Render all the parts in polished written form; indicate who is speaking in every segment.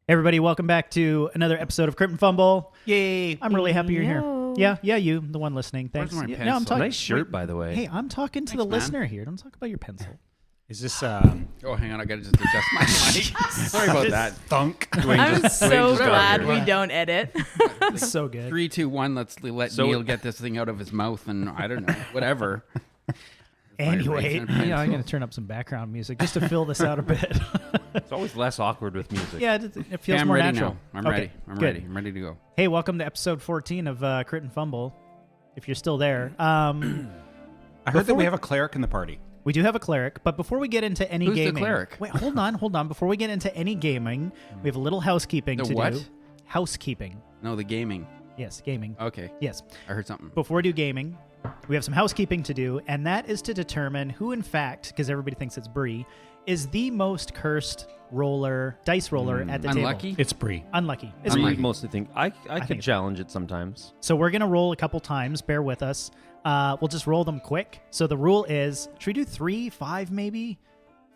Speaker 1: Everybody, welcome back to another episode of Crit and Fumble.
Speaker 2: Yay!
Speaker 1: I'm really happy you're
Speaker 3: Yo.
Speaker 1: here. Yeah, you, the one listening. Thanks.
Speaker 2: Where's my
Speaker 1: Yeah,
Speaker 2: pencil?
Speaker 1: I'm talking.
Speaker 4: Nice shirt, by the way.
Speaker 1: Hey, I'm talking to
Speaker 2: Thanks,
Speaker 1: the
Speaker 2: man.
Speaker 1: listener here. Don't talk about your pencil.
Speaker 2: Is this
Speaker 4: Uh,
Speaker 2: Oh, hang on. I gotta just adjust my mic. Sorry about that.
Speaker 4: thunk?
Speaker 3: I'm so
Speaker 4: got
Speaker 3: glad
Speaker 4: here.
Speaker 3: we don't edit.
Speaker 1: It's so good.
Speaker 2: 3, 2, 1. Let's let
Speaker 4: So-
Speaker 2: Neil get this thing out of his mouth, and I don't know, whatever.
Speaker 1: Anyway,
Speaker 2: Vibration
Speaker 1: yeah, I'm
Speaker 2: pencil.
Speaker 1: going to turn up some background music just to fill this out a bit.
Speaker 4: It's always less awkward with music.
Speaker 1: Yeah, it feels
Speaker 2: Okay, I'm
Speaker 1: more
Speaker 2: ready
Speaker 1: natural.
Speaker 2: now. I'm
Speaker 1: Okay,
Speaker 2: ready. I'm
Speaker 1: good.
Speaker 2: ready. I'm ready to go.
Speaker 1: Hey, welcome to episode 14 of Crit and Fumble. If you're still there,
Speaker 5: I heard that
Speaker 1: Before-
Speaker 5: we have a cleric in the party.
Speaker 1: we do have a cleric. But before we get into any
Speaker 2: Who's the
Speaker 1: gaming,
Speaker 2: cleric?
Speaker 1: wait, hold on. Before we get into any gaming, we have a little housekeeping
Speaker 2: The
Speaker 1: to
Speaker 2: what?
Speaker 1: do. Housekeeping.
Speaker 2: No, the gaming.
Speaker 1: Yes, gaming.
Speaker 2: Okay,
Speaker 1: Yes.
Speaker 2: I heard something.
Speaker 1: Before we do gaming, we have some housekeeping to do, and that is to determine who, in fact, because everybody thinks it's Bree, is the most cursed dice roller at the
Speaker 2: Unlucky?
Speaker 1: table.
Speaker 5: It's Bree.
Speaker 1: Unlucky. It's
Speaker 4: I
Speaker 1: Bree.
Speaker 4: mostly think I
Speaker 1: think
Speaker 4: could challenge it sometimes.
Speaker 1: So we're gonna roll a couple times. Bear with us. We'll just roll them quick. So the rule is: should we do 3, 5, maybe?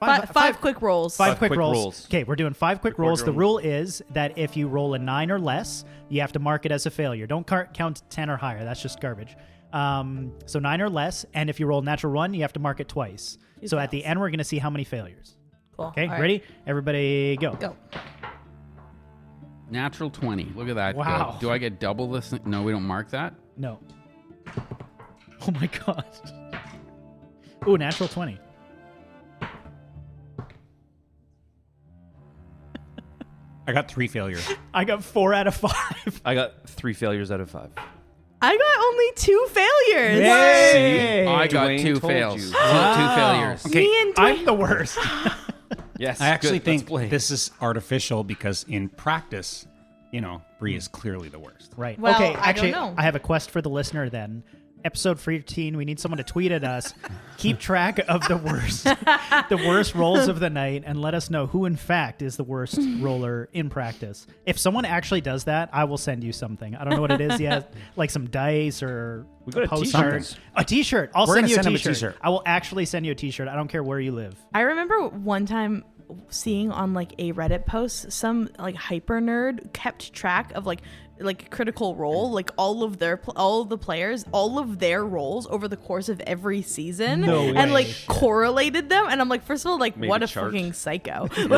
Speaker 3: Five quick rolls.
Speaker 1: Five quick
Speaker 4: quick
Speaker 1: rolls.
Speaker 4: rolls.
Speaker 1: Okay, we're doing 5 quick
Speaker 4: Record
Speaker 1: rolls.
Speaker 4: your
Speaker 1: The
Speaker 4: own.
Speaker 1: rule is that if you roll a 9 or less, you have to mark it as a failure. Don't count 10 or higher. That's just garbage. So 9 or less, and if you roll a natural 1, you have to mark it twice.
Speaker 3: Two
Speaker 1: So at the
Speaker 3: fails.
Speaker 1: end, we're going to see how many failures.
Speaker 3: Cool.
Speaker 1: Okay,
Speaker 3: All right.
Speaker 1: ready? Everybody go.
Speaker 3: Go.
Speaker 2: Natural 20. Look at that.
Speaker 1: Wow.
Speaker 2: Go. Do I get double this thing? No, we don't mark that.
Speaker 1: No. Oh my god. Ooh, natural 20.
Speaker 5: I got 3 failures.
Speaker 1: I got 4 out of 5.
Speaker 4: I got 3 failures out of 5.
Speaker 3: I got only 2 failures.
Speaker 1: Yay!
Speaker 2: I got
Speaker 4: Dwayne
Speaker 2: 2
Speaker 4: told
Speaker 2: fails.
Speaker 4: you.
Speaker 2: So
Speaker 1: Wow.
Speaker 2: 2 failures.
Speaker 5: Okay,
Speaker 3: Me and
Speaker 1: I'm
Speaker 3: Dwayne.
Speaker 1: the worst.
Speaker 4: Yes,
Speaker 5: I actually
Speaker 4: good. Let's
Speaker 5: think
Speaker 4: play.
Speaker 5: this is artificial because in practice, Bree is clearly the worst.
Speaker 1: Right.
Speaker 3: Well,
Speaker 1: okay,
Speaker 3: I don't
Speaker 1: actually,
Speaker 3: know.
Speaker 1: I have a quest for the listener then. Episode 14, we need someone to tweet at us. Keep track of the worst rolls of the night, and let us know who, in fact, is the worst roller in practice. If someone actually does that, I will send you something. I don't know what it is yet, like some dice or
Speaker 4: We got a
Speaker 1: postcard.
Speaker 4: t-shirt.
Speaker 1: A t-shirt. I'll
Speaker 5: We're
Speaker 1: send
Speaker 5: gonna
Speaker 1: you a
Speaker 5: send him a
Speaker 1: t-shirt.
Speaker 5: t-shirt.
Speaker 1: I will actually send you a t-shirt. I don't care where you live.
Speaker 3: I remember one time seeing on like a Reddit post, some like hyper nerd kept track of like Critical Role, like all of the players, all of their roles over the course of every season,
Speaker 1: No
Speaker 3: and
Speaker 1: way.
Speaker 3: like correlated them. And I'm like, first of all, like
Speaker 4: Made
Speaker 3: what
Speaker 4: a
Speaker 3: a
Speaker 4: chart.
Speaker 3: fucking psycho, but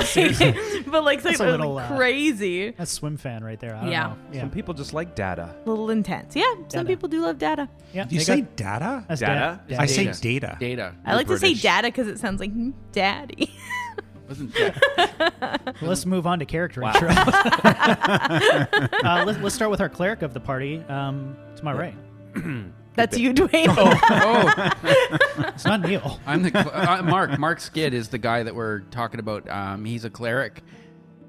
Speaker 3: like,
Speaker 1: That's a
Speaker 3: like
Speaker 1: little,
Speaker 3: crazy,
Speaker 1: That's swim fan right there. I don't
Speaker 3: Yeah.
Speaker 1: know. Yeah.
Speaker 4: Some people just like data.
Speaker 3: a little intense. Yeah, some
Speaker 1: Data.
Speaker 3: people do love data.
Speaker 1: Yeah.
Speaker 5: Do you
Speaker 1: they
Speaker 5: say
Speaker 1: got-
Speaker 5: data?
Speaker 1: that's
Speaker 4: Data?
Speaker 1: data.
Speaker 5: I say
Speaker 4: Data.
Speaker 5: data.
Speaker 2: Data.
Speaker 3: I like to say
Speaker 4: British.
Speaker 3: data because it sounds like daddy.
Speaker 2: Wasn't that?
Speaker 1: Well, let's move on to character
Speaker 4: Wow.
Speaker 1: intro. Let's start with our cleric of the party. To my right.
Speaker 3: That's you, Dwayne.
Speaker 2: Oh,
Speaker 1: It's not Neil.
Speaker 2: I'm the Mark. Mark Skid is the guy that we're talking about. He's a cleric,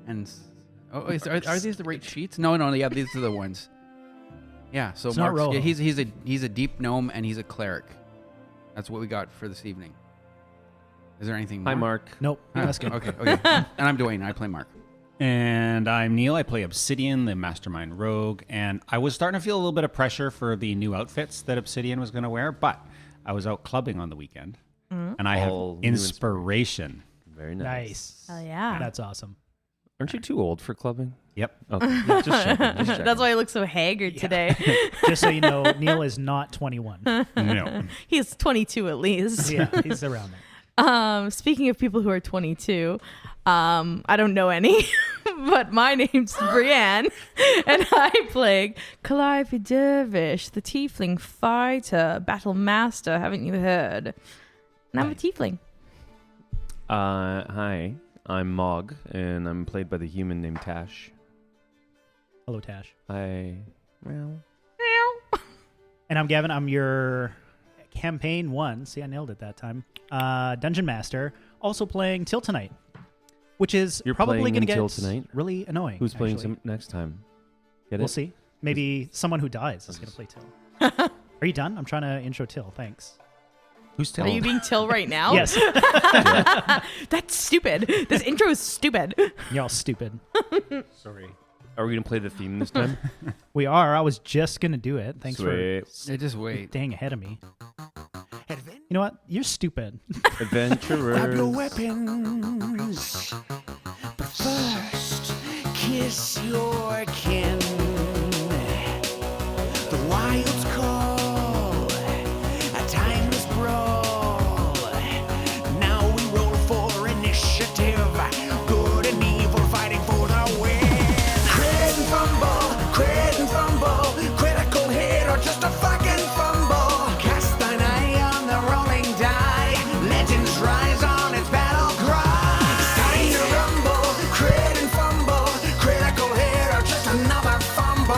Speaker 2: and are these the right sheets? No, yeah, these are the ones. Yeah, so
Speaker 1: It's not
Speaker 2: Mark Skid,
Speaker 1: Rojo.
Speaker 2: he's a deep gnome and he's a cleric. That's what we got for this evening. Is there anything more?
Speaker 4: Hi, Mark.
Speaker 1: Nope.
Speaker 2: Ah,
Speaker 1: That's good.
Speaker 2: Okay. And I'm Dwayne. I play Mark.
Speaker 5: And I'm Neil. I play Obsidian, the mastermind rogue. And I was starting to feel a little bit of pressure for the new outfits that Obsidian was going to wear, but I was out clubbing on the weekend, and I have
Speaker 4: All new
Speaker 5: inspiration.
Speaker 4: Very nice.
Speaker 1: Nice.
Speaker 3: Hell yeah.
Speaker 1: That's awesome.
Speaker 4: Aren't you too old for clubbing?
Speaker 5: Yep.
Speaker 4: Okay. Just checking.
Speaker 3: That's why I look so haggard today.
Speaker 1: Just so you know, Neil is not 21.
Speaker 5: No.
Speaker 3: He's 22 at least.
Speaker 1: Yeah, he's around there.
Speaker 3: Speaking of people who are 22, I don't know any, but my name's Brienne, and I play Calliope Dervish, the tiefling fighter, battle master. Haven't you heard? And I'm a tiefling.
Speaker 4: Hi, I'm Mog, and I'm played by the human named Tash.
Speaker 1: Hello, Tash.
Speaker 4: Well,
Speaker 1: And I'm Gavin. I'm your campaign 1. See, I nailed it that time. Dungeon Master. Also playing Till Tonight, which is
Speaker 4: You're
Speaker 1: probably
Speaker 4: playing
Speaker 1: going to
Speaker 4: Till
Speaker 1: get
Speaker 4: Tonight?
Speaker 1: really annoying.
Speaker 4: who's playing
Speaker 1: actually.
Speaker 4: next time? Get
Speaker 1: We'll
Speaker 4: it?
Speaker 1: see. Maybe someone who dies is going to play Till. Are you done? I'm trying to intro Till. Thanks.
Speaker 5: Who's
Speaker 3: Are
Speaker 5: telling?
Speaker 3: you being Till right now?
Speaker 1: Yes.
Speaker 3: That's stupid. This intro is stupid.
Speaker 1: Y'all stupid.
Speaker 5: Sorry.
Speaker 4: Are we gonna play the theme this time?
Speaker 1: We are. I was just going to do it. Thanks
Speaker 4: Sweet.
Speaker 1: for
Speaker 2: Yeah, just wait.
Speaker 1: staying ahead of me. You know what? You're stupid.
Speaker 4: Adventurers.
Speaker 6: weapons. But first, kiss your kin. The wild's call, a timeless brawl. Now we roll for initiative. Good and evil fighting for the win. Crit and fumble, critical hit or just a fucking fumble. Cast thine eye on the rolling die. Legends rise on its battle cry. It's time to rumble, crit and fumble, critical hit or just another fumble.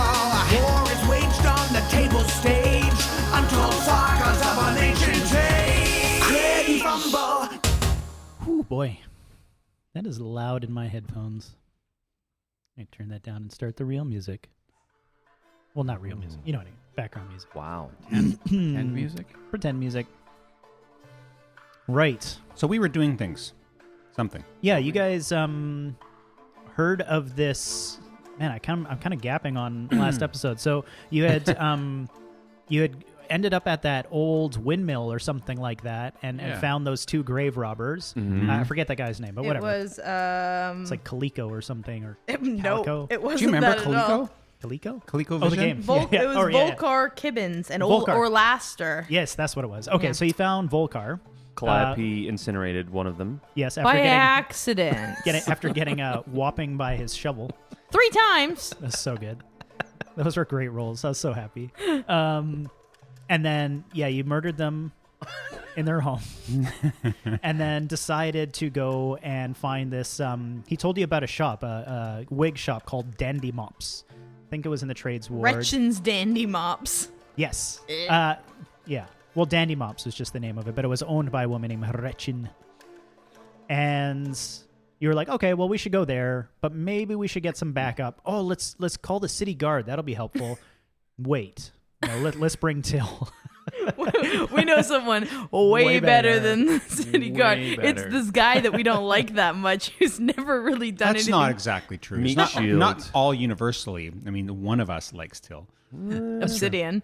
Speaker 6: War is waged on the table stage, untold sagas of an ancient age. Crit and fumble.
Speaker 1: Oh boy, that is loud in my headphones. I turn that down and start the real music. Well, not real music. You know what I mean. Background music.
Speaker 4: Wow.
Speaker 2: And music.
Speaker 1: Pretend music. Right.
Speaker 5: So we were doing things. Something.
Speaker 1: Yeah, you guys heard of this? Man, I'm kind of gapping on last episode. So you had ended up at that old windmill or something like that, and found those two grave robbers. I forget that guy's name, but whatever.
Speaker 3: It was
Speaker 1: it's like Calico or something, or
Speaker 3: no,
Speaker 1: Calico.
Speaker 3: it wasn't.
Speaker 5: Do you remember
Speaker 3: that at all.
Speaker 5: Calico?
Speaker 1: Calico?
Speaker 5: ColecoVision?
Speaker 1: Oh, the game.
Speaker 3: It was Volcar Kibbins and old
Speaker 1: Volcar.
Speaker 3: Orlaster.
Speaker 1: Yes, that's what it was. Okay,
Speaker 3: Yeah.
Speaker 1: so you found Volcar.
Speaker 4: Calliope incinerated one of them.
Speaker 1: Yes,
Speaker 3: By accident.
Speaker 1: after getting a whopping by his shovel.
Speaker 3: 3 times.
Speaker 1: That's so good. Those were great rolls. I was so happy. And then, you murdered them in their home. And then decided to go and find this. He told you about a shop, a wig shop called Dandy Mops. I think it was in the trades ward.
Speaker 3: Wretchen's Dandy Mops.
Speaker 1: Yes. Yeah. Well, Dandy Mops was just the name of it, but it was owned by a woman named Wretchen. And you were like, okay, well, we should go there, but maybe we should get some backup. Oh, let's call the city guard. That'll be helpful. Wait. No, let's bring Till.
Speaker 3: We know someone way better
Speaker 1: better.
Speaker 3: than the city
Speaker 2: Way
Speaker 3: guard.
Speaker 2: better.
Speaker 3: It's this guy that we don't like that much who's never really done
Speaker 5: That's
Speaker 3: anything.
Speaker 5: not exactly true.
Speaker 4: Meat
Speaker 5: It's not,
Speaker 4: shield.
Speaker 5: not all universally. I mean, one of us likes Till.
Speaker 3: Obsidian.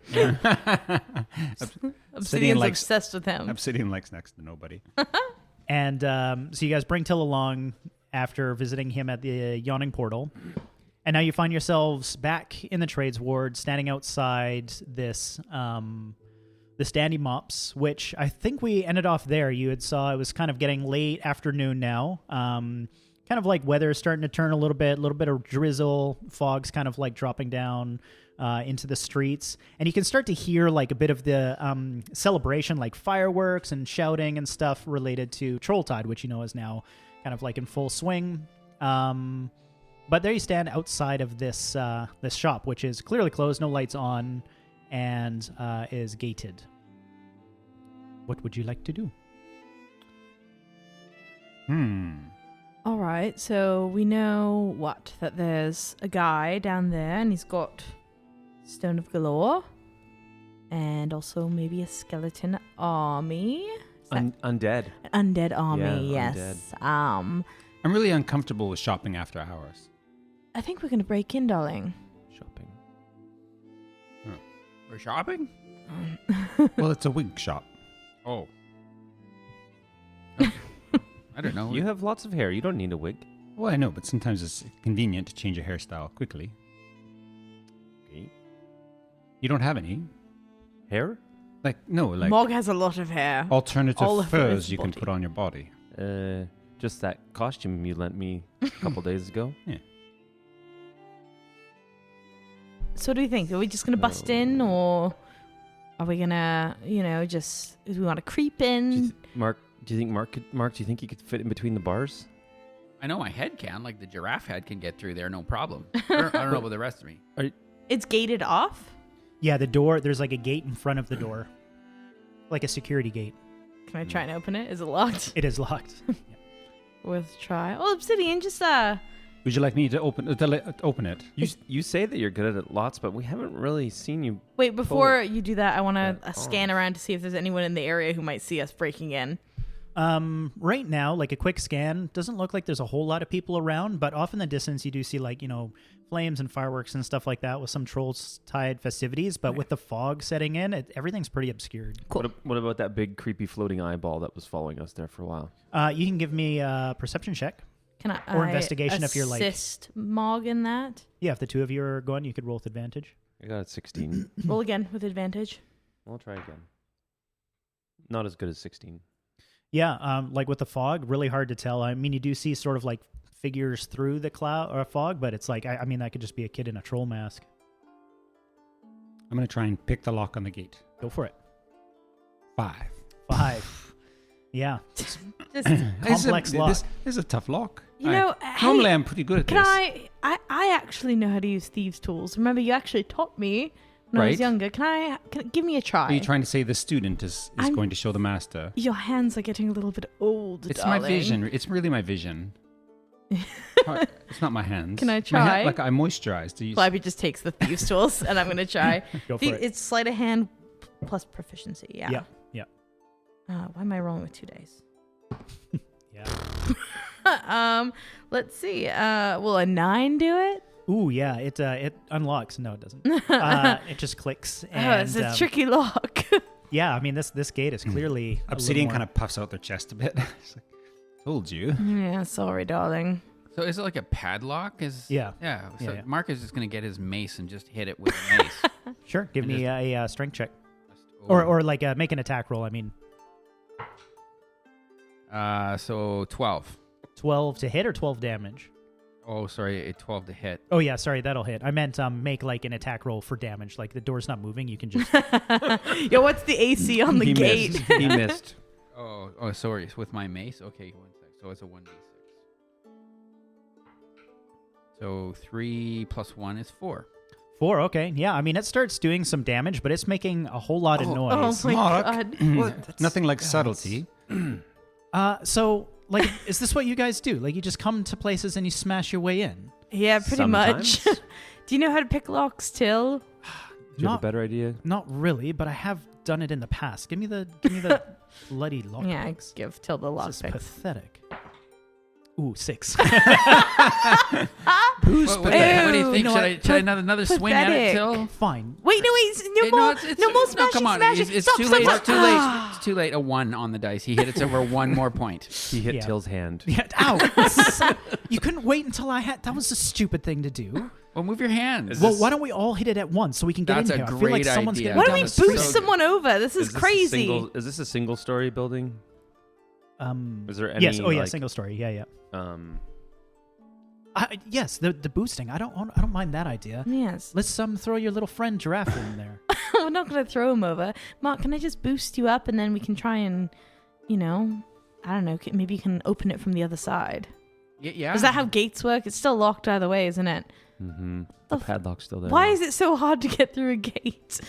Speaker 3: Obsidian's
Speaker 5: likes-
Speaker 3: obsessed with him.
Speaker 5: Obsidian likes next to nobody.
Speaker 1: And so you guys bring Till along after visiting him at the Yawning Portal. And now you find yourselves back in the trades ward, standing outside this Dandy Mops, which I think we ended off there. You had saw it was kind of getting late afternoon now. Kind of like weather is starting to turn a little bit of drizzle, fog's kind of like dropping down into the streets. And you can start to hear like a bit of the celebration, like fireworks and shouting and stuff related to Trolltide, which you know is now kind of like in full swing. But there you stand outside of this this shop, which is clearly closed, no lights on, and is gated. What would you like to do?
Speaker 3: All right, so we know that there's a guy down there, and he's got Stone of Galore, and also maybe a skeleton army. Is that
Speaker 4: Undead.
Speaker 3: an undead army?
Speaker 4: Yeah,
Speaker 3: Yes.
Speaker 5: I'm really uncomfortable with shopping after hours.
Speaker 3: I think we're gonna break in, darling.
Speaker 4: Shopping.
Speaker 2: We're shopping?
Speaker 5: Well, it's a wig shop.
Speaker 2: Oh. I don't know.
Speaker 4: You have lots of hair. You don't need a wig.
Speaker 5: Well, I know, but sometimes it's convenient to change a hairstyle quickly.
Speaker 4: Okay.
Speaker 5: You don't have any?
Speaker 4: Hair?
Speaker 5: Like
Speaker 3: Mog has a lot of hair.
Speaker 5: alternative
Speaker 3: all over
Speaker 5: furs
Speaker 3: his
Speaker 5: you can
Speaker 3: body.
Speaker 5: put on your body.
Speaker 4: Just that costume you lent me a couple days ago.
Speaker 3: So what do you think? Are we just gonna bust in, or are we gonna, do we want to creep in?
Speaker 4: Do you think Mark, do you think you could fit in between the bars?
Speaker 2: I know my head can. Like the giraffe head can get through there, no problem. I don't know about the rest of me.
Speaker 3: It's gated off.
Speaker 1: Yeah, the door, there's like a gate in front of the door. Like a security gate.
Speaker 3: Can I try and open it? Is it locked?
Speaker 1: It is locked.
Speaker 3: Worth a try. Oh, Obsidian, just
Speaker 5: Would you like me to open it?
Speaker 4: You say that you're good at it lots, but we haven't really seen you.
Speaker 3: wait. Before you do that, I want to
Speaker 4: Yeah.
Speaker 3: scan around to see if there's anyone in the area who might see us breaking in.
Speaker 1: Right now, like a quick scan, doesn't look like there's a whole lot of people around, but off in the distance you do see like, flames and fireworks and stuff like that with some Trolltide festivities, but with the fog setting in, everything's pretty obscured.
Speaker 3: Cool.
Speaker 4: What about that big creepy floating eyeball that was following us there for a while?
Speaker 1: You can give me a perception check.
Speaker 3: Can I
Speaker 1: Or investigation if you're, like-
Speaker 3: assist Mog in that?
Speaker 1: Yeah, if the two of you are going, you could roll with advantage.
Speaker 4: I got a 16.
Speaker 3: Roll again with advantage.
Speaker 4: I'll try again. Not as good as 16.
Speaker 1: Yeah, like with the fog, really hard to tell. I mean, you do see sort of like figures through the cloud or fog, but it's like, I mean, that could just be a kid in a troll mask.
Speaker 5: I'm going to try and pick the lock on the gate.
Speaker 1: Go for it.
Speaker 5: 5.
Speaker 1: 5. Yeah.
Speaker 3: Just,
Speaker 1: Complex lock.
Speaker 5: This is a tough lock.
Speaker 3: you know,
Speaker 5: Normally
Speaker 3: hey,
Speaker 5: I'm pretty good at
Speaker 3: can
Speaker 5: this.
Speaker 3: I actually know how to use thieves' tools. Remember, you actually taught me when I was
Speaker 2: Right.
Speaker 3: younger. Can give me a try?
Speaker 5: Are you trying to say the student is
Speaker 3: I'm-
Speaker 5: going to show the master?
Speaker 3: Your hands are getting a little bit old,
Speaker 5: It's
Speaker 3: darling.
Speaker 5: my vision. It's really my vision. It's not my hands.
Speaker 3: Can I
Speaker 5: My
Speaker 3: try?
Speaker 5: like I moisturized. Do you
Speaker 3: Flappy just takes the thieves' tools, and I'm going to try.
Speaker 1: Go for it.
Speaker 3: It's sleight of hand plus proficiency. Yeah.
Speaker 1: Yeah. Yeah.
Speaker 3: Why am I rolling with 2 days?
Speaker 1: Yeah.
Speaker 3: Let's see. Will a 9 do it?
Speaker 1: Ooh, yeah. It unlocks. No, it doesn't. It just clicks.
Speaker 3: Oh,
Speaker 1: And,
Speaker 3: it's a tricky lock.
Speaker 1: Yeah, I mean, this gate is clearly a
Speaker 5: Obsidian
Speaker 1: little
Speaker 5: kind
Speaker 1: more-
Speaker 5: of puffs out their chest a bit. It's like, told you.
Speaker 3: Yeah, sorry, darling.
Speaker 2: So is it like a padlock?
Speaker 1: Yeah.
Speaker 2: Yeah. So
Speaker 1: Yeah.
Speaker 2: Mark is just going to get his mace and just hit it with a mace.
Speaker 1: Sure. Give
Speaker 2: And
Speaker 1: me a strength check.
Speaker 2: Oh.
Speaker 1: Or like make an attack roll. I mean,
Speaker 2: So 12.
Speaker 1: 12 to hit or 12 damage?
Speaker 2: Oh, sorry, a 12 to hit.
Speaker 1: Oh, yeah. Sorry, that'll hit. I meant make like an attack roll for damage. Like the door's not moving. You can just.
Speaker 3: Yo, what's the AC on the
Speaker 4: He
Speaker 3: gate?
Speaker 4: missed. He missed.
Speaker 2: Oh, sorry. It's with my mace. Okay, 1 sec. So it's a 1d6. So 3 plus 1 is 4.
Speaker 1: 4. Okay. Yeah. I mean, it starts doing some damage, but it's making a whole lot of
Speaker 3: Oh
Speaker 1: noise.
Speaker 3: my
Speaker 5: Mark.
Speaker 3: god.
Speaker 5: Nothing like subtlety.
Speaker 1: So, like, is this what you guys do? Like, you just come to places and you smash your way in?
Speaker 3: Yeah, pretty much.
Speaker 4: Sometimes.
Speaker 3: Do you know how to pick locks, Till?
Speaker 4: Do you have
Speaker 1: Not-
Speaker 4: a better idea?
Speaker 1: Not really, but I have done it in the past. Give me the bloody lock.
Speaker 3: Yeah, I
Speaker 1: picks.
Speaker 3: give Till the lock
Speaker 1: This is
Speaker 3: picks.
Speaker 1: pathetic. Ooh, 6.
Speaker 5: Who's
Speaker 2: What do you
Speaker 3: Ew,
Speaker 2: think?
Speaker 1: no,
Speaker 2: Should I another swing at it,
Speaker 3: pathetic.
Speaker 2: Till?
Speaker 1: Fine.
Speaker 3: Wait, no, wait, no more, no more smashing,
Speaker 2: come on.
Speaker 3: smashing.
Speaker 2: It's
Speaker 3: Stop,
Speaker 2: too
Speaker 3: stop,
Speaker 2: late.
Speaker 3: stop.
Speaker 2: It's too late. It's too late. A 1 on the dice. He hit it over 1 more point.
Speaker 4: He hit
Speaker 1: Yeah.
Speaker 4: Till's hand.
Speaker 1: Yeah, ow! You couldn't wait until I had. That was a stupid thing to do.
Speaker 2: Well, move your hands.
Speaker 1: Well, why don't we all hit it at once so we can get
Speaker 2: That's
Speaker 1: in
Speaker 2: a
Speaker 1: here? I feel like
Speaker 2: great
Speaker 1: someone's
Speaker 2: idea.
Speaker 1: getting
Speaker 3: Why don't
Speaker 1: down
Speaker 3: we
Speaker 1: the street.
Speaker 3: boost someone over? This is
Speaker 4: this
Speaker 3: crazy.
Speaker 4: Is this a single story building? Is there any?
Speaker 1: Yes. Oh, yeah.
Speaker 4: like,
Speaker 1: Single story. Yeah, yeah.
Speaker 4: Um,
Speaker 1: Yes. The boosting. I don't mind that idea.
Speaker 3: Yes.
Speaker 1: Let's throw your little friend Giraffe in there.
Speaker 3: We're not going to throw him over. Mark, can I just boost you up and then we can try and, I don't know, maybe you can open it from the other side.
Speaker 2: Yeah.
Speaker 3: Is that how gates work? It's still locked either way, isn't it?
Speaker 4: mm-hmm. The padlock's still there.
Speaker 3: Why is it so hard to get through a gate?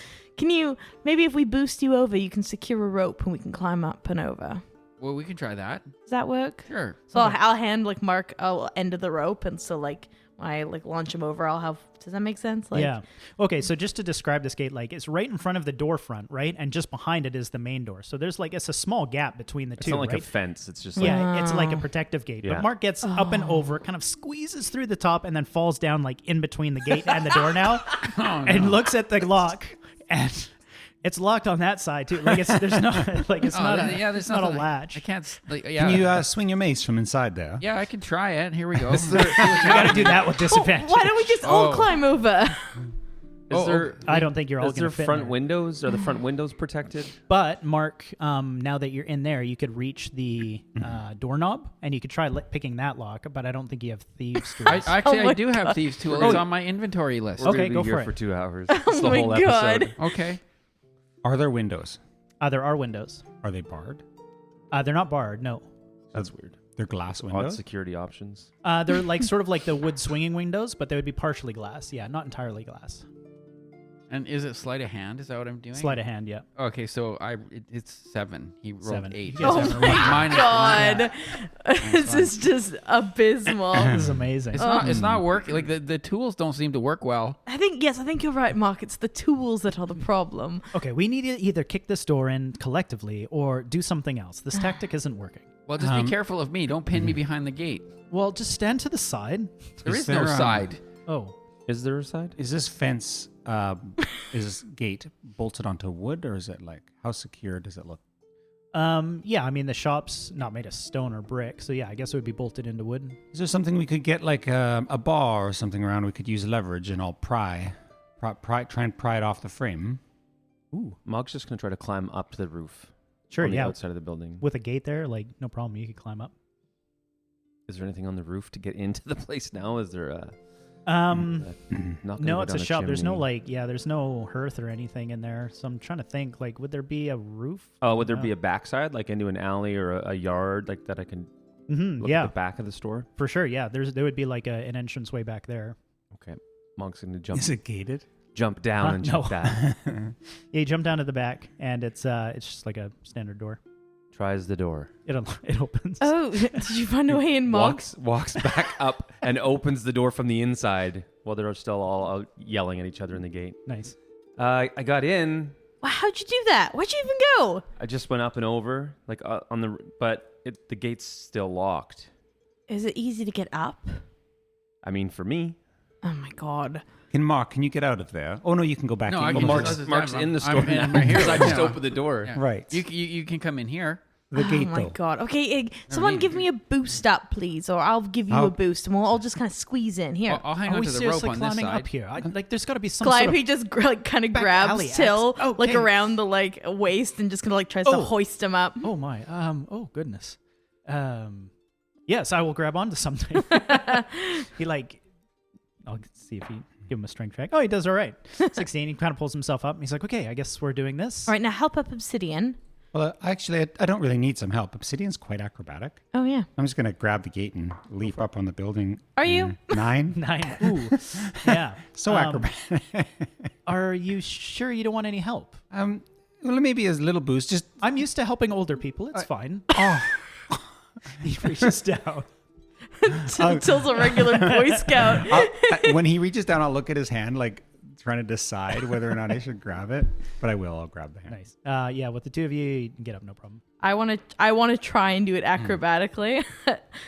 Speaker 3: Maybe if we boost you over, you can secure a rope and we can climb up and over.
Speaker 2: Well, we can try that.
Speaker 3: Does that work?
Speaker 2: Sure.
Speaker 3: So I'll hand Mark a end of the rope, and so when I launch him over, I'll have. Does that make sense?
Speaker 1: Yeah. Okay, so just to describe this gate, it's right in front of the door front, right? And just behind it is the main door. So there's it's a small gap between the
Speaker 4: It's
Speaker 1: two,
Speaker 4: not like
Speaker 1: right?
Speaker 4: a fence. It's just
Speaker 1: Yeah, it's like a protective gate.
Speaker 4: Yeah.
Speaker 1: But Mark gets up and over, kind of squeezes through the top, and then falls down in between the gate and the door now, and looks at the lock, and it's locked on that side too. There's no it's not
Speaker 2: there's
Speaker 1: not a
Speaker 2: nothing.
Speaker 1: latch.
Speaker 2: I can't. Yeah.
Speaker 5: Can you swing your mace from inside there?
Speaker 2: Yeah, I can try it. Here we go.
Speaker 1: You got to do that with disadvantage.
Speaker 3: Why don't we just all
Speaker 2: Oh.
Speaker 3: climb over?
Speaker 4: Is there?
Speaker 1: I don't think you're all
Speaker 4: Is
Speaker 1: going
Speaker 4: there
Speaker 1: to fit.
Speaker 4: front
Speaker 1: in there.
Speaker 4: windows? Are the front windows protected?
Speaker 1: But Mark, now that you're in there, you could reach the doorknob and you could try picking that lock. But I don't think you have thieves' tools.
Speaker 2: I
Speaker 3: my
Speaker 2: do have thieves tools. It's on my inventory list.
Speaker 4: We're
Speaker 1: Okay,
Speaker 4: gonna
Speaker 1: go
Speaker 4: be here
Speaker 1: for it.
Speaker 4: for 2 hours. It's the
Speaker 3: my
Speaker 4: whole
Speaker 3: God.
Speaker 4: episode.
Speaker 2: Okay.
Speaker 5: Are there windows?
Speaker 1: There are windows.
Speaker 5: Are they barred?
Speaker 1: They're not barred. No.
Speaker 4: That's weird.
Speaker 5: They're glass
Speaker 4: Odd
Speaker 5: windows.
Speaker 4: security options.
Speaker 1: They're sort of like the wood swinging windows, but they would be partially glass. Yeah, not entirely glass.
Speaker 2: And is it sleight of hand? Is that what I'm doing?
Speaker 1: Sleight of hand. Yeah.
Speaker 2: Okay, so it's 7. He rolled
Speaker 1: 7.
Speaker 2: 8.
Speaker 1: You guys
Speaker 3: Oh
Speaker 1: haven't
Speaker 3: my
Speaker 1: rolled.
Speaker 2: Minus
Speaker 3: God,
Speaker 2: one.
Speaker 3: this is just abysmal.
Speaker 1: This is amazing.
Speaker 2: It's not working. The tools don't seem to work well.
Speaker 3: I think you're right, Mark. It's the tools that are the problem.
Speaker 1: Okay, we need to either kick this door in collectively or do something else. This tactic isn't working.
Speaker 2: Well, just be careful of me. Don't pin me behind the gate.
Speaker 1: Well, just stand to the side.
Speaker 2: There
Speaker 5: Is
Speaker 2: is no
Speaker 5: there,
Speaker 2: side.
Speaker 1: Oh,
Speaker 4: Is there a side?
Speaker 5: Is this fence, is this gate bolted onto wood, or is it how secure does it look?
Speaker 1: Yeah, I mean, the shop's not made of stone or brick, so yeah, I guess it would be bolted into wood.
Speaker 5: Is there something we could get, like a bar or something around? We could use leverage and I'll try and pry it off the frame.
Speaker 4: Ooh. Mog's just going to try to climb up to the roof.
Speaker 1: Sure,
Speaker 4: on the
Speaker 1: yeah.
Speaker 4: outside of the building.
Speaker 1: With a gate there, like, no problem, you could climb up.
Speaker 4: Is there anything on the roof to get into the place now? Is there a...
Speaker 1: No, it's a shop. There's no there's no hearth or anything in there. So I'm trying to think, like, would there be a roof?
Speaker 4: Oh, would there be a backside, like into an alley or a yard, like that I can look at the back of the store?
Speaker 1: For sure, yeah. There would be like an entrance way back there.
Speaker 4: Okay. Mog's going to jump.
Speaker 5: Is it gated?
Speaker 4: Jump down and jump that.
Speaker 1: Yeah, you jump down to the back, and it's just like a standard door.
Speaker 4: Tries the door.
Speaker 1: It opens.
Speaker 3: Oh, did you find a way in, Mog?
Speaker 4: Walks back up and opens the door from the inside while they're still all out yelling at each other in the gate.
Speaker 1: Nice.
Speaker 4: I got in.
Speaker 3: Wow, how'd you do that? Where'd you even go?
Speaker 4: I just went up and over, like the gate's still locked.
Speaker 3: Is it easy to get up?
Speaker 4: I mean, for me.
Speaker 3: Oh my god.
Speaker 5: Can you get out of there? Oh no, you can go back.
Speaker 2: No,
Speaker 5: in.
Speaker 2: I can
Speaker 4: Mark's in the store now.
Speaker 2: I'm here.
Speaker 4: I just opened the door.
Speaker 2: Yeah.
Speaker 5: Right.
Speaker 2: You can come in here.
Speaker 5: The gate,
Speaker 3: Oh my
Speaker 5: though.
Speaker 3: god. Okay, someone give me a boost up, please, or I'll give you a boost, and we'll all just kind of squeeze in here.
Speaker 2: I'll hang
Speaker 1: Are
Speaker 2: on
Speaker 1: we
Speaker 2: to the rope
Speaker 1: seriously
Speaker 2: on this
Speaker 1: climbing
Speaker 2: side.
Speaker 1: up here? Like, there's got to be some
Speaker 3: Clive,
Speaker 1: sort
Speaker 3: he
Speaker 1: of...
Speaker 3: just kind of
Speaker 1: back
Speaker 3: grabs
Speaker 1: alley
Speaker 3: Till
Speaker 1: access.
Speaker 3: like
Speaker 1: Okay.
Speaker 3: around the like waist and just kind of like tries to hoist him up.
Speaker 1: Oh my. Oh goodness. Yes, I will grab onto something. He like. I'll see if he give him a strength check. Oh, he does all right. 16. He kind of pulls himself up. And he's like, okay, I guess we're doing this.
Speaker 3: All right, now help up Obsidian.
Speaker 5: Well, actually, I don't really need some help. Obsidian's quite acrobatic.
Speaker 3: Oh yeah.
Speaker 5: I'm just going to grab the gate and leap up on the building.
Speaker 3: Are you?
Speaker 5: 9.
Speaker 1: 9. Ooh. Yeah.
Speaker 5: So acrobatic.
Speaker 1: Are you sure you don't want any help?
Speaker 5: Well, maybe a little boost. Just
Speaker 1: I'm used to helping older people. It's fine.
Speaker 5: oh,
Speaker 1: He reaches down.
Speaker 3: Till's a regular Boy Scout.
Speaker 5: when he reaches down, I'll look at his hand, like trying to decide whether or not I should grab it. But I will. I'll grab the hand.
Speaker 1: Nice. Yeah, with the two of you, you can get up, no problem.
Speaker 3: I want to try and do it acrobatically.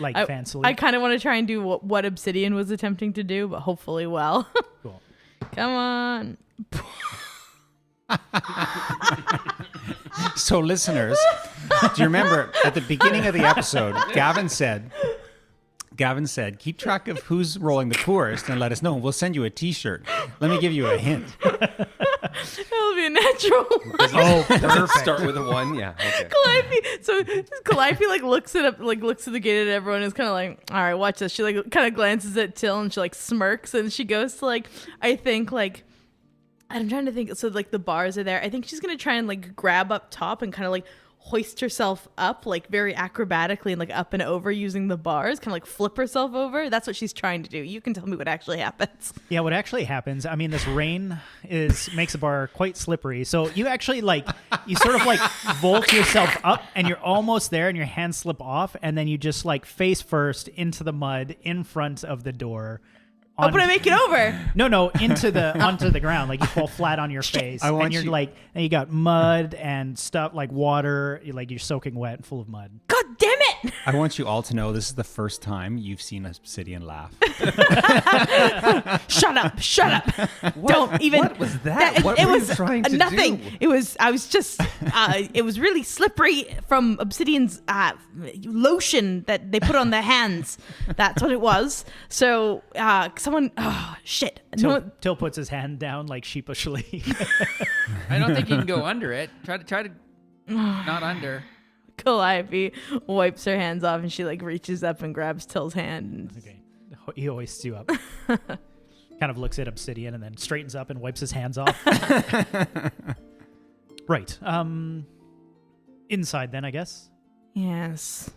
Speaker 1: Like
Speaker 3: I
Speaker 1: fancily.
Speaker 3: kind of want to try and do what Obsidian was attempting to do, but hopefully well.
Speaker 1: Cool.
Speaker 3: Come on.
Speaker 5: So, listeners, do you remember at the beginning of the episode, Gavin said, keep track of who's rolling the poorest and let us know. We'll send you a T-shirt. Let me give you a hint.
Speaker 3: It'll be a natural one.
Speaker 5: Oh, perfect.
Speaker 4: Start with a 1. Yeah. Okay.
Speaker 3: Calliope like looks at the gate at everyone and is kind of like, all right, watch this. She like kind of glances at Till and she like smirks and she goes to like, I think like, I'm trying to think. So like the bars are there. I think she's going to try and like grab up top and kind of like hoist herself up like very acrobatically and like up and over using the bars, kind of like flip herself over. That's what she's trying to do. You can tell me what actually happens.
Speaker 1: Yeah, what actually happens, I mean, this rain makes the bar quite slippery. So you actually you sort of like vault yourself up and you're almost there and your hands slip off and then you just like face first into the mud in front of the door.
Speaker 3: Oh, but I make it over.
Speaker 1: No, onto the ground. Like you fall flat on your face,
Speaker 5: I want
Speaker 1: and you're
Speaker 5: you-
Speaker 1: like, and you got mud and stuff like water. You're soaking wet and full of mud.
Speaker 3: God damn it.
Speaker 5: I want you all to know this is the first time you've seen Obsidian laugh.
Speaker 3: Shut up. Don't even.
Speaker 4: What was that? What
Speaker 3: it
Speaker 4: were you
Speaker 3: was
Speaker 4: trying to
Speaker 3: nothing.
Speaker 4: do?
Speaker 3: It was really slippery from Obsidian's lotion that they put on their hands. That's what it was. So someone, oh shit.
Speaker 1: Till puts his hand down like sheepishly.
Speaker 2: I don't think you can go under it. Try to not under.
Speaker 3: Calliope wipes her hands off and she like reaches up and grabs Till's hand. And
Speaker 1: Okay, he hoists you up. Kind of looks at Obsidian and then straightens up and wipes his hands off. Right. Inside then, I guess.
Speaker 3: yes.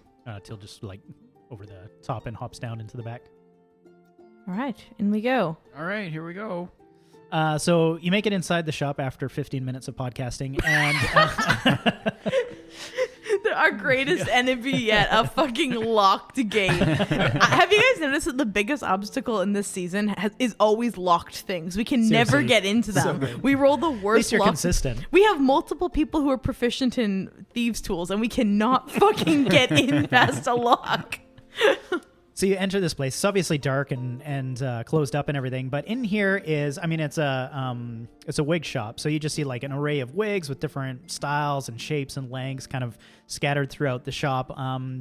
Speaker 1: Till just like over the top and hops down into the back.
Speaker 3: All right, in we go.
Speaker 2: All right, here we go.
Speaker 1: So you make it inside the shop after 15 minutes of podcasting, and
Speaker 3: Our greatest enemy yet, a fucking locked gate. Have you guys noticed that the biggest obstacle in this season is always locked things? We can never
Speaker 1: Seriously.
Speaker 3: get into them. We roll the
Speaker 1: at least
Speaker 3: worst
Speaker 1: you're
Speaker 3: luck.
Speaker 1: consistent.
Speaker 3: We have multiple people who are proficient in thieves' tools, and we cannot fucking get in past a lock.
Speaker 1: So you enter this place. It's obviously dark and closed up and everything. But in here is, I mean, it's a wig shop. So you just see like an array of wigs with different styles and shapes and lengths, kind of scattered throughout the shop.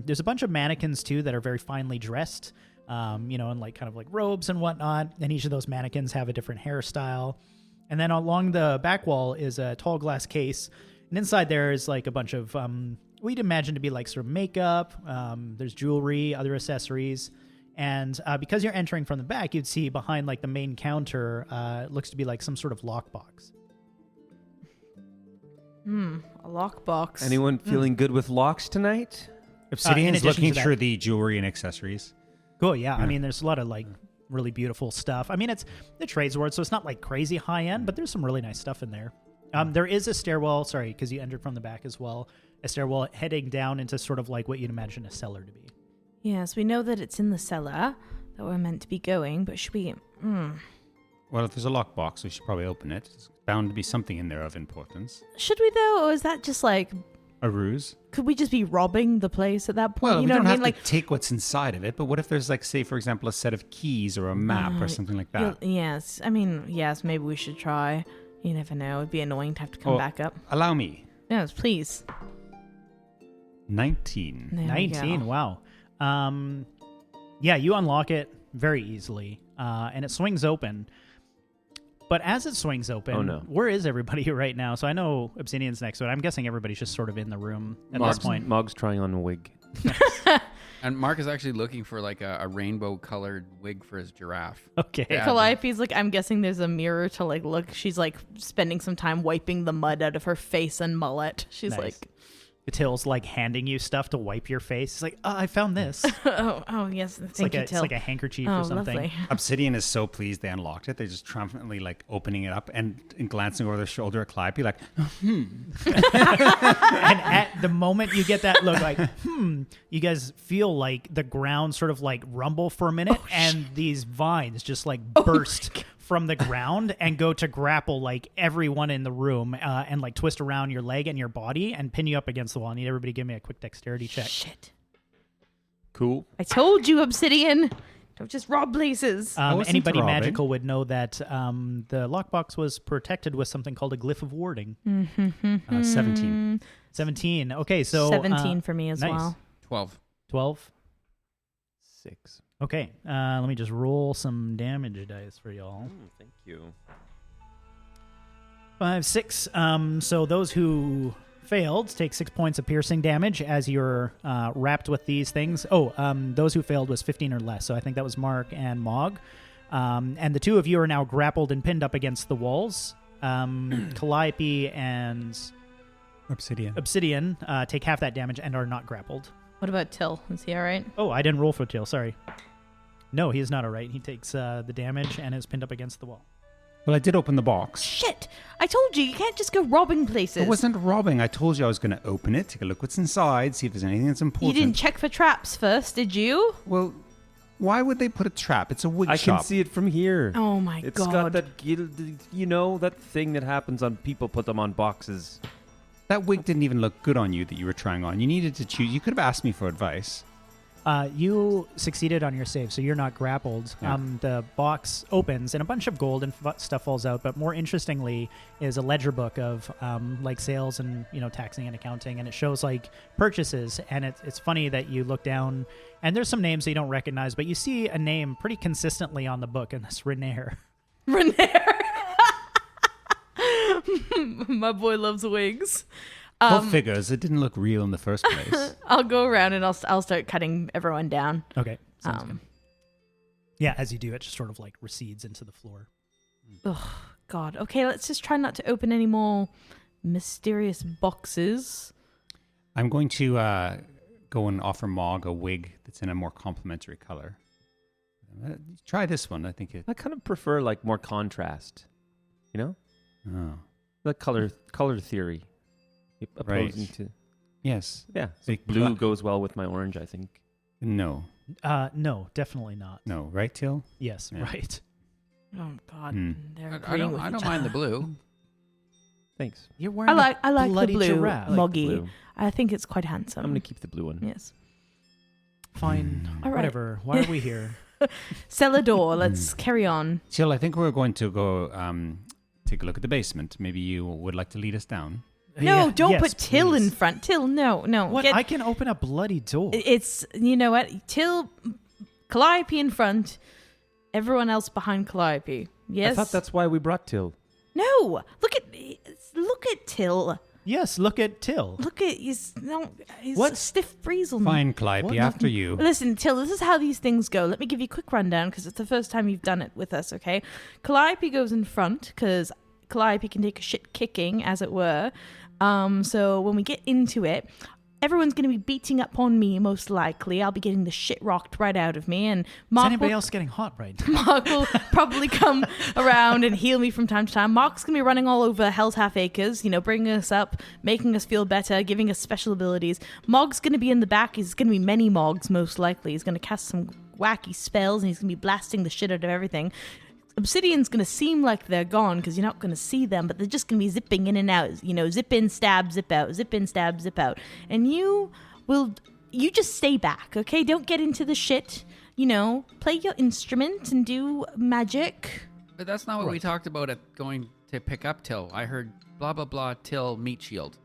Speaker 1: There's a bunch of mannequins too that are very finely dressed, in like kind of like robes and whatnot. And each of those mannequins have a different hairstyle. And then along the back wall is a tall glass case, and inside there is like a bunch of we'd imagine to be like sort of makeup. There's jewelry, other accessories. And because you're entering from the back, you'd see behind like the main counter, it looks to be like some sort of lockbox.
Speaker 3: A lockbox.
Speaker 4: Anyone feeling good with locks tonight?
Speaker 5: Obsidian's
Speaker 1: addition
Speaker 5: looking
Speaker 1: to that-
Speaker 5: through the jewelry and accessories.
Speaker 1: Cool, yeah. I mean, there's a lot of like really beautiful stuff. I mean, it's the trades ward, so it's not like crazy high end, but there's some really nice stuff in there. There is a stairwell, sorry, because you entered from the back as well, a stairwell heading down into sort of like what you'd imagine a cellar to be.
Speaker 3: Yes, we know that it's in the cellar that we're meant to be going, but should we...
Speaker 5: Well, if there's a lockbox, we should probably open it. It's bound to be something in there of importance.
Speaker 3: Should we though, or is that just like...
Speaker 5: A ruse?
Speaker 3: Could we just be robbing the place at that point?
Speaker 5: Well,
Speaker 3: You know
Speaker 5: we don't
Speaker 3: what I
Speaker 5: have
Speaker 3: mean? Like,
Speaker 5: to take what's inside of it, but what if there's, like, say, for example, a set of keys or a map or something like that?
Speaker 3: yes. I mean, yes, maybe we should try. You never know. It'd be annoying to have to come
Speaker 5: Oh,
Speaker 3: back up.
Speaker 5: Allow me.
Speaker 3: Yes, please.
Speaker 5: 19.
Speaker 3: There we
Speaker 1: 19,
Speaker 3: go.
Speaker 1: wow. Yeah, you unlock it very easily, and it swings open. But as it swings open,
Speaker 4: Oh, no.
Speaker 1: where is everybody right now? So I know Obsidian's next to it. I'm guessing everybody's just sort of in the room at this point.
Speaker 4: Mog's trying on a wig.
Speaker 2: And Mark is actually looking for like a rainbow-colored wig for his giraffe.
Speaker 1: Okay.
Speaker 2: Yeah.
Speaker 3: Calliope's like, I'm guessing there's a mirror to like look. She's like spending some time wiping the mud out of her face and mullet. She's
Speaker 1: Nice.
Speaker 3: like,
Speaker 1: Till's like handing you stuff to wipe your face. He's like, I found this.
Speaker 3: oh yes,
Speaker 1: It's
Speaker 3: thank
Speaker 1: like
Speaker 3: you,
Speaker 1: it's
Speaker 3: Till.
Speaker 1: like a handkerchief
Speaker 3: oh,
Speaker 1: or something.
Speaker 3: lovely.
Speaker 5: Obsidian is so pleased they unlocked it. They're just triumphantly, like, opening it up and glancing over their shoulder at Calliope, like,
Speaker 1: And at the moment you get that look, like, you guys feel like the ground sort of like rumble for a minute, and these vines just like burst from the ground and go to grapple like everyone in the room and like twist around your leg and your body and pin you up against the wall. I need everybody to give me a quick dexterity check.
Speaker 3: Shit.
Speaker 4: Cool.
Speaker 3: I told you, Obsidian. Don't just rob places.
Speaker 5: wasn't
Speaker 1: Anybody
Speaker 5: robbing.
Speaker 1: magical would know that the lockbox was protected with something called a glyph of warding.
Speaker 5: 17.
Speaker 1: 17. Okay, so
Speaker 3: 17 for me as
Speaker 1: nice.
Speaker 3: well.
Speaker 2: 12.
Speaker 1: 12.
Speaker 4: 6.
Speaker 1: Okay, let me just roll some damage dice for y'all.
Speaker 4: Thank you.
Speaker 1: 5, 6. So those who failed take 6 points of piercing damage as you're wrapped with these things. Those who failed was 15 or less. So I think that was Mark and Mog. And the two of you are now grappled and pinned up against the walls. Calliope and Obsidian take half that damage and are not grappled.
Speaker 3: What about Till? Is he all right?
Speaker 1: Oh, I didn't roll for Till. Sorry. No, he is not all right. He takes the damage and is pinned up against the wall.
Speaker 5: Well, I did open the box.
Speaker 3: Shit! I told you, you can't just go robbing places.
Speaker 5: It wasn't robbing. I told you I was going to open it, take a look what's inside, see if there's anything that's
Speaker 3: You
Speaker 5: important.
Speaker 3: didn't check for traps first, did you?
Speaker 5: Well, why would they put a trap? It's a wig
Speaker 4: I
Speaker 5: shop.
Speaker 4: can see it from here.
Speaker 3: Oh my
Speaker 4: It's
Speaker 3: god.
Speaker 4: got that gilded, that thing that happens on people put them on boxes.
Speaker 5: That wig didn't even look good on you that you were trying on. You needed to choose. You could have asked me for advice.
Speaker 1: You succeeded on your save, so you're not grappled.
Speaker 5: Yeah.
Speaker 1: The box opens, and a bunch of gold and stuff falls out. But more interestingly, is a ledger book of like sales and taxing and accounting, and it shows like purchases. And it's funny that you look down, and there's some names that you don't recognize, but you see a name pretty consistently on the book, and that's Renair.
Speaker 3: Renair. My boy loves wigs.
Speaker 5: Well, figures. It didn't look real in the first place.
Speaker 3: I'll go around and I'll start cutting everyone down.
Speaker 1: Okay, sounds good. Yeah, as you do, it just sort of like recedes into the floor.
Speaker 3: Oh God. Okay, let's just try not to open any more mysterious boxes.
Speaker 5: I'm going to go and offer Mog a wig that's in a more complementary color. Try this one. I think it.
Speaker 4: I kind of prefer like more contrast.
Speaker 5: Oh.
Speaker 4: Like color theory. Opposing
Speaker 5: Right.
Speaker 4: to
Speaker 5: Yes.
Speaker 4: yeah. So
Speaker 5: Big
Speaker 4: blue
Speaker 5: cla-
Speaker 4: goes well with my orange, I think.
Speaker 5: No.
Speaker 1: No, definitely not.
Speaker 5: No. Right, Till?
Speaker 1: Yes,
Speaker 5: Yeah.
Speaker 1: right.
Speaker 3: Oh God.
Speaker 5: Hmm.
Speaker 3: They're
Speaker 2: I
Speaker 3: agreeing with
Speaker 2: don't
Speaker 3: each
Speaker 2: mind the
Speaker 3: other.
Speaker 2: blue.
Speaker 4: Thanks.
Speaker 1: You're wearing
Speaker 3: I like the
Speaker 1: bloody
Speaker 3: blue,
Speaker 1: giraffe.
Speaker 4: I like
Speaker 3: Moggy.
Speaker 4: blue.
Speaker 3: I think it's quite handsome.
Speaker 4: I'm gonna keep the blue one.
Speaker 3: Yes.
Speaker 1: Fine.
Speaker 3: All right.
Speaker 1: Whatever. Why are we here?
Speaker 3: Cellar door. Let's carry on.
Speaker 5: Till, I think we're going to go take a look at the basement. Maybe you would like to lead us down.
Speaker 3: No,
Speaker 1: Yeah,
Speaker 3: don't
Speaker 1: yes,
Speaker 3: put Till in
Speaker 1: please.
Speaker 3: front. Till, no.
Speaker 1: What? I can open a bloody door.
Speaker 3: It's, you know what? Till, Calliope in front, everyone else behind Calliope. Yes?
Speaker 4: I thought that's why we brought Till.
Speaker 3: No! Look at Till.
Speaker 1: Yes, look at Till.
Speaker 3: Look at he's
Speaker 1: What?
Speaker 3: a stiff breeze on
Speaker 5: Fine, Calliope, after you.
Speaker 3: Listen, Till, this is how these things go. Let me give you a quick rundown because it's the first time you've done it with us, okay? Calliope goes in front because Calliope can take a shit kicking, as it were. So when we get into it, everyone's going to be beating up on me, most likely. I'll be getting the shit rocked right out of me. And
Speaker 1: Is
Speaker 3: Mark
Speaker 1: anybody
Speaker 3: will,
Speaker 1: else getting hot right now?
Speaker 3: Mark will probably come around and heal me from time to time. Mark's going to be running all over Hell's Half Acres, bringing us up, making us feel better, giving us special abilities. Mog's going to be in the back. He's going to be many Mogs, most likely. He's going to cast some wacky spells, and he's going to be blasting the shit out of everything. Obsidian's going to seem like they're gone because you're not going to see them, but they're just going to be zipping in and out. Zip in, stab, zip out, zip in, stab, zip out. And you just stay back, okay? Don't get into the shit. Play your instrument and do magic.
Speaker 2: But that's not what we talked about at going to pick up Till. I heard blah, blah, blah, Till, meat shield.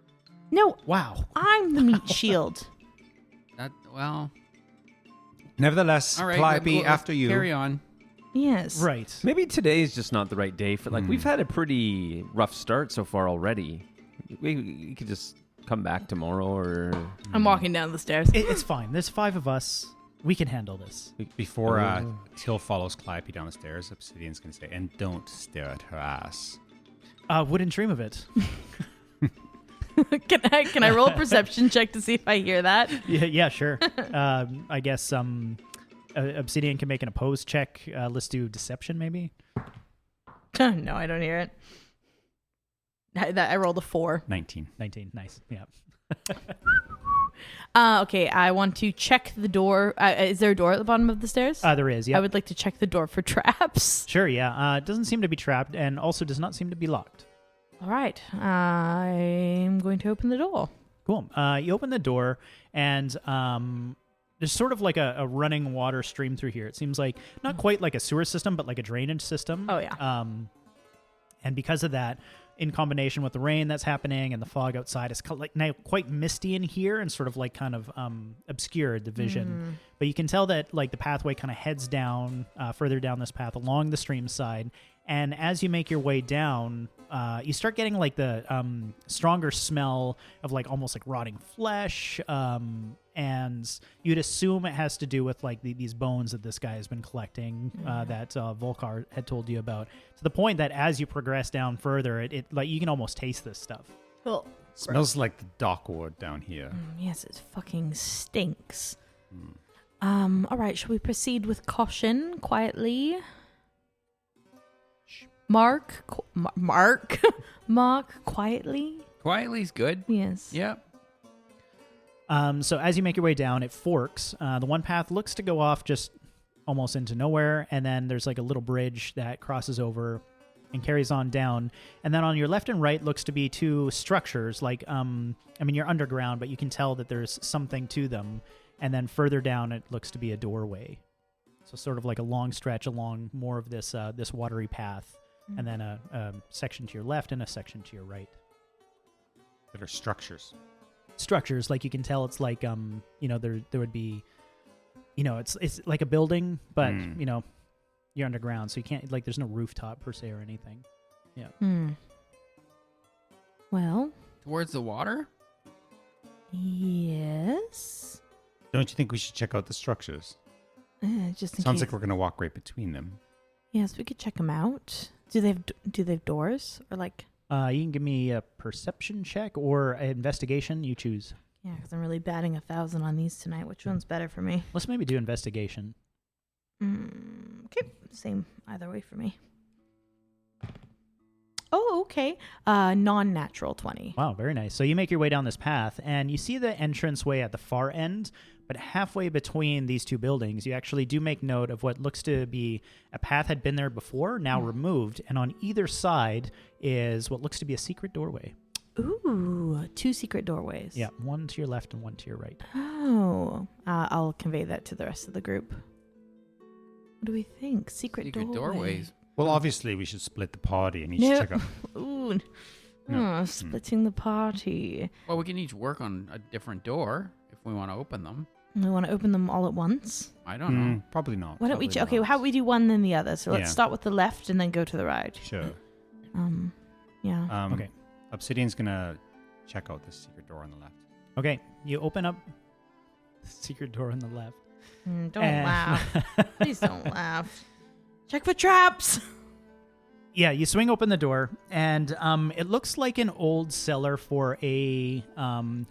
Speaker 3: No,
Speaker 1: Wow.
Speaker 3: I'm the meat shield.
Speaker 5: Nevertheless,
Speaker 2: All right.
Speaker 5: Calliope,
Speaker 2: let's
Speaker 5: after you.
Speaker 2: Carry on.
Speaker 3: Yes.
Speaker 1: Right.
Speaker 4: Maybe today is just not the right day for we've had a pretty rough start so far already. We could just come back tomorrow or
Speaker 3: I'm walking down the stairs.
Speaker 1: It's fine. There's 5 of us. We can handle this.
Speaker 5: Before Till follows Calliope down the stairs, Obsidian's going to say, and don't stare at her ass.
Speaker 1: Wouldn't dream of it.
Speaker 3: Can I roll a perception check to see if I hear that?
Speaker 1: Yeah, sure. I guess Obsidian can make an opposed check. Let's do deception, maybe.
Speaker 3: No, I don't hear it. I rolled a 4.
Speaker 5: 19.
Speaker 1: 19. Nice. Yeah.
Speaker 3: Okay, I want to check the door. Is there a door at the bottom of the stairs?
Speaker 1: There is. Yeah.
Speaker 3: I would like to check the door for traps.
Speaker 1: Sure. Yeah. It doesn't seem to be trapped, and also does not seem to be locked.
Speaker 3: All right, I'm going to open the door.
Speaker 1: Cool. You open the door, and there's sort of like a running water stream through here. It seems like not quite like a sewer system, but like a drainage system.
Speaker 3: Oh, yeah.
Speaker 1: And because of that, in combination with the rain that's happening and the fog outside, it's like now quite misty in here and sort of like kind of obscured the vision. But you can tell that like the pathway kind of heads down further down this path along the stream side. And as you make your way down, you start getting like the stronger smell of like almost like rotting flesh. And you'd assume it has to do with like these bones that this guy has been collecting that Volkar had told you about. To the point that as you progress down further, it like you can almost taste this stuff.
Speaker 3: Oh,
Speaker 5: Smells like the dockwood down here.
Speaker 3: yes, it fucking stinks. All right, shall we proceed with caution quietly? Mark, quietly.
Speaker 2: Quietly's good.
Speaker 3: Yes.
Speaker 2: Yeah.
Speaker 1: So as you make your way down, it forks. The one path looks to go off just almost into nowhere, and then there's like a little bridge that crosses over and carries on down. And then on your left and right looks to be 2 structures. Like, you're underground, but you can tell that there's something to them. And then further down, it looks to be a doorway. So sort of like a long stretch along more of this this watery path, and then a section to your left and a section to your right.
Speaker 5: That are structures.
Speaker 1: Structures, like you can tell it's like there would be it's like a building, but you're underground, so you can't like there's no rooftop per se or anything.
Speaker 3: Well,
Speaker 2: Towards the water?
Speaker 3: yes.
Speaker 5: Don't you think we should check out the structures?
Speaker 3: Just in
Speaker 5: Sounds
Speaker 3: case.
Speaker 5: like we're going to walk right between them.
Speaker 3: Yes, we could check them out. Do they have doors or like?
Speaker 1: You can give me a perception check or an investigation. You choose.
Speaker 3: Yeah, because I'm really batting 1,000 on these tonight. Which one's better for me?
Speaker 1: Let's maybe do investigation.
Speaker 3: Okay, same either way for me. Oh, okay. Non-natural 20.
Speaker 1: Wow, very nice. So you make your way down this path, and you see the entranceway at the far end, but halfway between these 2 buildings, you actually do make note of what looks to be a path had been there before, now removed, and on either side is what looks to be a secret doorway.
Speaker 3: Ooh, 2 secret doorways.
Speaker 1: Yeah, one to your left and one to your right.
Speaker 3: Oh, I'll convey that to the rest of the group. What do we think? Secret
Speaker 2: doorways.
Speaker 5: Well, obviously, we should split the party and each
Speaker 3: No.
Speaker 5: check out.
Speaker 3: Ooh,
Speaker 5: No.
Speaker 3: splitting the party.
Speaker 2: Well, we can each work on a different door if we want to open them.
Speaker 3: We want to open them all at once.
Speaker 2: I don't know.
Speaker 5: Probably not.
Speaker 3: Why don't we?
Speaker 4: Probably
Speaker 3: Okay,
Speaker 4: not.
Speaker 3: how about we do one then the other? So let's
Speaker 5: Yeah.
Speaker 3: start with the left and then go to the right.
Speaker 5: Sure.
Speaker 3: Yeah.
Speaker 1: Okay.
Speaker 5: Obsidian's gonna check out this secret door on the left.
Speaker 1: Okay, you open up the secret door on the left.
Speaker 3: Don't
Speaker 1: and-
Speaker 3: laugh. Please don't laugh. Check for traps.
Speaker 1: Yeah, you swing open the door, and it looks like an old cellar for a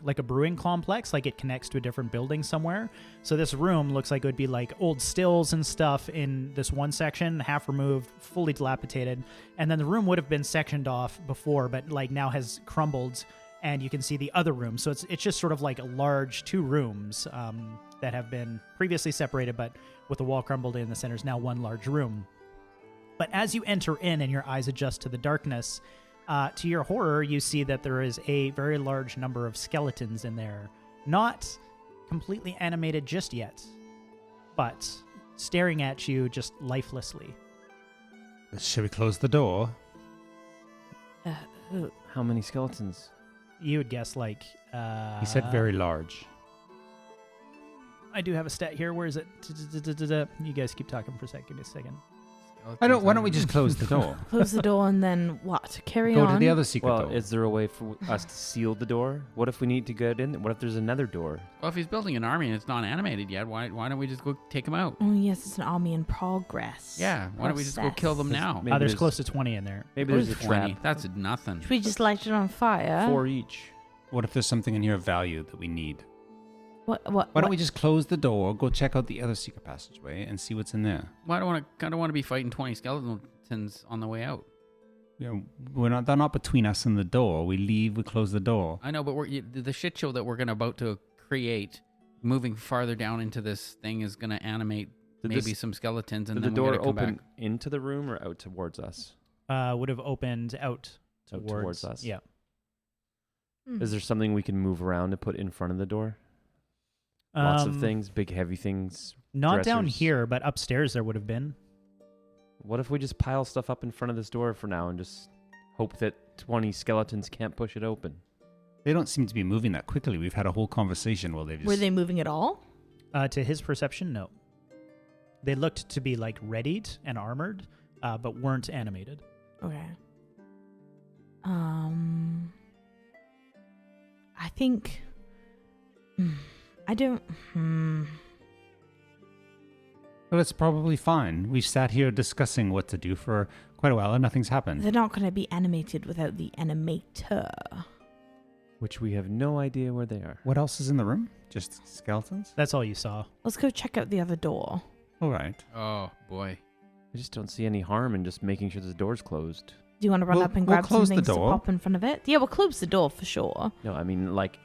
Speaker 1: like a brewing complex. Like it connects to a different building somewhere. So this room looks like it would be like old stills and stuff in this one section, half removed, fully dilapidated, and then the room would have been sectioned off before, but like now has crumbled, and you can see the other room. So it's just sort of like a large 2 rooms that have been previously separated, but with the wall crumbled in the center is now one large room. But as you enter in and your eyes adjust to the darkness, to your horror, you see that there is a very large number of skeletons in there. Not completely animated just yet, but staring at you just lifelessly.
Speaker 5: Should we close the door?
Speaker 4: How many skeletons?
Speaker 1: You would guess like...
Speaker 5: He said very large.
Speaker 1: I do have a stat here. Where is it? You guys keep talking for a sec. Give me a second.
Speaker 5: Why don't we just close the door?
Speaker 3: Close the door and then what? Carry
Speaker 5: Go
Speaker 3: on.
Speaker 5: to the other secret
Speaker 4: Well,
Speaker 5: door.
Speaker 4: is there a way for us to seal the door? What if we need to get in? What if there's another door?
Speaker 2: Well, if he's building an army and it's not animated yet, why don't we just go take him out?
Speaker 3: Oh yes, it's an army in progress.
Speaker 2: Yeah, why don't we just go kill them now?
Speaker 4: Maybe
Speaker 1: There's
Speaker 4: there's-
Speaker 1: close to 20 in there.
Speaker 4: Maybe
Speaker 2: There's
Speaker 4: there's a
Speaker 2: 20.
Speaker 4: trap.
Speaker 2: That's nothing.
Speaker 3: Should we just light it on fire?
Speaker 4: 4 each.
Speaker 5: What if there's something in here of value that we need?
Speaker 3: What?
Speaker 5: Why don't we just close the door, go check out the other secret passageway, and see what's in there?
Speaker 2: I don't want to be fighting 20 skeletons on the way out.
Speaker 5: You know, they're not between us and the door. We leave, we close the door.
Speaker 2: I know, but the shit show that we're about to create, moving farther down into this thing, is going to animate
Speaker 4: Did
Speaker 2: maybe
Speaker 4: this-
Speaker 2: some skeletons, and
Speaker 4: Did
Speaker 2: then
Speaker 4: the
Speaker 2: we
Speaker 4: door
Speaker 2: gotta come
Speaker 4: open
Speaker 2: back.
Speaker 4: into the room or out towards us?
Speaker 1: Would have opened out
Speaker 4: Out
Speaker 1: towards,
Speaker 4: towards us.
Speaker 1: Yeah.
Speaker 4: Is there something we can move around to put in front of the door? Lots of things, big heavy things.
Speaker 1: Not down
Speaker 4: dressers.
Speaker 1: here, but upstairs there would have been.
Speaker 4: What if we just pile stuff up in front of this door for now and just hope that 20 skeletons can't push it open?
Speaker 5: They don't seem to be moving that quickly. We've had a whole conversation while they've just...
Speaker 3: Were they moving at all?
Speaker 1: To his perception, no. They looked to be like readied and armored, but weren't animated.
Speaker 3: Okay. I think. I don't.
Speaker 5: Well, it's probably fine. We've sat here discussing what to do for quite a while and nothing's happened.
Speaker 3: They're not going to be animated without the animator.
Speaker 4: Which we have no idea where they are.
Speaker 5: What else is in the room? Just skeletons?
Speaker 1: That's all you saw.
Speaker 3: Let's go check out the other door.
Speaker 5: All right.
Speaker 2: Oh, boy.
Speaker 4: I just don't see any harm in just making sure the door's closed.
Speaker 3: Do you want to run
Speaker 5: We'll-
Speaker 3: up and
Speaker 5: we'll
Speaker 3: grab some
Speaker 5: close the
Speaker 3: things to
Speaker 5: door.
Speaker 3: pop in front of it? Yeah, we'll close the door for sure.
Speaker 4: No, I mean, like,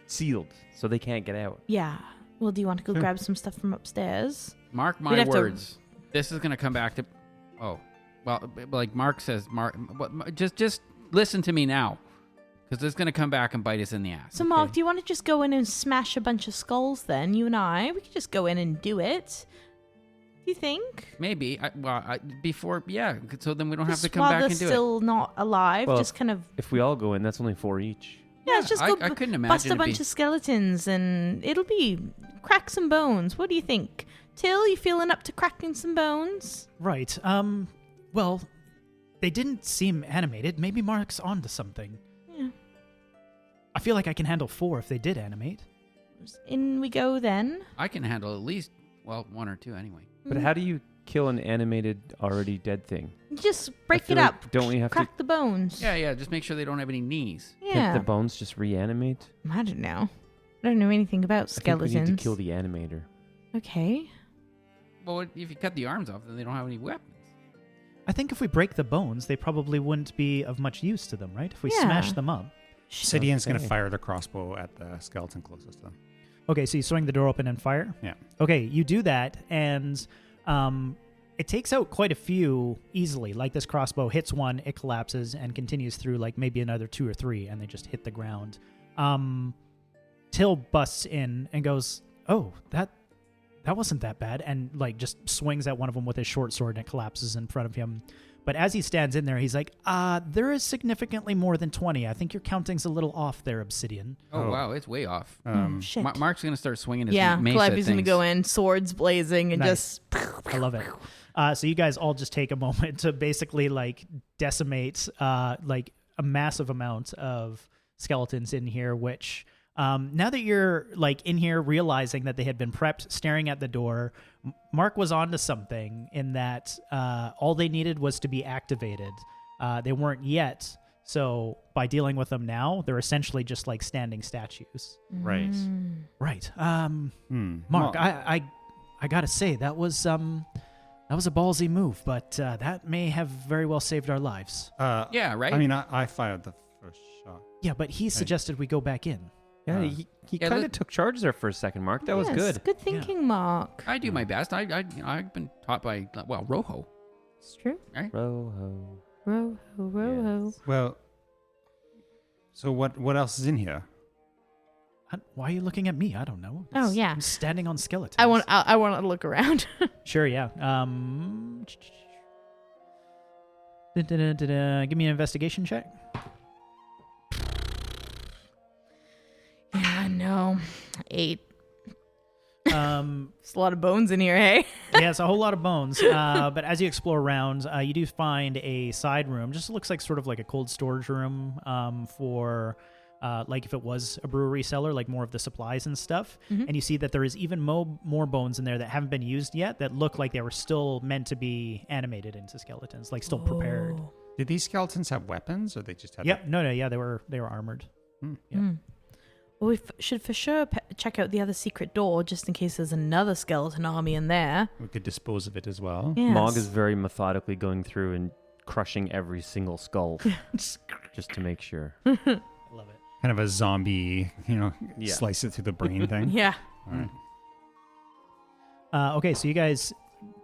Speaker 4: sealed, so they can't get out.
Speaker 3: Yeah. Well, do you want to go
Speaker 5: Sure.
Speaker 3: grab some stuff from upstairs?
Speaker 2: Mark
Speaker 3: We'd
Speaker 2: my
Speaker 3: have to-
Speaker 2: words. This is going to come back to... Oh. Well, like Mark says, just listen to me now. Because it's going to come back and bite us in the ass.
Speaker 3: So, Mark, do you want to just go in and smash a bunch of skulls then? You and I? We could just go in and do it. Do you think?
Speaker 2: Maybe. Before... Yeah. So then we don't have
Speaker 3: Just
Speaker 2: to come
Speaker 3: while
Speaker 2: back
Speaker 3: they're
Speaker 2: and do
Speaker 3: still not alive,
Speaker 4: Well,
Speaker 3: just kind of...
Speaker 4: If we all go in, that's only 4 each.
Speaker 3: Yeah, let's just go
Speaker 2: I couldn't
Speaker 3: bust
Speaker 2: imagine
Speaker 3: a
Speaker 2: it
Speaker 3: bunch
Speaker 2: be-
Speaker 3: of skeletons and it'll be crack some bones. What do you think? Till, you feeling up to cracking some bones?
Speaker 1: Right. Well, they didn't seem animated. Maybe Mark's onto something.
Speaker 3: Yeah.
Speaker 1: I feel like I can handle 4 if they did animate.
Speaker 3: In we go then.
Speaker 2: I can handle at least, 1 or 2 anyway.
Speaker 4: But how do you kill an animated, already dead thing?
Speaker 3: Just break
Speaker 4: feel
Speaker 3: it
Speaker 4: like-
Speaker 3: up.
Speaker 4: don't we have to-
Speaker 3: crack the bones?
Speaker 2: Yeah. Just make sure they don't have any knees.
Speaker 4: Can't
Speaker 3: Yeah.
Speaker 4: the bones just reanimate?
Speaker 3: I don't know. I don't know anything about skeletons.
Speaker 4: I think we need to kill the animator.
Speaker 3: Okay.
Speaker 2: Well, if you cut the arms off, then they don't have any weapons.
Speaker 1: I think if we break the bones, they probably wouldn't be of much use to them, right? If we
Speaker 3: Yeah.
Speaker 1: smash them up.
Speaker 5: Obsidian's going to
Speaker 4: Okay.
Speaker 5: fire the crossbow at the skeleton closest to them.
Speaker 1: Okay, so you swing the door open and fire?
Speaker 5: Yeah.
Speaker 1: Okay, you do that, and it takes out quite a few easily. Like this crossbow hits one, it collapses and continues through like maybe another 2 or 3, and they just hit the ground. Till busts in and goes, "Oh, that wasn't that bad," and like just swings at one of them with his short sword, and it collapses in front of him. But as he stands in there, he's like, there is significantly more than 20. I think your counting's a little off there, Obsidian.
Speaker 2: Oh, wow, it's way off.
Speaker 3: Shit.
Speaker 2: Mark's gonna start swinging his
Speaker 3: Yeah,
Speaker 2: mace at
Speaker 3: Calliope's gonna
Speaker 2: things.
Speaker 3: go in, swords blazing, and
Speaker 1: Nice.
Speaker 3: just.
Speaker 1: I love it. So you guys all just take a moment to basically like decimate like a massive amount of skeletons in here, which now that you're like in here realizing that they had been prepped, staring at the door, Mark was onto something in that all they needed was to be activated. They weren't yet. So by dealing with them now, they're essentially just like standing statues.
Speaker 4: Right.
Speaker 1: Right. Mark, I gotta say that was a ballsy move, but that may have very well saved our lives.
Speaker 2: Yeah, right.
Speaker 5: I mean, I fired the first shot.
Speaker 1: Yeah, but he suggested we go back in.
Speaker 4: Yeah, he
Speaker 2: Yeah,
Speaker 4: kind
Speaker 2: let-
Speaker 4: of took charge there for a second, Mark. That was
Speaker 3: Yes,
Speaker 4: good.
Speaker 3: Good thinking, Mark.
Speaker 2: I do my best. I've been taught by Rojo.
Speaker 3: It's true.
Speaker 4: Roho.
Speaker 3: Roho.
Speaker 5: Well, so what else is in here?
Speaker 1: Why are you looking at me? I don't know.
Speaker 3: Oh, yeah.
Speaker 1: I'm standing on skeletons.
Speaker 3: I want to look around.
Speaker 1: Sure, yeah. Give me an investigation check.
Speaker 3: Yeah, no. 8.
Speaker 1: Um,
Speaker 3: There's a lot of bones in here, hey?
Speaker 1: yeah, it's a whole lot of bones. But as you explore around, you do find a side room. Just looks like sort of like a cold storage room for like if it was a brewery cellar, like more of the supplies and stuff.
Speaker 3: Mhm.
Speaker 1: And you see that there is even more bones in there that haven't been used yet that look like they were still meant to be animated into skeletons, like still prepared.
Speaker 3: Oh.
Speaker 5: Did these skeletons have weapons, or they just had?
Speaker 1: Yep. No, yeah, they were armored. Yeah.
Speaker 3: Mm. Well, we should for sure check out the other secret door just in case there's another skeleton army in there.
Speaker 5: We could dispose of it as well.
Speaker 3: Yes.
Speaker 4: Mog is very methodically going through and crushing every single skull just to make sure.
Speaker 1: Love it.
Speaker 5: Kind of a zombie,
Speaker 4: Yeah.
Speaker 5: slice it through the brain thing.
Speaker 3: Yeah.
Speaker 5: All right.
Speaker 1: Okay, so you guys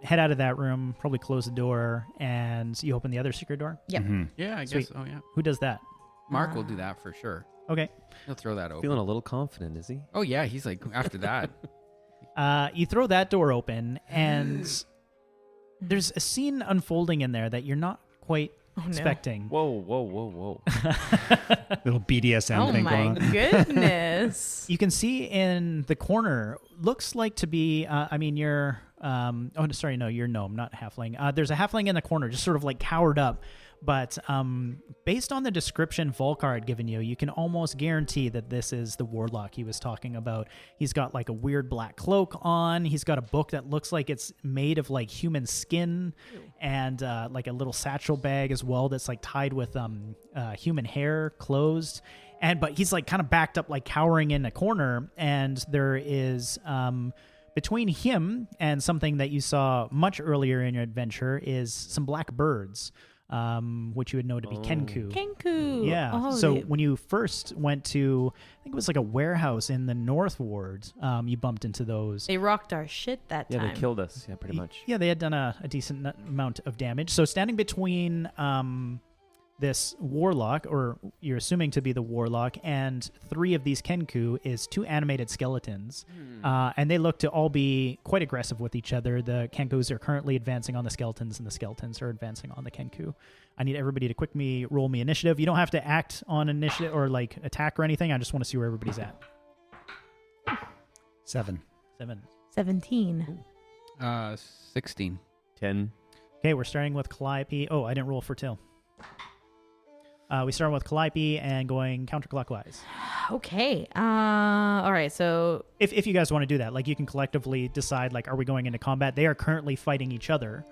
Speaker 1: head out of that room, probably close the door, and you open the other secret door.
Speaker 3: Yep.
Speaker 5: Mhm.
Speaker 2: Yeah, I
Speaker 1: Sweet.
Speaker 2: guess. Oh, yeah.
Speaker 1: Who does that?
Speaker 2: Mark will do that for sure.
Speaker 1: Okay.
Speaker 2: He'll throw that open.
Speaker 4: Feeling a little confident, is he?
Speaker 2: Oh, yeah. He's like, after that.
Speaker 1: You throw that door open, and there's a scene unfolding in there that you're not quite
Speaker 3: Oh, no.
Speaker 1: expecting.
Speaker 4: Whoa.
Speaker 5: Little BDSM
Speaker 3: Oh,
Speaker 5: thing
Speaker 3: my
Speaker 5: going on.
Speaker 3: goodness.
Speaker 1: You can see in the corner, looks like to be, you're, you're gnome, not halfling. There's a halfling in the corner, just sort of like cowered up. But based on the description Volcar had given you, you can almost guarantee that this is the warlock he was talking about. He's got like a weird black cloak on. He's got a book that looks like it's made of like human skin, and like a little satchel bag as well that's like tied with human hair, closed. But he's like kind of backed up, like cowering in a corner. And there is between him and something that you saw much earlier in your adventure is some black birds. Which you would know to be Kenku.
Speaker 3: Kenku.
Speaker 1: Yeah.
Speaker 3: Oh,
Speaker 1: so
Speaker 3: they-
Speaker 1: when you first went to, I think it was like a warehouse in the North Ward, you bumped into those.
Speaker 3: they rocked our shit that
Speaker 4: Yeah,
Speaker 3: time.
Speaker 4: they killed us. Yeah, pretty much.
Speaker 1: Yeah, they had done a decent amount of damage. So standing between this warlock, or you're assuming to be the warlock, and 3 of these Kenku is 2 animated skeletons. And they look to all be quite aggressive with each other. The Kenkus are currently advancing on the skeletons, and the skeletons are advancing on the Kenku. I need everybody to roll me initiative. You don't have to act on initiative or like attack or anything. I just want to see where everybody's at.
Speaker 5: 7.
Speaker 1: 7.
Speaker 3: 17.
Speaker 2: 16.
Speaker 4: 10.
Speaker 1: Okay, we're starting with Calliope. Oh, I didn't roll for Till. We start with Calliope and going counterclockwise.
Speaker 3: Okay. All right. So
Speaker 1: If you guys want to do that, like you can collectively decide, like, are we going into combat? They are currently fighting each other.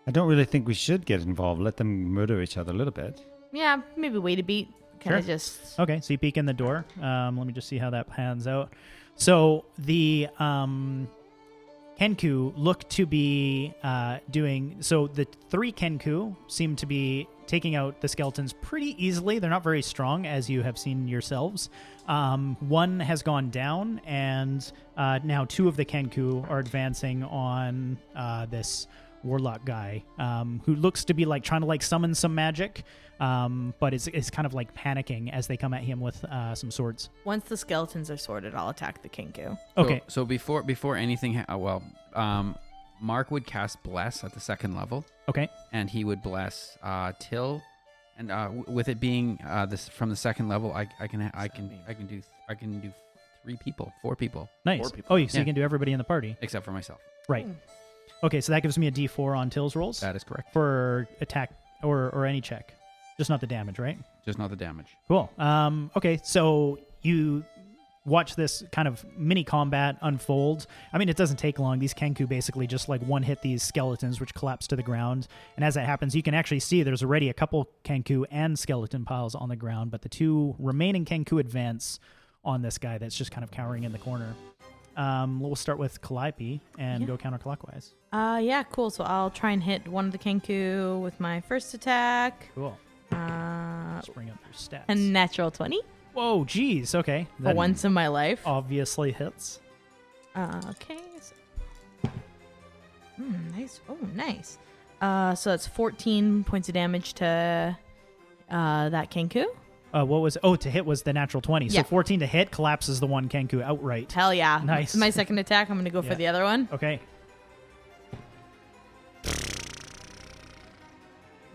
Speaker 5: I don't really think we should get involved. Let them murder each other a little bit.
Speaker 3: yeah, maybe wait a beat. Kind of
Speaker 1: Sure.
Speaker 3: just.
Speaker 1: Okay, so you peek in the door. Let me just see how that pans out. So the Kenku look to be doing... So the 3 Kenku seem to be taking out the skeletons pretty easily. They're not very strong, as you have seen yourselves. 1 has gone down, and now 2 of the Kenku are advancing on this warlock guy who looks to be like trying to like summon some magic, but is kind of like panicking as they come at him with some swords.
Speaker 3: Once the skeletons are sorted, I'll attack the Kenku.
Speaker 1: Okay.
Speaker 2: So before anything, Mark would cast Bless at the second level,
Speaker 1: Okay.
Speaker 2: and he would bless Till, and with it being this from the second level, I can do 4 people,
Speaker 1: Nice.
Speaker 4: 4 people.
Speaker 1: Oh, so
Speaker 2: Yeah.
Speaker 1: you can do everybody in the party.
Speaker 2: except for myself.
Speaker 1: Right. Okay, so that gives me a D4 on Till's rolls
Speaker 2: That is correct.
Speaker 1: for attack or any check. Just not the damage, right?
Speaker 2: Just not the damage.
Speaker 1: Cool. Okay, so you watch this kind of mini combat unfold. I mean, it doesn't take long. These Kenku basically just like one hit these skeletons, which collapse to the ground. And as that happens, you can actually see there's already a couple Kenku and skeleton piles on the ground, but the 2 remaining Kenku advance on this guy that's just kind of cowering in the corner. We'll start with Calliope and go counterclockwise.
Speaker 3: Yeah, cool. So I'll try and hit one of the Kenku with my first attack.
Speaker 1: Cool.
Speaker 3: Uh,
Speaker 1: Let's bring up your stats.
Speaker 3: a natural 20
Speaker 1: Whoa, geez. Okay.
Speaker 3: for
Speaker 1: That
Speaker 3: once in my life.
Speaker 1: obviously hits.
Speaker 3: Okay. Nice. Oh, nice. So that's 14 points of damage to that Kenku.
Speaker 1: What was? Oh, to hit was the natural 20.
Speaker 3: Yeah.
Speaker 1: So 14 to hit collapses the one Kenku outright.
Speaker 3: Hell yeah.
Speaker 1: Nice.
Speaker 3: My second attack, I'm going to go
Speaker 1: Yeah.
Speaker 3: for the other one.
Speaker 1: Okay.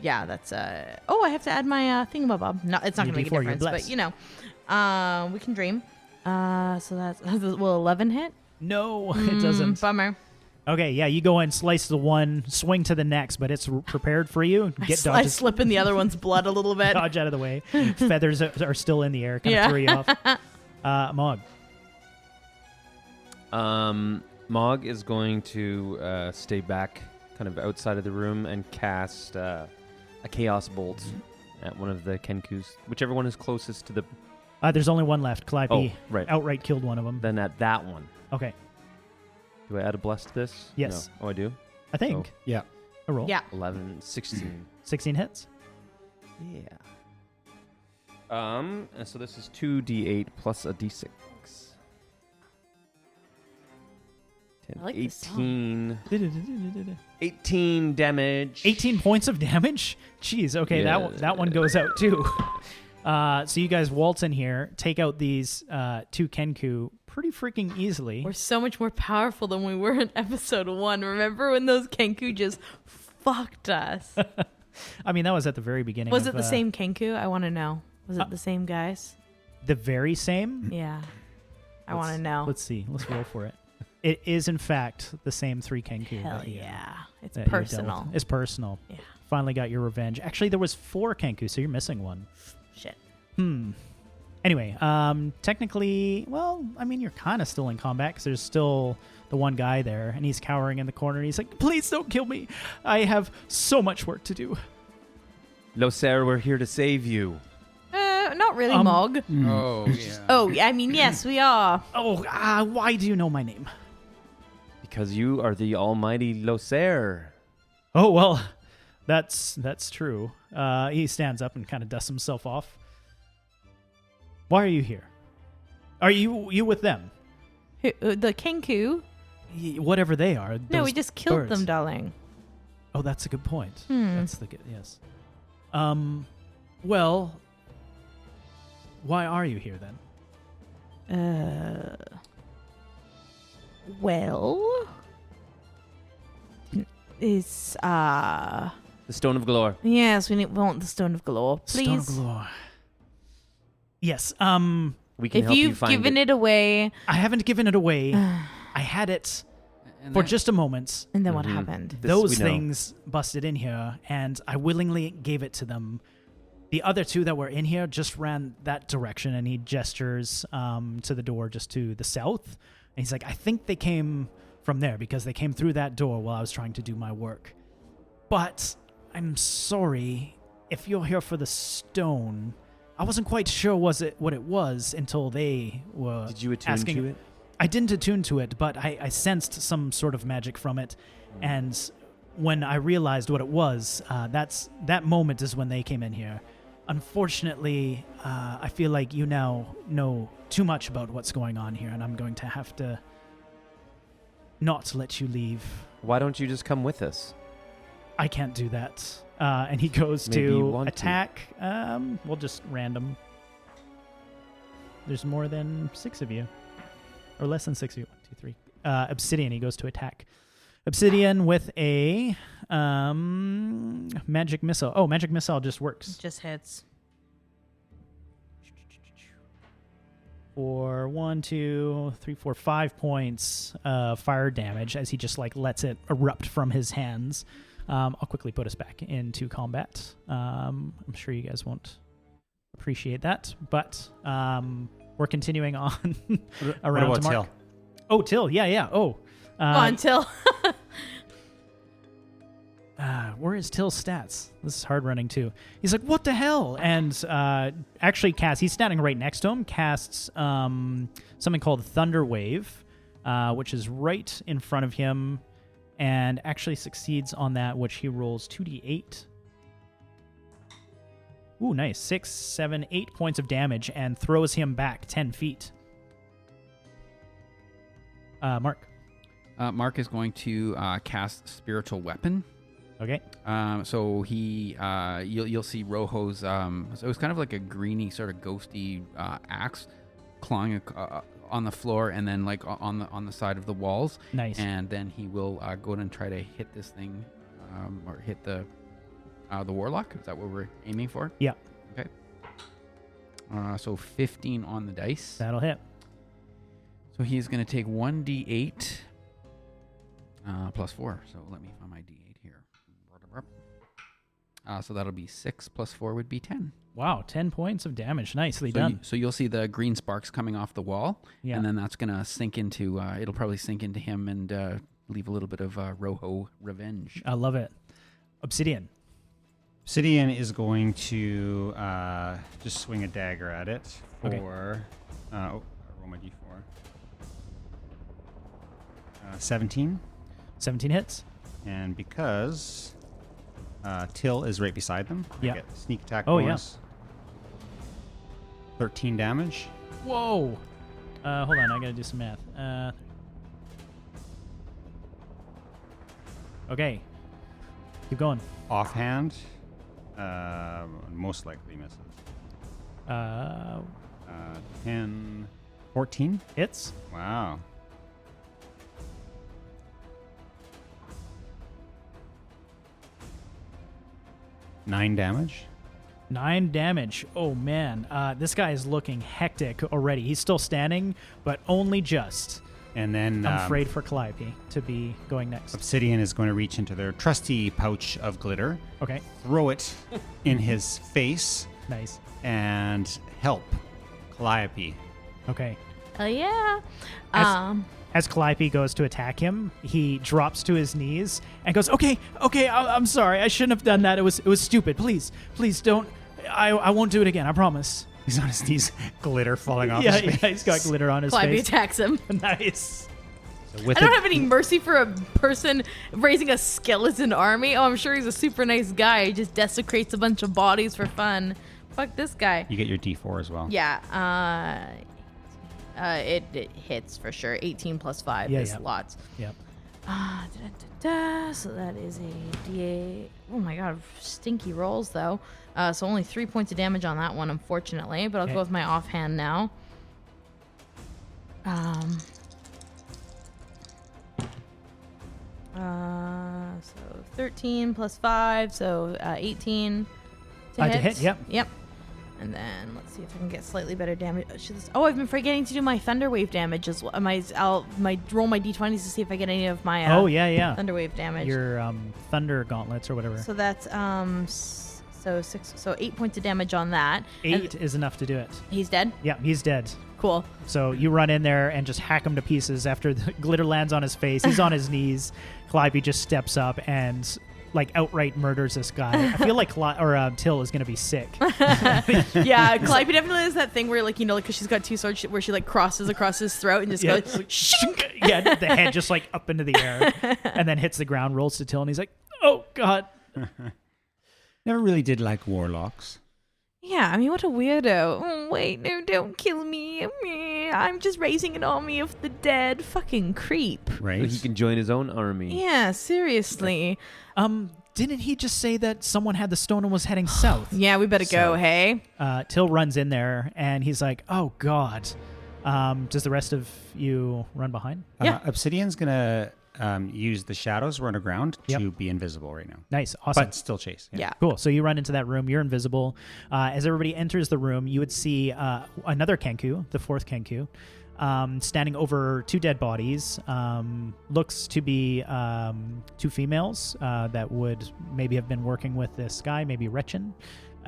Speaker 3: Yeah, that's oh, I have to add my thingamabob. No, it's not
Speaker 1: Your
Speaker 3: gonna make a
Speaker 1: D4, you're
Speaker 3: difference, but
Speaker 1: blessed.
Speaker 3: you know. We can dream. So that's will 11 hit?
Speaker 1: No, it doesn't.
Speaker 3: Bummer.
Speaker 1: Okay, yeah, you go and slice the one, swing to the next, but it's prepared for you.
Speaker 3: I slip in the other one's blood a little bit.
Speaker 1: dodge out of the way. Feathers are still in the air, kind of
Speaker 3: Yeah.
Speaker 1: throw you off. Mog.
Speaker 4: Mog is going to stay back, kind of outside of the room, and cast a Chaos Bolt at one of the Kenkus, whichever one is closest to the.
Speaker 1: There's only one left. Calliope
Speaker 4: right.
Speaker 1: outright killed one of them.
Speaker 4: Then at that one.
Speaker 1: Okay,
Speaker 4: Do I add a bless to this?
Speaker 1: Yes.
Speaker 4: No. Oh, I do?
Speaker 1: I think.
Speaker 5: Yeah.
Speaker 1: A roll.
Speaker 3: Yeah.
Speaker 4: 11, 16.
Speaker 1: 16 hits.
Speaker 4: Yeah. And so this is 2d8 plus a d6. 10,
Speaker 3: I like this song.
Speaker 4: 18 damage.
Speaker 1: 18 points of damage? Jeez, okay,
Speaker 4: Yeah.
Speaker 1: that one goes out too. So you guys waltz in here, take out these 2 Kenku pretty freaking easily.
Speaker 3: We're so much more powerful than we were in episode 1. Remember when those Kenku just fucked us?
Speaker 1: I mean, that was at the very beginning.
Speaker 3: Was
Speaker 1: of,
Speaker 3: it the same Kenku? I want to know. Was it the same guys?
Speaker 1: The very same?
Speaker 3: Yeah. I want to know.
Speaker 1: Let's see. Let's roll for it. It is, in fact, the same 3 Kenku.
Speaker 3: Hell
Speaker 1: that you-
Speaker 3: yeah. It's
Speaker 1: that you dealt
Speaker 3: personal.
Speaker 1: with. It's personal.
Speaker 3: Yeah.
Speaker 1: Finally got your revenge. Actually, there was 4 Kenku, so you're missing one.
Speaker 3: Shit.
Speaker 1: Anyway, technically, well, I mean, you're kind of still in combat because there's still the one guy there, and he's cowering in the corner. And he's like, "Please don't kill me. I have so much work to do."
Speaker 4: Losair, we're here to save you.
Speaker 3: Not really, Mog.
Speaker 2: Oh yeah.
Speaker 3: Oh, I mean, yes, we are.
Speaker 1: Oh, why do you know my name?
Speaker 4: Because you are the almighty Losair.
Speaker 1: Oh, well, that's true. He stands up and kind of dusts himself off. Why are you here? Are you with them?
Speaker 3: The Kenku?
Speaker 1: Whatever they are.
Speaker 3: No,
Speaker 1: those
Speaker 3: we just killed
Speaker 1: birds.
Speaker 3: them, darling.
Speaker 1: Oh, that's a good point. That's the good. Yes. Well, why are you here then?
Speaker 3: Well, it's
Speaker 4: The Stone of Galore.
Speaker 3: yes, we want the Stone of Galore, please.
Speaker 1: Stone of Galore. Yes.
Speaker 4: We can
Speaker 3: If
Speaker 4: help you
Speaker 3: you've
Speaker 4: find
Speaker 3: given
Speaker 4: it.
Speaker 3: it away,
Speaker 1: I haven't given it away. I had it
Speaker 2: And
Speaker 1: for
Speaker 2: then-
Speaker 1: just a moment.
Speaker 3: and then what happened?
Speaker 4: This
Speaker 1: Those
Speaker 4: we know.
Speaker 1: things busted in here, and I willingly gave it to them. The other 2 that were in here just ran that direction, and he gestures to the door just to the south. And he's like, I think they came from there because they came through that door while I was trying to do my work. But I'm sorry, if you're here for the stone, I wasn't quite sure what it was until they were
Speaker 4: Did you attune
Speaker 1: asking.
Speaker 4: to it?
Speaker 1: I didn't attune to it, but I sensed some sort of magic from it. And when I realized what it was, that moment is when they came in here. Unfortunately, I feel like you now know too much about what's going on here, and I'm going to have to not let you leave.
Speaker 4: Why don't you just come with us?
Speaker 1: I can't do that. And he goes
Speaker 4: Maybe you
Speaker 1: to
Speaker 4: want to.
Speaker 1: attack. We'll just random. There's more than 6 of you. Or less than 6 of you. 1, 2, 3. Obsidian, he goes to attack. Obsidian with a magic missile. Oh, magic missile just works.
Speaker 3: Just hits.
Speaker 1: For 1, 2, 3, 4, 5 points fire damage as he just like lets it erupt from his hands. I'll quickly put us back into combat. I'm sure you guys won't appreciate that, but we're continuing on around
Speaker 5: what about
Speaker 1: to Mark.
Speaker 5: Till?
Speaker 1: Oh, Till, yeah. Oh,
Speaker 3: Until
Speaker 1: where is Till's stats? This is hard running too. He's like, what the hell? And actually casts, he's standing right next to him, casts something called Thunder Wave, which is right in front of him, and actually succeeds on that, which he rolls 2d8. Ooh, nice. 6, 7, 8 points of damage and throws him back 10 feet. Mark.
Speaker 2: Mark is going to cast Spiritual Weapon.
Speaker 1: Okay.
Speaker 2: So he, you'll see Rojo's. So it was kind of like a greeny, sort of ghosty axe, clawing on the floor, and then like on the side of the walls.
Speaker 1: Nice.
Speaker 2: And then he will go in and try to hit this thing, or hit the warlock. Is that what we're aiming for?
Speaker 1: Yeah.
Speaker 2: Okay. So 15 on the dice.
Speaker 1: That'll hit.
Speaker 2: So he's going to take 1d8 plus 4. So let me find my d8 here. So that'll be 6 plus 4 would be 10.
Speaker 1: Wow, 10 points of damage. Nicely
Speaker 2: So,
Speaker 1: done.
Speaker 2: so you'll see the green sparks coming off the wall,
Speaker 1: Yeah.
Speaker 2: and then that's going to sink into, it'll probably sink into him and leave a little bit of Rojo revenge.
Speaker 1: I love it. Obsidian.
Speaker 5: Obsidian is going to just swing a dagger at it
Speaker 1: Okay.
Speaker 5: for. I roll my d4. 17.
Speaker 1: 17 hits.
Speaker 5: And because Till is right beside them,
Speaker 1: Yeah.
Speaker 5: I get sneak attack
Speaker 1: Oh, yeah.
Speaker 5: bonus. 13 damage.
Speaker 1: Whoa. Hold on, I gotta do some math. Okay. Keep going.
Speaker 5: Offhand, most likely misses. 10, 14.
Speaker 1: Hits.
Speaker 5: Wow. Nine damage.
Speaker 1: 9 damage. Oh, man. This guy is looking hectic already. He's still standing, but only just.
Speaker 5: And then
Speaker 1: I'm afraid for Calliope to be going next.
Speaker 5: Obsidian is going to reach into their trusty pouch of glitter,
Speaker 1: Okay.
Speaker 5: throw it in his face,
Speaker 1: Nice.
Speaker 5: and help Calliope.
Speaker 1: Okay.
Speaker 3: oh yeah.
Speaker 1: As- As Calliope goes to attack him, he drops to his knees and goes, okay, I'm sorry. I shouldn't have done that. It was stupid. Please don't. I won't do it again. I promise.
Speaker 5: He's on his knees, glitter falling off
Speaker 1: Yeah,
Speaker 5: his face.
Speaker 1: he's got glitter on his
Speaker 3: Calliope
Speaker 1: face.
Speaker 3: attacks him.
Speaker 1: Nice.
Speaker 5: So with
Speaker 3: I don't
Speaker 5: it-
Speaker 3: have any mercy for a person raising a skeleton army. Oh, I'm sure he's a super nice guy. He just desecrates a bunch of bodies for fun. Fuck this guy.
Speaker 5: You get your D4 as well.
Speaker 3: Yeah. It hits for sure. 18 plus 5
Speaker 1: Yeah,
Speaker 3: is
Speaker 1: yeah.
Speaker 3: lots.
Speaker 1: Yep.
Speaker 3: So that is a D8. Oh my god, stinky rolls though. So only 3 points of damage on that one, unfortunately. But I'll
Speaker 1: Okay.
Speaker 3: go with my offhand now. So 13 plus 5, so 18 to hit.
Speaker 1: To hit, yep.
Speaker 3: Yep. And then let's see if I can get slightly better damage. Oh, I've been forgetting to do my thunder wave damage as well. I'll roll my d20s to see if I get any of my
Speaker 1: Oh, yeah.
Speaker 3: thunder wave damage.
Speaker 1: Your thunder gauntlets or whatever.
Speaker 3: So that's so 8 points of damage on that.
Speaker 1: 8 is enough to do it.
Speaker 3: He's dead.
Speaker 1: Yeah, he's dead.
Speaker 3: Cool.
Speaker 1: So you run in there and just hack him to pieces after the glitter lands on his face. He's on his knees. Calliope just steps up and like outright murders this guy. I feel like Till is gonna be sick.
Speaker 3: Yeah, Calliope definitely does that thing where because she's got two swords where she like crosses across his throat and just
Speaker 1: Yeah,
Speaker 3: goes.
Speaker 1: like, yeah, the head just like up into the air and then hits the ground, rolls to Till, and he's like, "Oh God."
Speaker 5: Never really did like warlocks.
Speaker 3: Yeah, I mean, what a weirdo. Oh, wait, no, don't kill me. I'm just raising an army of the dead. Fucking creep.
Speaker 5: Right?
Speaker 4: So he can join his own army.
Speaker 3: Yeah, seriously.
Speaker 1: Didn't he just say that someone had the stone and was heading south?
Speaker 3: Yeah, we better go, hey?
Speaker 1: Till runs in there, and he's like, oh, God. Does the rest of you run behind?
Speaker 3: Yeah.
Speaker 5: Obsidian's going to use the shadows we're underground to be invisible right now.
Speaker 1: Nice. Awesome.
Speaker 5: But still chase.
Speaker 3: Yeah.
Speaker 1: Cool. So you run into that room. You're invisible. As everybody enters the room, you would see another Kenku, the fourth Kenku, standing over two dead bodies. Looks to be two females that would maybe have been working with this guy, maybe Retchen.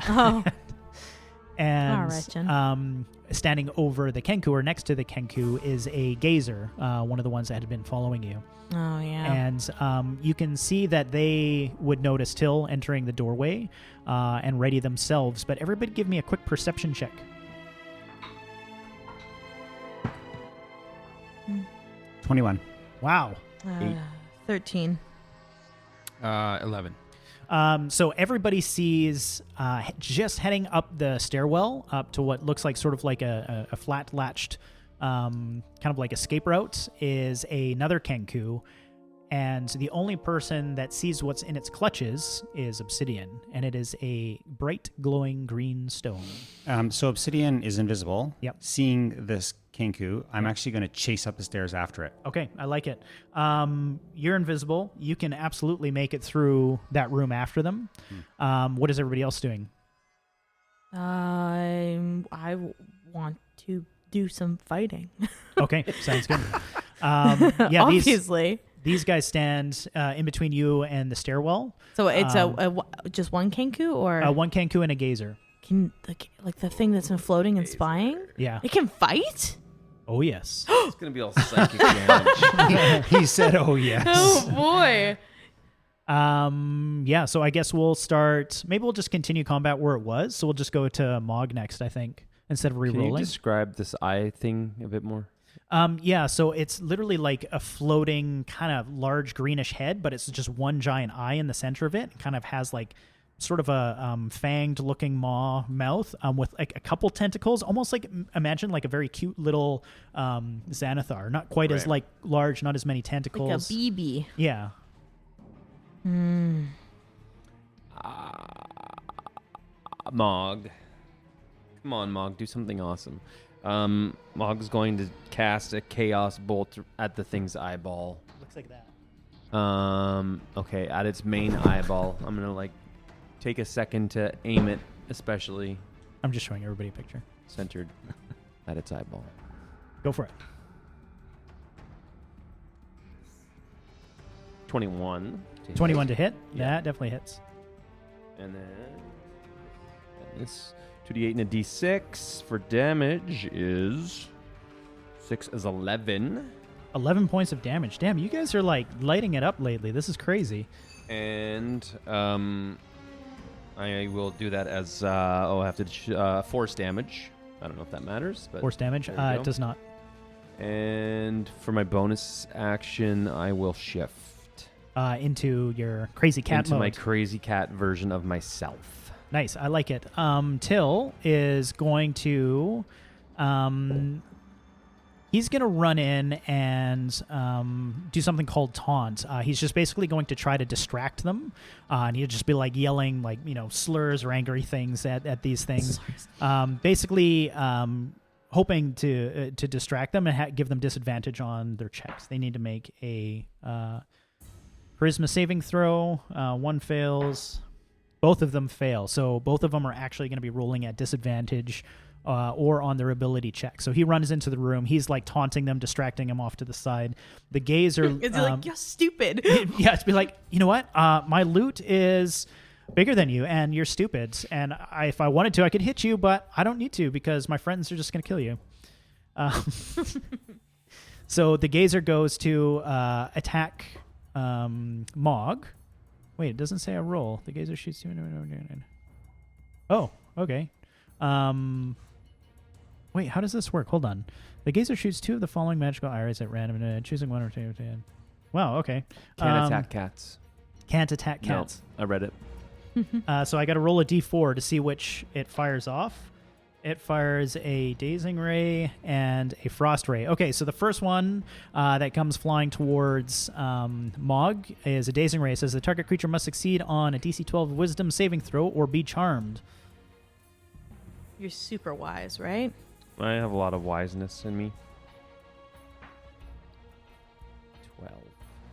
Speaker 3: Oh.
Speaker 1: And
Speaker 3: Retchen.
Speaker 1: standing over the Kenku, or next to the Kenku, is a gazer, one of the ones that had been following you.
Speaker 3: Oh, yeah.
Speaker 1: And you can see that they would notice Till entering the doorway and ready themselves. But everybody give me a quick perception check.
Speaker 5: 21.
Speaker 1: Wow.
Speaker 3: 13.
Speaker 2: 11.
Speaker 1: So everybody sees just heading up the stairwell up to what looks like sort of like a flat latched kind of like escape route is another Kenku. And the only person that sees what's in its clutches is Obsidian, and it is a bright glowing green stone.
Speaker 5: So Obsidian is invisible.
Speaker 1: Yep.
Speaker 5: Seeing this Kenku, I'm actually going to chase up the stairs after it.
Speaker 1: Okay, I like it. You're invisible. You can absolutely make it through that room after them. What is everybody else doing?
Speaker 3: I want to do some fighting.
Speaker 1: Okay, sounds good. Yeah,
Speaker 3: Obviously.
Speaker 1: These guys stand in between you and the stairwell.
Speaker 3: So it's just one Kenku, or
Speaker 1: One Kenku and a gazer.
Speaker 3: can like the thing that's been floating and spying?
Speaker 1: Yeah.
Speaker 3: It can fight?
Speaker 1: Oh, yes.
Speaker 4: It's going to be all psychic damage.
Speaker 5: He said, oh, yes.
Speaker 3: Oh boy.
Speaker 1: Yeah, so I guess we'll start. Maybe we'll just continue combat where it was. So we'll just go to Mog next, I think, instead of
Speaker 4: Can you
Speaker 1: re-rolling.
Speaker 4: describe this eye thing a bit more?
Speaker 1: Yeah, so it's literally like a floating kind of large greenish head, but it's just one giant eye in the center of it. It kind of has like sort of a fanged looking maw mouth with like a couple tentacles, almost like imagine like a very cute little Xanathar. Not quite as like large, not as many tentacles.
Speaker 3: Like a BB.
Speaker 1: Yeah.
Speaker 4: Mog. Come on, Mog. Do something awesome. Mog's going to cast a chaos bolt at the thing's eyeball.
Speaker 1: Looks like that.
Speaker 4: Okay, at its main eyeball. I'm going to like take a second to aim it, especially
Speaker 1: I'm just showing everybody a picture.
Speaker 4: centered at its eyeball.
Speaker 1: Go for it.
Speaker 4: 21.
Speaker 1: 21 to hit.
Speaker 4: Yeah.
Speaker 1: That definitely hits.
Speaker 4: And then this 2d8 and a d6 for damage is 6 is 11.
Speaker 1: 11 points of damage. Damn, you guys are like lighting it up lately. This is crazy.
Speaker 4: And I will do that as I have to force damage. I don't know if that matters, but
Speaker 1: Force damage.
Speaker 4: there we go.
Speaker 1: It does not.
Speaker 4: And for my bonus action, I will shift
Speaker 1: Into your crazy cat
Speaker 4: into
Speaker 1: mode.
Speaker 4: my crazy cat version of myself.
Speaker 1: Nice. I like it. Till is going to he's going to run in and do something called taunt. He's just basically going to try to distract them. And he'll just be like yelling like, slurs or angry things at these things. Basically hoping to distract them and give them disadvantage on their checks. They need to make a charisma saving throw. One fails. Both of them fail. So both of them are actually going to be rolling at disadvantage or on their ability check. So he runs into the room. He's like taunting them, distracting them off to the side. The gazer...
Speaker 3: It's like, you're stupid.
Speaker 1: Yeah, it's be like, you know what? My loot is bigger than you, and you're stupid. And if I wanted to, I could hit you, but I don't need to because my friends are just going to kill you. So the gazer goes to attack Mog. Wait, it doesn't say a roll. The gazer shoots... Oh, okay. Wait, how does this work? Hold on. The gazer shoots 2 of the following magical arrows at random, choosing 1 or 2. Wow, okay.
Speaker 4: Can't attack cats.
Speaker 1: Can't attack cats.
Speaker 4: No, I read it.
Speaker 1: So I got to roll a d4 to see which it fires off. It fires a Dazing Ray and a Frost Ray. Okay, so the first one that comes flying towards Mog is a Dazing Ray. It says the target creature must succeed on a DC 12 Wisdom saving throw or be charmed.
Speaker 3: You're super wise, right?
Speaker 4: I have a lot of wiseness in me.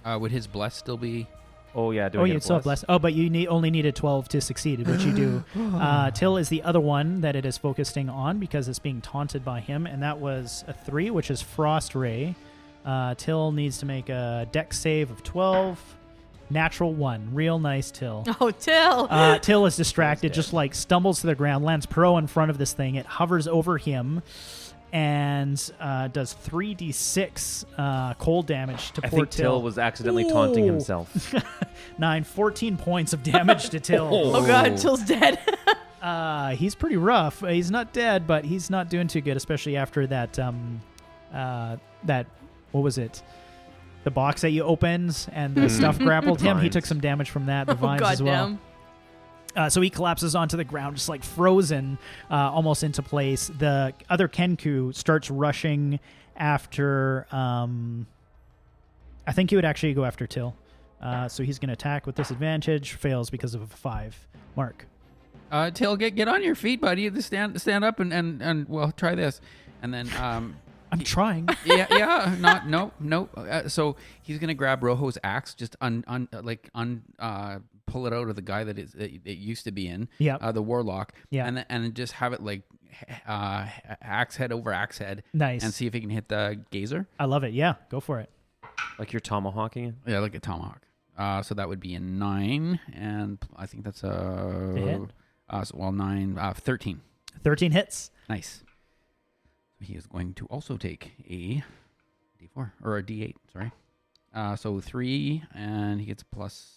Speaker 4: 12.
Speaker 2: Would his bless still be?
Speaker 4: Oh yeah. Do
Speaker 1: Oh,
Speaker 4: I
Speaker 1: you
Speaker 4: get
Speaker 1: still have
Speaker 4: bless?
Speaker 1: bless. Oh, but you only needed 12 to succeed, which you do. Till is the other one that it is focusing on because it's being taunted by him, and that was a 3, which is Frost Ray. Till needs to make a dex save of 12. Natural 1. Real nice, Till.
Speaker 3: Oh, Till.
Speaker 1: Till is distracted, just like stumbles to the ground, lands pro in front of this thing. It hovers over him and does 3d6 cold damage to
Speaker 4: I
Speaker 1: poor
Speaker 4: think Till was accidentally taunting
Speaker 1: Ooh.
Speaker 4: himself.
Speaker 1: 14 points of damage to Till.
Speaker 3: Oh God, Till's dead.
Speaker 1: He's pretty rough. He's not dead, but he's not doing too good, especially after that that what was it? The box that you opened and the stuff grappled him. He
Speaker 4: Vines.
Speaker 1: took some damage from that. The
Speaker 3: Oh
Speaker 1: vines as well.
Speaker 3: goddamn.
Speaker 1: So he collapses onto the ground, just like frozen, almost into place. The other Kenku starts rushing after. I think he would actually go after Till. So he's going to attack with disadvantage. Fails because of a 5. Mark.
Speaker 2: Till, get on your feet, buddy. Stand up and well, try this, and then
Speaker 1: I'm trying.
Speaker 2: no. So he's gonna grab Rojo's axe, just pull it out of the guy that it used to be in.
Speaker 1: Yeah.
Speaker 2: The warlock.
Speaker 1: Yeah.
Speaker 2: And then just have it like axe head over axe head.
Speaker 1: Nice.
Speaker 2: And see if he can hit the gazer.
Speaker 1: I love it. Yeah, go for it.
Speaker 4: Like you're tomahawking it?
Speaker 2: Yeah, like a tomahawk. So that would be a 9, and I think that's a
Speaker 1: hit?
Speaker 2: 13.
Speaker 1: 13 hits.
Speaker 2: Nice. He is going to also take a D4 or a D8. Sorry. So 3, and he gets plus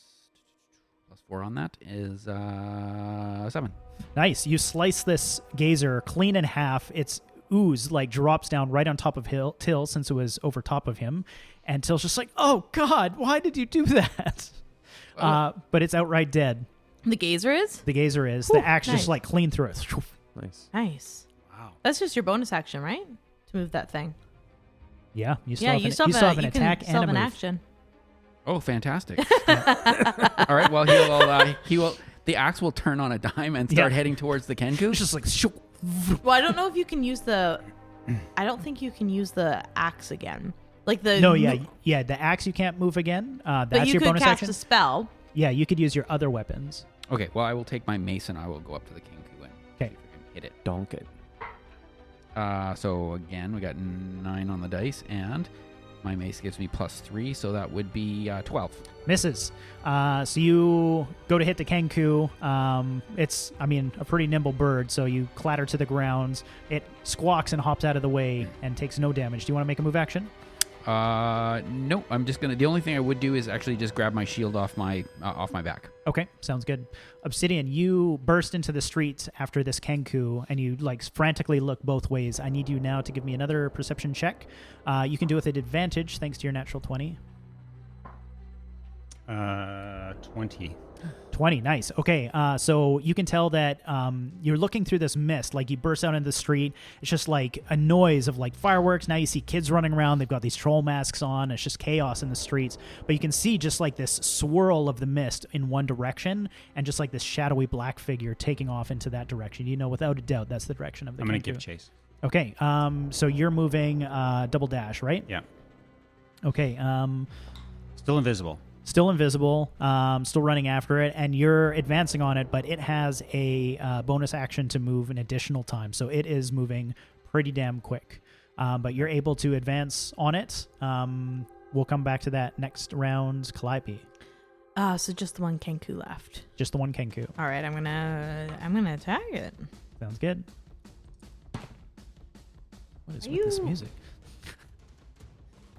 Speaker 2: 4 on that is 7.
Speaker 1: Nice. You slice this gazer clean in half. Its ooze like drops down right on top of Till since it was over top of him. And Till's just like, oh, God, why did you do that? But it's outright dead.
Speaker 3: The gazer is?
Speaker 1: The gazer is.
Speaker 3: Whew,
Speaker 1: the axe
Speaker 3: nice.
Speaker 1: just like clean through it.
Speaker 4: Nice.
Speaker 3: Nice.
Speaker 5: Wow.
Speaker 3: That's just your bonus action, right? To move that thing.
Speaker 1: Yeah, you still
Speaker 3: Yeah,
Speaker 1: have
Speaker 3: you
Speaker 1: an,
Speaker 3: still
Speaker 1: you
Speaker 3: have
Speaker 1: still
Speaker 3: a-
Speaker 1: have an
Speaker 3: you can
Speaker 1: attack
Speaker 3: still
Speaker 1: and
Speaker 3: have
Speaker 1: a
Speaker 3: an
Speaker 1: move.
Speaker 3: action.
Speaker 2: Oh, fantastic. All right. Well, he will. The axe will turn on a dime and start
Speaker 1: Yeah.
Speaker 2: heading towards the Kenku.
Speaker 1: It's just like, shoo.
Speaker 3: Well, I don't know if you can use the. I don't think you can use the axe again. Like the.
Speaker 1: No, yeah. The axe you can't move again. That's
Speaker 3: But you
Speaker 1: your
Speaker 3: could
Speaker 1: bonus
Speaker 3: cast
Speaker 1: action.
Speaker 3: a spell.
Speaker 1: Yeah, you could use your other weapons.
Speaker 2: Okay. Well, I will take my mace and I will go up to the Kenku and see
Speaker 1: Okay.
Speaker 2: if I can hit it.
Speaker 4: Donk it.
Speaker 2: So again, we got 9 on the dice, and my mace gives me +3, so that would be 12.
Speaker 1: Misses. So you go to hit the Kenku. It's, a pretty nimble bird, so you clatter to the ground. It squawks and hops out of the way and takes no damage. Do you want to make a move action?
Speaker 2: No, I'm just gonna. The only thing I would do is actually just grab my shield off my back.
Speaker 1: Okay, sounds good. Obsidian, you burst into the streets after this Kenku, and you like frantically look both ways. I need you now to give me another perception check. You can do it with an advantage thanks to your natural 20.
Speaker 5: 20.
Speaker 1: 20, nice. Okay, so you can tell that you're looking through this mist. Like you burst out into the street. It's just like a noise of like fireworks. Now you see kids running around. They've got these troll masks on. It's just chaos in the streets. But you can see just like this swirl of the mist in one direction and just like this shadowy black figure taking off into that direction. You know, without a doubt, that's the direction of the
Speaker 5: I'm going to
Speaker 1: Kenku.
Speaker 5: give chase.
Speaker 1: Okay, so you're moving double dash, right?
Speaker 5: Yeah.
Speaker 1: Okay,
Speaker 5: Still invisible.
Speaker 1: still invisible, still running after it, and you're advancing on it, but it has a bonus action to move an additional time, so it is moving pretty damn quick. But you're able to advance on it. We'll come back to that next round. Calliope.
Speaker 3: So just the one Kenku left.
Speaker 1: Just the one Kenku.
Speaker 3: All right, I'm gonna attack it.
Speaker 1: Sounds good. What is
Speaker 3: Are
Speaker 1: with this
Speaker 3: you-
Speaker 1: music?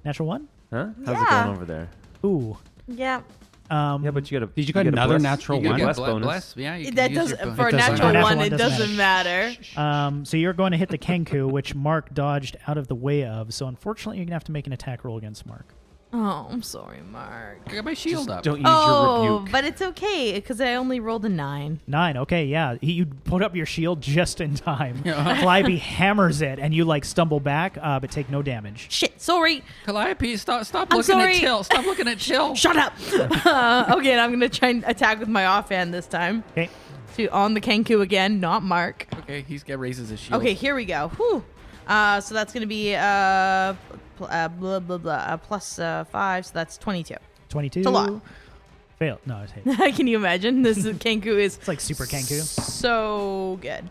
Speaker 1: Natural 1?
Speaker 4: Huh? How's it
Speaker 3: Yeah.
Speaker 4: going over there?
Speaker 1: Ooh.
Speaker 3: Yeah.
Speaker 4: Yeah, but you got a.
Speaker 5: Did you get
Speaker 4: a
Speaker 5: another
Speaker 4: bless-
Speaker 5: natural
Speaker 4: you get
Speaker 5: one?
Speaker 4: a
Speaker 2: Bless
Speaker 4: bless bonus.
Speaker 2: bonus. Yeah, you can
Speaker 3: That
Speaker 2: use
Speaker 3: does
Speaker 2: your
Speaker 3: for a
Speaker 5: It doesn't
Speaker 3: natural
Speaker 1: matter.
Speaker 3: one.
Speaker 1: Natural
Speaker 3: It
Speaker 1: one doesn't
Speaker 3: doesn't matter.
Speaker 1: So you're going to hit the Kenku, which Mark dodged out of the way of. So unfortunately, you're going to have to make an attack roll against Mark.
Speaker 3: Oh, I'm sorry, Mark.
Speaker 2: I got my shield up.
Speaker 4: Don't use your
Speaker 3: Oh,
Speaker 4: rebuke.
Speaker 3: but it's okay because I only rolled a 9.
Speaker 1: 9. Okay, yeah. You put up your shield just in time. Calliope hammers it, and you like stumble back, but take no damage.
Speaker 3: Shit, sorry.
Speaker 2: Calliope, stop
Speaker 3: I'm
Speaker 2: looking
Speaker 3: sorry.
Speaker 2: at Chill. Stop looking at Chill.
Speaker 3: Shut up. Okay, and I'm gonna try and attack with my offhand this time.
Speaker 1: Okay.
Speaker 3: On the Kenku again, not Mark.
Speaker 2: Okay, raises his shield.
Speaker 3: Okay, here we go. Whew. So that's gonna be plus 5, so that's 22.
Speaker 1: 22.
Speaker 3: It's a lot.
Speaker 1: Fail. No, it's hit.
Speaker 3: Can you imagine? This Kenku is
Speaker 1: It's like Super Kenku.
Speaker 3: so good.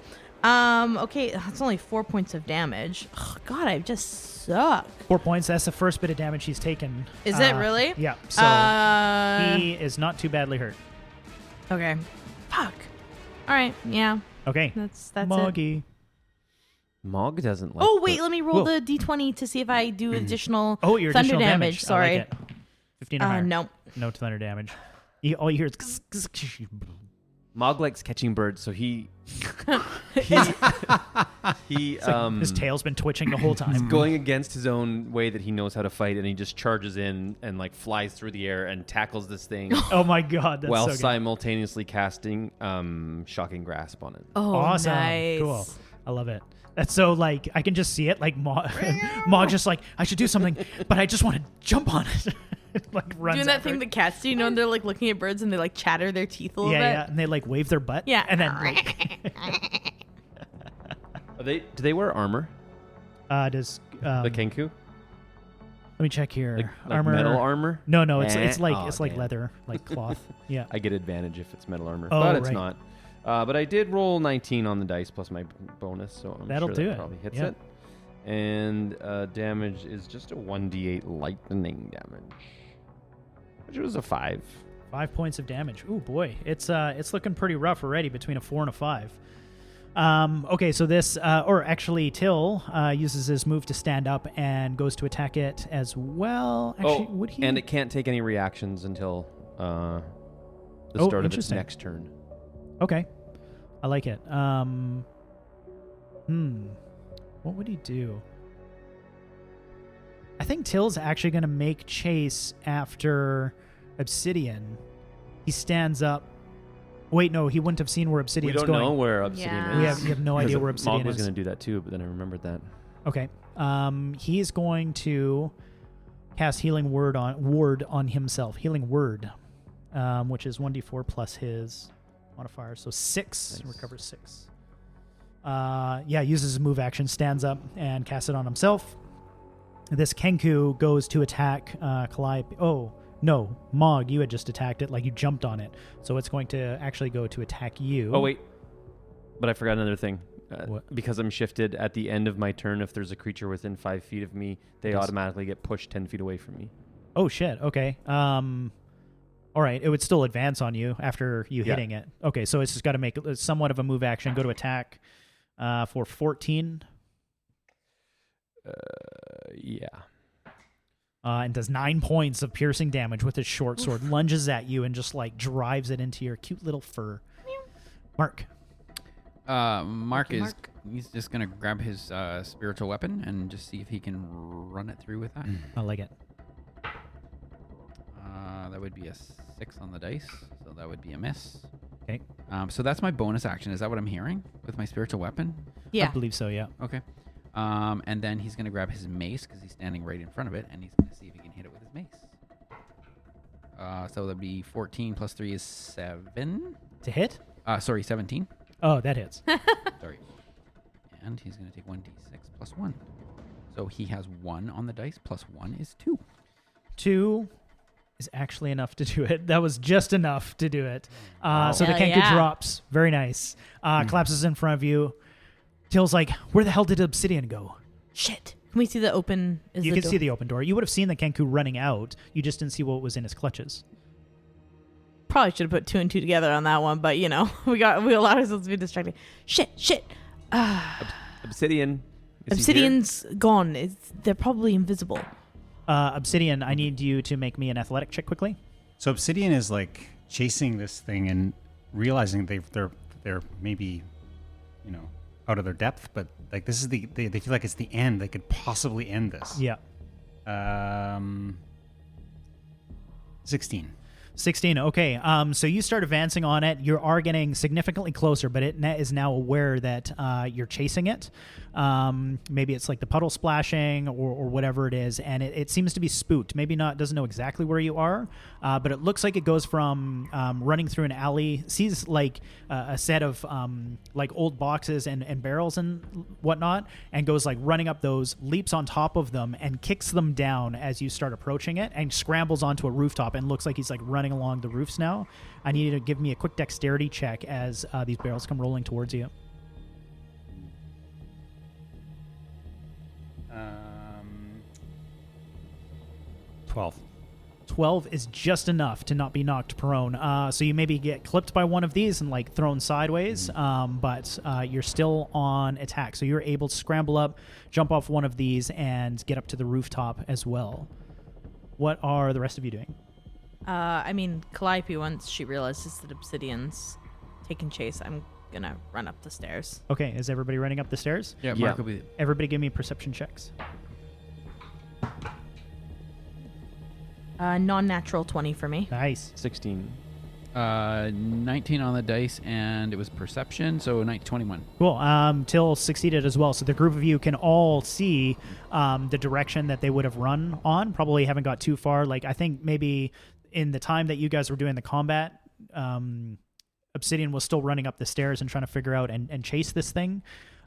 Speaker 3: Okay, that's only 4 points of damage. Ugh, God, I just suck.
Speaker 1: 4 points. That's the first bit of damage he's taken.
Speaker 3: Is it really?
Speaker 1: Yeah. So he is not too badly hurt.
Speaker 3: Okay. Fuck. All right. Yeah.
Speaker 1: Okay.
Speaker 3: That's it.
Speaker 1: Moggy.
Speaker 4: Mog doesn't like.
Speaker 3: Oh wait, let me roll
Speaker 1: Whoa.
Speaker 3: the d20 to see if I do additional
Speaker 1: Oh, your
Speaker 3: thunder
Speaker 1: additional
Speaker 3: damage. Sorry.
Speaker 1: I like it. 15 or higher.
Speaker 3: No.
Speaker 1: No thunder damage. All you hear is
Speaker 4: Mog likes catching birds, so he
Speaker 1: his tail's been twitching the whole time.
Speaker 4: going against his own way that he knows how to fight, and he just charges in and like flies through the air and tackles this thing
Speaker 1: Oh my god, that's
Speaker 4: while
Speaker 1: so good.
Speaker 4: simultaneously casting shocking grasp on it.
Speaker 3: Oh,
Speaker 1: Awesome.
Speaker 3: nice.
Speaker 1: Cool. I love it. That's so like I can just see it like Mog just like I should do something, but I just want to jump on it. Like runs
Speaker 3: Doing that
Speaker 1: after
Speaker 3: thing
Speaker 1: it.
Speaker 3: that cats do, you know, and they're like looking at birds and they like chatter their teeth a little bit.
Speaker 1: Yeah, and they like wave their butt.
Speaker 3: Yeah.
Speaker 1: and then like,
Speaker 4: Do they wear armor?
Speaker 1: does
Speaker 4: The Kenku?
Speaker 1: let me check here.
Speaker 4: Like
Speaker 1: Armor.
Speaker 4: metal armor?
Speaker 1: No, it's
Speaker 4: Eh?
Speaker 1: like
Speaker 4: Oh,
Speaker 1: it's like
Speaker 4: damn.
Speaker 1: leather, like cloth. Yeah.
Speaker 4: I get advantage if it's metal armor,
Speaker 1: Oh,
Speaker 4: but it's
Speaker 1: right.
Speaker 4: not. But I did roll 19 on the dice plus my bonus, so I'm
Speaker 1: That'll
Speaker 4: sure
Speaker 1: do
Speaker 4: that
Speaker 1: it.
Speaker 4: probably hits
Speaker 1: Yeah.
Speaker 4: it. And damage is just a 1d8 lightning damage, which was a 5.
Speaker 1: 5 points of damage. Ooh boy, it's looking pretty rough already between a 4 and a 5. Okay, so this, or actually, Till uses his move to stand up and goes to attack it as well. Actually, would he?
Speaker 4: And it can't take any reactions until the
Speaker 1: Oh,
Speaker 4: start of its
Speaker 1: interesting.
Speaker 4: next turn.
Speaker 1: Okay, I like it. What would he do? I think Till's actually going to make chase after Obsidian. He stands up. Wait, no, he wouldn't have seen where
Speaker 4: We
Speaker 1: Obsidian's
Speaker 4: don't
Speaker 1: going.
Speaker 4: know where Obsidian
Speaker 3: Yeah.
Speaker 4: is.
Speaker 1: We have no idea where Obsidian
Speaker 4: Mog was
Speaker 1: is.
Speaker 4: going to do that too, but then I remembered that.
Speaker 1: Okay. He's going to cast Healing Word on himself. Healing Word, which is 1d4 plus his modifier. So 6.
Speaker 4: Nice.
Speaker 1: Recovers 6. Uses his move action, stands up, and casts it on himself. This Kenku goes to attack Calliope. Oh, no. Mog, you had just attacked it, like you jumped on it. So it's going to actually go to attack you.
Speaker 4: Oh, wait. But I forgot another thing.
Speaker 1: What?
Speaker 4: Because I'm shifted at the end of my turn, if there's a creature within 5 feet of me, they
Speaker 1: Yes.
Speaker 4: automatically get pushed 10 feet away from me.
Speaker 1: Oh, shit. Okay. All right. It would still advance on you after you
Speaker 4: Yeah.
Speaker 1: hitting it. Okay, so it's just got to make somewhat of a move action. Go to attack for 14
Speaker 4: Yeah.
Speaker 1: and does 9 points of piercing damage with his short sword. Lunges at you and just like drives it into your cute little fur. Mark.
Speaker 2: Mark is
Speaker 3: Mark.
Speaker 2: he's just gonna grab his spiritual weapon and just see if he can run it through with that.
Speaker 1: I like it.
Speaker 2: That would be a 6 on the dice, so that would be a miss.
Speaker 1: Okay.
Speaker 2: So that's my bonus action. Is that what I'm hearing with my spiritual weapon?
Speaker 1: I
Speaker 3: Yeah.
Speaker 1: believe so, yeah.
Speaker 2: Okay. And then he's gonna grab his mace because he's standing right in front of it, and he's gonna see if he can hit it with his mace. So that'd be 14 plus 3 is 7.
Speaker 1: To hit?
Speaker 2: Sorry, 17.
Speaker 1: Oh, that hits.
Speaker 2: Sorry. And he's going to take 1d6 plus 1. So he has 1 on the dice, plus 1 is 2.
Speaker 1: 2 is actually enough to do it. That was just enough to do it. So the
Speaker 3: Hell
Speaker 1: Kenku
Speaker 3: yeah.
Speaker 1: drops. Very nice. Collapses in front of you. Till's like, where the hell did Obsidian go?
Speaker 3: Shit. Can we see the open?
Speaker 1: You can see the open door. You would have seen the Kenku running out. You just didn't see what was in his clutches.
Speaker 3: Probably should have put 2 and 2 together on that one, but you know, we allowed ourselves to be distracted. Shit.
Speaker 4: Obsidian. Is he here?
Speaker 3: Obsidian's gone. They're probably invisible.
Speaker 1: Obsidian, I need you to make me an athletic check quickly.
Speaker 5: So Obsidian is like chasing this thing and realizing they're maybe, out of their depth, but like this is they feel like it's the end. They could possibly end this.
Speaker 1: Yeah.
Speaker 5: 16.
Speaker 1: 16. Okay. So you start advancing on it. You are getting significantly closer, but it is now aware that you're chasing it. Maybe it's like the puddle splashing or whatever it is, and it seems to be spooked. Maybe not, doesn't know exactly where you are, but it looks like it goes from running through an alley, sees like a set of like old boxes and barrels and whatnot, and goes like running up those, leaps on top of them, and kicks them down as you start approaching it, and scrambles onto a rooftop, and looks like he's like running along the roofs now. I need you to give me a quick dexterity check as these barrels come rolling towards you.
Speaker 5: 12.
Speaker 1: 12 is just enough to not be knocked prone. So you maybe get clipped by one of these and like thrown sideways, but you're still on attack. So you're able to scramble up, jump off one of these, and get up to the rooftop as well. What are the rest of you doing?
Speaker 3: I mean, Calliope, once she realizes that Obsidian's taking chase, I'm gonna run up the stairs.
Speaker 1: Okay, is everybody running up the stairs?
Speaker 2: Yeah,
Speaker 4: Yeah.
Speaker 2: Mark will be.
Speaker 1: Everybody give me perception checks.
Speaker 3: Non-natural 20 for me.
Speaker 1: Nice.
Speaker 4: 16.
Speaker 2: 19 on the dice, and it was perception, so 21.
Speaker 1: Cool. Till succeeded as well. So the group of you can all see the direction that they would have run on. Probably haven't got too far. Like, I think maybe in the time that you guys were doing the combat, Obsidian was still running up the stairs and trying to figure out and chase this thing.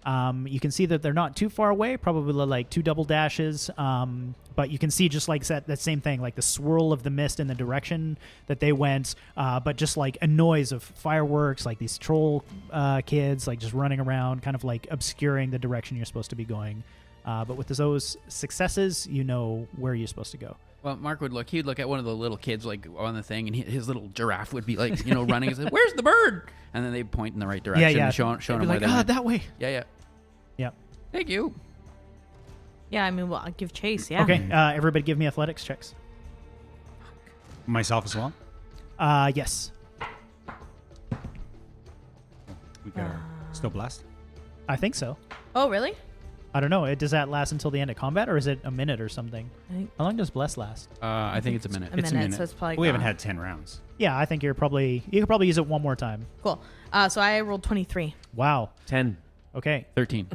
Speaker 1: You can see that they're not too far away, probably like 2 double dashes. But you can see just like that same thing, like the swirl of the mist in the direction that they went, but just like a noise of fireworks, like these troll kids, like just running around, kind of like obscuring the direction you're supposed to be going. But with those successes, you know where you're supposed to go.
Speaker 2: Well, Mark would look. He'd look at one of the little kids like on the thing, and his little giraffe would be like, running. And say, "Where's the bird?" And then they point in the right direction,
Speaker 1: Yeah.
Speaker 2: showing
Speaker 1: Be
Speaker 2: him where
Speaker 1: like,
Speaker 2: they went.
Speaker 1: that way.
Speaker 2: Yeah.
Speaker 1: Yeah.
Speaker 2: Thank you.
Speaker 3: Yeah, I mean, well, I'll give chase, yeah.
Speaker 1: Okay. Everybody give me athletics checks.
Speaker 5: Myself as well.
Speaker 1: Yes.
Speaker 5: We got our still blessed.
Speaker 1: I think so.
Speaker 3: Oh, really?
Speaker 1: I don't know. Does that last until the end of combat, or is it a minute or something?
Speaker 3: I think
Speaker 1: How long does Bless last?
Speaker 2: I think it's a minute.
Speaker 3: a
Speaker 5: It's
Speaker 3: minute, so it's probably
Speaker 5: We haven't
Speaker 3: gone.
Speaker 5: had 10 rounds.
Speaker 1: Yeah, I think you could probably use it one more time.
Speaker 3: Cool. So I rolled 23.
Speaker 1: Wow.
Speaker 4: 10.
Speaker 1: Okay.
Speaker 2: 13.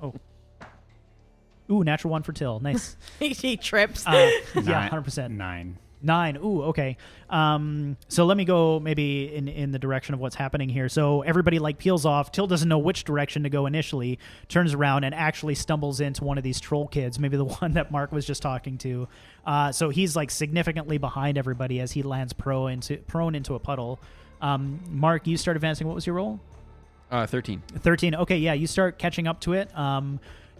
Speaker 1: Ooh, natural 1 for Till. Nice.
Speaker 3: He trips.
Speaker 1: Yeah, 100%.
Speaker 5: 9.
Speaker 1: 9. Ooh, okay. So let me go maybe in the direction of what's happening here. So everybody like peels off. Till doesn't know which direction to go initially, turns around and actually stumbles into one of these troll kids, maybe the one that Mark was just talking to. So he's like significantly behind everybody as he lands prone into a puddle. Mark, you start advancing. What was your roll?
Speaker 2: 13.
Speaker 1: 13. Okay, yeah, you start catching up to it.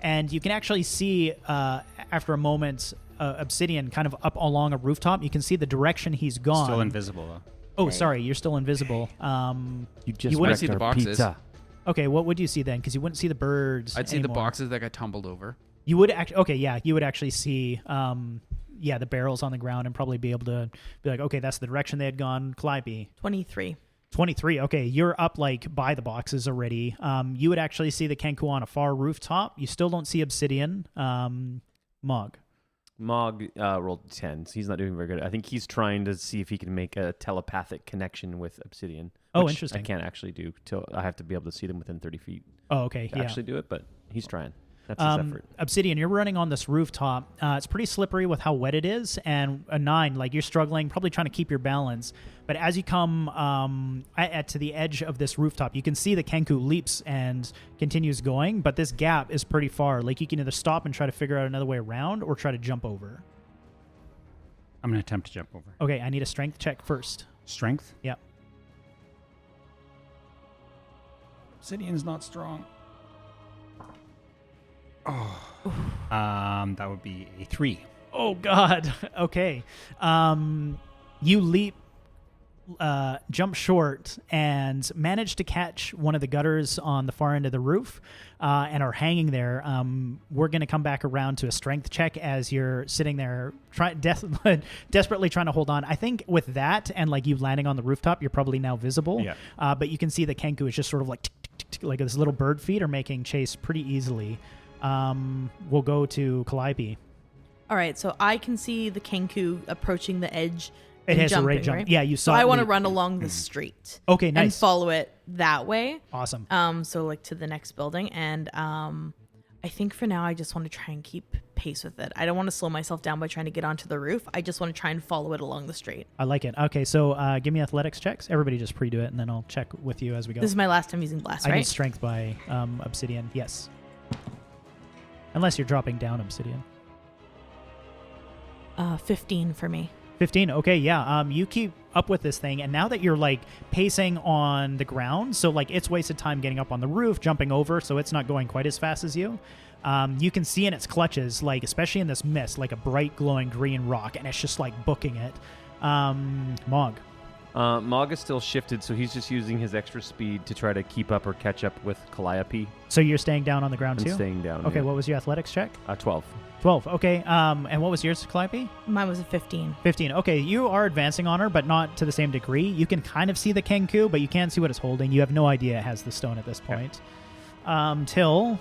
Speaker 1: And you can actually see after a moment Obsidian kind of up along a rooftop. You can see the direction he's gone.
Speaker 5: Still invisible, though.
Speaker 1: Oh, sorry, you're still invisible.
Speaker 4: You just
Speaker 1: You wouldn't
Speaker 4: wrecked
Speaker 2: see the
Speaker 4: our
Speaker 2: boxes.
Speaker 4: pizza.
Speaker 1: Okay, what would you see then? Because you wouldn't see the birds.
Speaker 2: I'd see the
Speaker 1: anymore.
Speaker 2: boxes that got tumbled over.
Speaker 1: You would okay, yeah, you would actually see the barrels on the ground and probably be able to be like, okay, that's the direction they had gone. Calliope.
Speaker 3: 23.
Speaker 1: 23. Okay, you're up like by the boxes already. You would actually see the Kenku on a far rooftop. You still don't see Obsidian. Mog.
Speaker 4: Mog rolled 10, so he's not doing very good. I think he's trying to see if he can make a telepathic connection with Obsidian.
Speaker 1: Oh,
Speaker 4: which
Speaker 1: interesting.
Speaker 4: I can't actually do till I have to be able to see them within 30 feet
Speaker 1: Oh, okay,
Speaker 4: to
Speaker 1: yeah.
Speaker 4: actually do it, but he's trying. That's his effort.
Speaker 1: Obsidian, you're running on this rooftop. It's pretty slippery with how wet it is, and a 9, like you're struggling, probably trying to keep your balance. But as you come to the edge of this rooftop, you can see the Kenku leaps and continues going, but this gap is pretty far. Like you can either stop and try to figure out another way around or try to jump over.
Speaker 5: I'm going to attempt to jump over.
Speaker 1: Okay, I need a strength check first.
Speaker 5: Strength?
Speaker 1: Yep.
Speaker 5: Obsidian's not strong. Oh. That would be a 3.
Speaker 1: Oh, God. Okay. You leap, jump short, and manage to catch one of the gutters on the far end of the roof and are hanging there. We're going to come back around to a strength check as you're sitting there desperately trying to hold on. I think with that and like you landing on the rooftop, you're probably now visible.
Speaker 5: Yeah.
Speaker 1: But you can see the Kenku is just sort of like tick, tick, tick, tick, like this little bird feet are making chase pretty easily. We'll go to Calliope.
Speaker 3: All right, so I can see the Kenku approaching the edge
Speaker 1: It
Speaker 3: and
Speaker 1: has a rate
Speaker 3: jumping,
Speaker 1: jump.
Speaker 3: right?
Speaker 1: Yeah, you
Speaker 3: So
Speaker 1: saw
Speaker 3: I
Speaker 1: it
Speaker 3: want to
Speaker 1: leap.
Speaker 3: run along the street.
Speaker 1: Okay,
Speaker 3: And
Speaker 1: nice.
Speaker 3: follow it that way.
Speaker 1: Awesome.
Speaker 3: So like to the next building, and I think for now I just want to try and keep pace with it. I don't want to slow myself down by trying to get onto the roof. I just want to try and follow it along the street.
Speaker 1: I like it. Okay, so give me athletics checks. Everybody just pre-do it, and then I'll check with you as we go.
Speaker 3: This is my last time using blast,
Speaker 1: I need
Speaker 3: right?
Speaker 1: strength by obsidian. Yes. Unless you're dropping down obsidian.
Speaker 3: 15 for me.
Speaker 1: 15. Okay, yeah. You keep up with this thing, and now that you're like pacing on the ground, so like it's wasted time getting up on the roof, jumping over, so it's not going quite as fast as you. You can see in its clutches, like especially in this mist, like a bright glowing green rock, and it's just like booking it. Mog.
Speaker 4: Mog is still shifted, so he's just using his extra speed to try to keep up or catch up with Calliope
Speaker 1: So you're staying down on the ground
Speaker 4: and
Speaker 1: too?
Speaker 4: staying down.
Speaker 1: Okay,
Speaker 4: yeah.
Speaker 1: what was your athletics check?
Speaker 4: 12.
Speaker 1: 12. Okay. And what was yours, Calliope?
Speaker 3: Mine was a 15.
Speaker 1: 15. Okay, you are advancing on her, but not to the same degree. You can kind of see the Kenku, but you can't see what it's holding. You have no idea it has the stone at this point. Till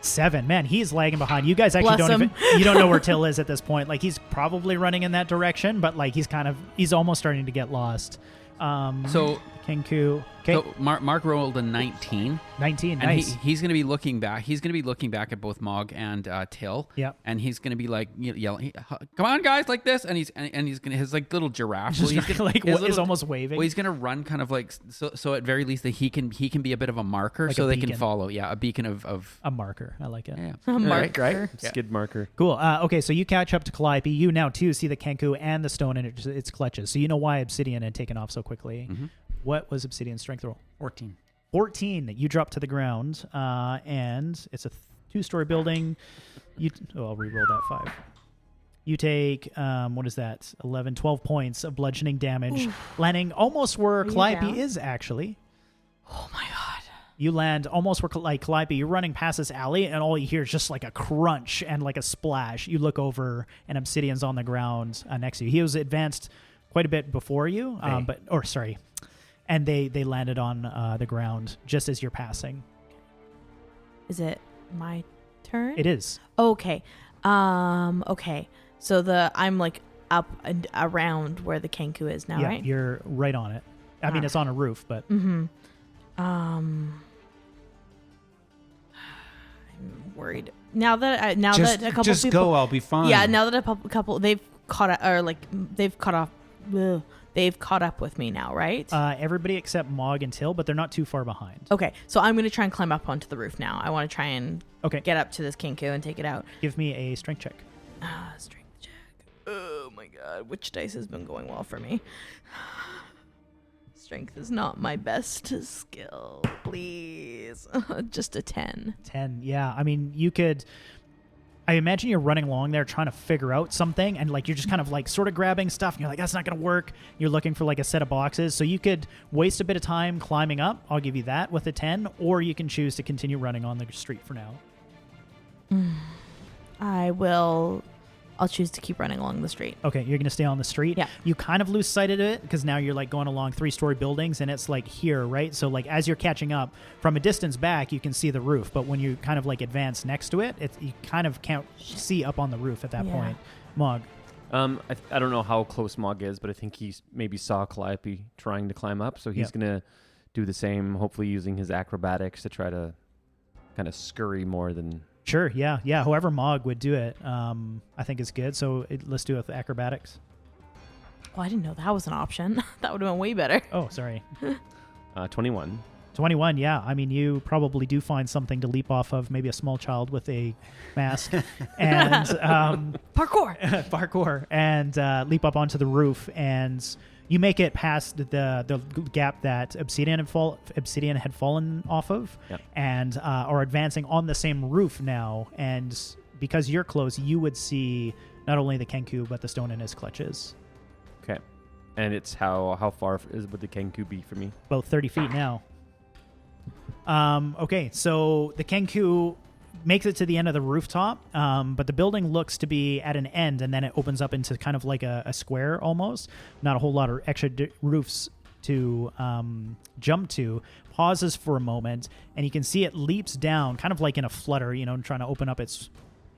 Speaker 1: 7. Man, he's lagging behind. You guys actually
Speaker 3: Bless
Speaker 1: don't
Speaker 3: him.
Speaker 1: even you don't know where Till is at this point. Like he's probably running in that direction, but like he's almost starting to get lost.
Speaker 2: So
Speaker 1: Kenku. Okay.
Speaker 2: So Mark rolled a 19.
Speaker 1: 19.
Speaker 2: And
Speaker 1: Nice.
Speaker 2: he's going to be looking back. He's going to be looking back at both Mog and Till.
Speaker 1: Yep.
Speaker 2: And he's going to be like yelling, "Come on, guys!" like this. And he's going to his like little giraffe.
Speaker 1: Just
Speaker 2: he's gonna,
Speaker 1: like
Speaker 2: his
Speaker 1: what is
Speaker 2: little-
Speaker 1: almost waving.
Speaker 2: Well, he's going to run kind of like so at very least that he can be a bit of a marker
Speaker 1: Like
Speaker 2: so
Speaker 1: a
Speaker 2: they can
Speaker 1: beacon.
Speaker 2: follow. Yeah, a beacon of
Speaker 1: a marker. I like it.
Speaker 2: yeah.
Speaker 3: A marker.
Speaker 2: Right? Yeah.
Speaker 4: Skid marker.
Speaker 1: Cool. Okay, so you catch up to Calliope. You now, too, see the Kenku and the stone in its clutches. So you know why Obsidian had taken off so quickly.
Speaker 2: Mm-hmm.
Speaker 1: What was Obsidian's strength roll?
Speaker 5: 14.
Speaker 1: 14. You drop to the ground, and it's a 2-story building. I'll re-roll that 5. You take, what is that? 11, 12 points of bludgeoning damage, landing almost where
Speaker 3: you
Speaker 1: Calliope
Speaker 3: down?
Speaker 1: is, actually.
Speaker 3: Oh my god.
Speaker 1: You land almost where, like, Calliope, you're running past this alley, and all you hear is just like a crunch and like a splash. You look over, and Obsidian's on the ground next to you. He was advanced quite a bit before you, and they landed on the ground just as you're passing.
Speaker 3: Is it my turn?
Speaker 1: It is.
Speaker 3: Okay. Okay. So I'm like up and around where the Kenku is now,
Speaker 1: Yeah,
Speaker 3: right?
Speaker 1: you're right on it. I mean,
Speaker 3: Ah.
Speaker 1: it's on a roof, but
Speaker 3: Mm-hmm. I'm worried now that a couple
Speaker 5: just
Speaker 3: people.
Speaker 5: go. I'll be fine.
Speaker 3: Yeah, now that a couple they've caught up with me now, right?
Speaker 1: everybody except Mog and Till, but they're not too far behind.
Speaker 3: Okay, so I'm gonna try and climb up onto the roof now. I want to try and
Speaker 1: Okay,
Speaker 3: get up to this Kenku and take it out.
Speaker 1: give me a strength check.
Speaker 3: Strength check. Oh my god, which dice has been going well for me? Strength is not my best skill. Please, just a 10.
Speaker 1: 10. Yeah, I mean, you could. I imagine you're running along there trying to figure out something, and like you're just kind of like sort of grabbing stuff, and you're like, that's not going to work. You're looking for like a set of boxes. So you could waste a bit of time climbing up. I'll give you that with a 10, or you can choose to continue running on the street for now.
Speaker 3: I'll choose to keep running along the street.
Speaker 1: Okay, you're going to stay on the street.
Speaker 3: Yeah.
Speaker 1: You kind of lose sight of it because now you're like going along 3-story buildings, and it's like here, right? So like as you're catching up from a distance back, you can see the roof, but when you kind of like advance next to it, you kind of can't see up on the roof at that
Speaker 3: Yeah.
Speaker 1: point. Mog.
Speaker 4: I don't know how close Mog is, but I think he maybe saw Calliope trying to climb up, so he's
Speaker 1: Yep.
Speaker 4: going to do the same, hopefully using his acrobatics to try to kind of scurry more than...
Speaker 1: Sure, yeah. However Mog would do it, I think is good. So let's do it with acrobatics.
Speaker 3: Well, I didn't know that was an option. That would have been way better.
Speaker 1: Oh, sorry.
Speaker 4: 21.
Speaker 1: 21, yeah. I mean, you probably do find something to leap off of, maybe a small child with a mask, and
Speaker 3: Parkour.
Speaker 1: parkour, and leap up onto the roof, and you make it past the gap that Obsidian had fallen off of,
Speaker 4: Yep.
Speaker 1: and are advancing on the same roof now. And because you're close, you would see not only the Kenku but the stone in his clutches.
Speaker 4: Okay. And it's how far would the Kenku be for me?
Speaker 1: About 30 feet now. Okay, so the Kenku makes it to the end of the rooftop, but the building looks to be at an end, and then it opens up into kind of like a square almost. Not a whole lot of extra roofs to jump to. Pauses for a moment, and you can see it leaps down, kind of like in a flutter, trying to open up its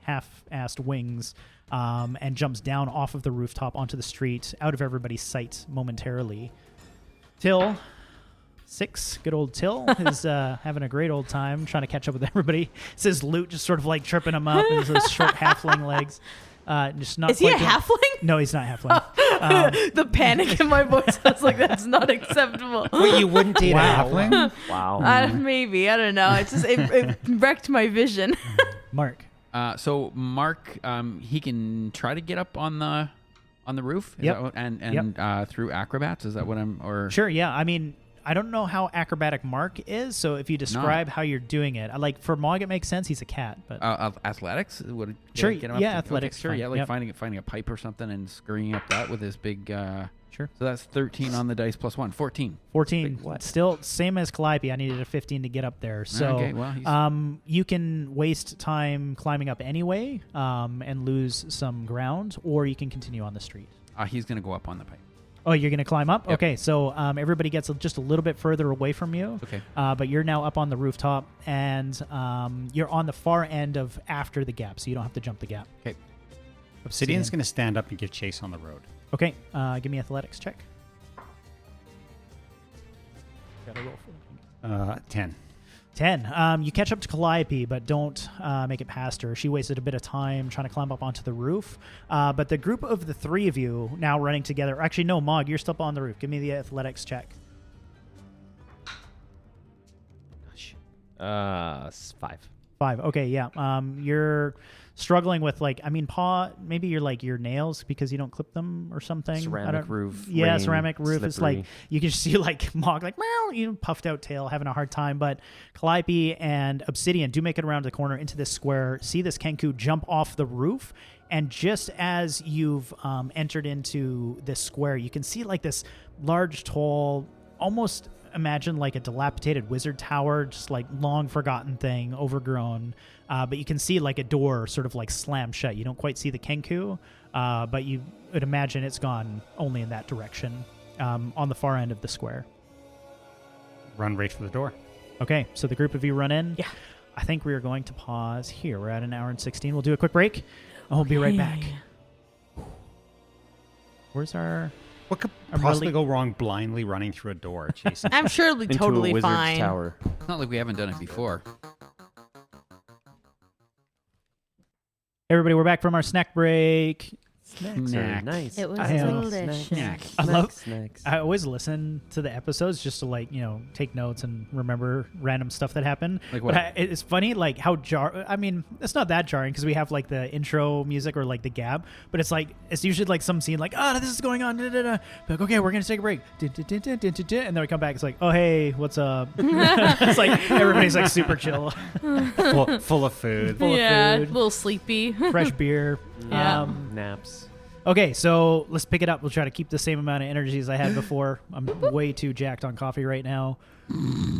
Speaker 1: half-assed wings and jumps down off of the rooftop onto the street, out of everybody's sight momentarily. Till 6, good old Till, is having a great old time trying to catch up with everybody. It's his loot just sort of like tripping him up and those short halfling legs. Just not.
Speaker 3: Is he a
Speaker 1: quite
Speaker 3: halfling?
Speaker 1: No, he's not halfling.
Speaker 3: The panic in my voice. I was like, that's not acceptable.
Speaker 5: Wait, you wouldn't date
Speaker 1: Wow.
Speaker 5: a halfling?
Speaker 4: Wow.
Speaker 3: Maybe. I don't know. It wrecked my vision.
Speaker 1: Mark.
Speaker 2: So Mark, he can try to get up on the roof. Is
Speaker 1: Yep.
Speaker 2: that what, and through acrobats. Is that what I'm? Or
Speaker 1: Sure, yeah. I mean, I don't know how acrobatic Mark is, so if you describe how you're doing it, like for Mog, it makes sense. He's a cat, but
Speaker 2: athletics would
Speaker 1: Sure,
Speaker 2: get him
Speaker 1: yeah,
Speaker 2: up to-
Speaker 1: athletics,
Speaker 2: Okay, sure,
Speaker 1: fine,
Speaker 2: yeah, like
Speaker 1: yep.
Speaker 2: finding a pipe or something and screwing up that with his big.
Speaker 1: sure.
Speaker 2: So that's 13 on the dice plus 1, 14.
Speaker 1: 14.
Speaker 2: Big what?
Speaker 1: Still same as Calliope. I needed a 15 to get up there. So
Speaker 2: Okay, well, he's-
Speaker 1: you can waste time climbing up anyway and lose some ground, or you can continue on the street.
Speaker 2: He's gonna go up on the pipe.
Speaker 1: Oh, you're going to climb up?
Speaker 2: Yep.
Speaker 1: Okay, so everybody gets just a little bit further away from you.
Speaker 2: Okay.
Speaker 1: But you're now up on the rooftop, and you're on the far end of after the gap, so you don't have to jump the gap.
Speaker 2: Okay.
Speaker 5: Obsidian's going to stand up and give chase on the road.
Speaker 1: Okay, give me athletics check. Gotta roll for
Speaker 5: 10.
Speaker 1: 10. You catch up to Calliope, but don't make it past her. She wasted a bit of time trying to climb up onto the roof. But the group of the three of you now running together. Actually, no, Mog, you're still up on the roof. Give me the athletics check.
Speaker 4: 5.
Speaker 1: 5. Okay, yeah. You're struggling with paw. Maybe you're like your nails because you don't clip them or something.
Speaker 4: Ceramic roof.
Speaker 1: Yeah,
Speaker 4: rain,
Speaker 1: ceramic roof is
Speaker 4: slippery.
Speaker 1: like you can see like Mog like meow, puffed out tail having a hard time. But Calliope and Obsidian do make it around the corner into this square. See this Kenku jump off the roof, and just as you've entered into this square, you can see like this large, tall, almost imagine like a dilapidated wizard tower, just like long forgotten thing, overgrown. But you can see like a door sort of like slam shut. You don't quite see the Kenku, but you would imagine it's gone only in that direction on the far end of the square.
Speaker 5: Run right for the door.
Speaker 1: Okay, so the group of you run in.
Speaker 3: Yeah.
Speaker 1: I think we are going to pause here. We're at 1 hour and 16. We'll do a quick break, and we'll be right back. Where's our...
Speaker 5: What could
Speaker 1: I'm
Speaker 5: possibly
Speaker 1: really-
Speaker 5: go wrong blindly running through a door, Jason?
Speaker 3: I'm surely
Speaker 4: Into
Speaker 3: totally
Speaker 4: a wizard's
Speaker 3: fine.
Speaker 4: tower.
Speaker 2: It's not like we haven't done it before.
Speaker 1: Everybody, we're back from our snack break.
Speaker 4: Snacks are
Speaker 2: Snack.
Speaker 4: nice.
Speaker 3: It was
Speaker 1: I am-
Speaker 3: delicious.
Speaker 2: Snack.
Speaker 1: I love-
Speaker 4: snacks.
Speaker 1: I always listen to the episodes just to take notes and remember random stuff that happened.
Speaker 2: Like
Speaker 1: But
Speaker 2: what?
Speaker 1: it's funny like how I mean, it's not that jarring because we have like the intro music or like the gab, but it's usually like some scene like, this is going on. Da, da, da. Like, okay, we're gonna take a break. Da, da, da, da, da, da, da. And then we come back. It's like, oh hey, what's up? It's like everybody's like super chill,
Speaker 5: full of food.
Speaker 1: full
Speaker 3: Yeah,
Speaker 1: of
Speaker 3: a
Speaker 1: food,
Speaker 3: little sleepy.
Speaker 1: fresh beer.
Speaker 3: Yeah.
Speaker 4: Naps.
Speaker 1: Okay, so let's pick it up. We'll try to keep the same amount of energy as I had before. I'm way too jacked on coffee right now.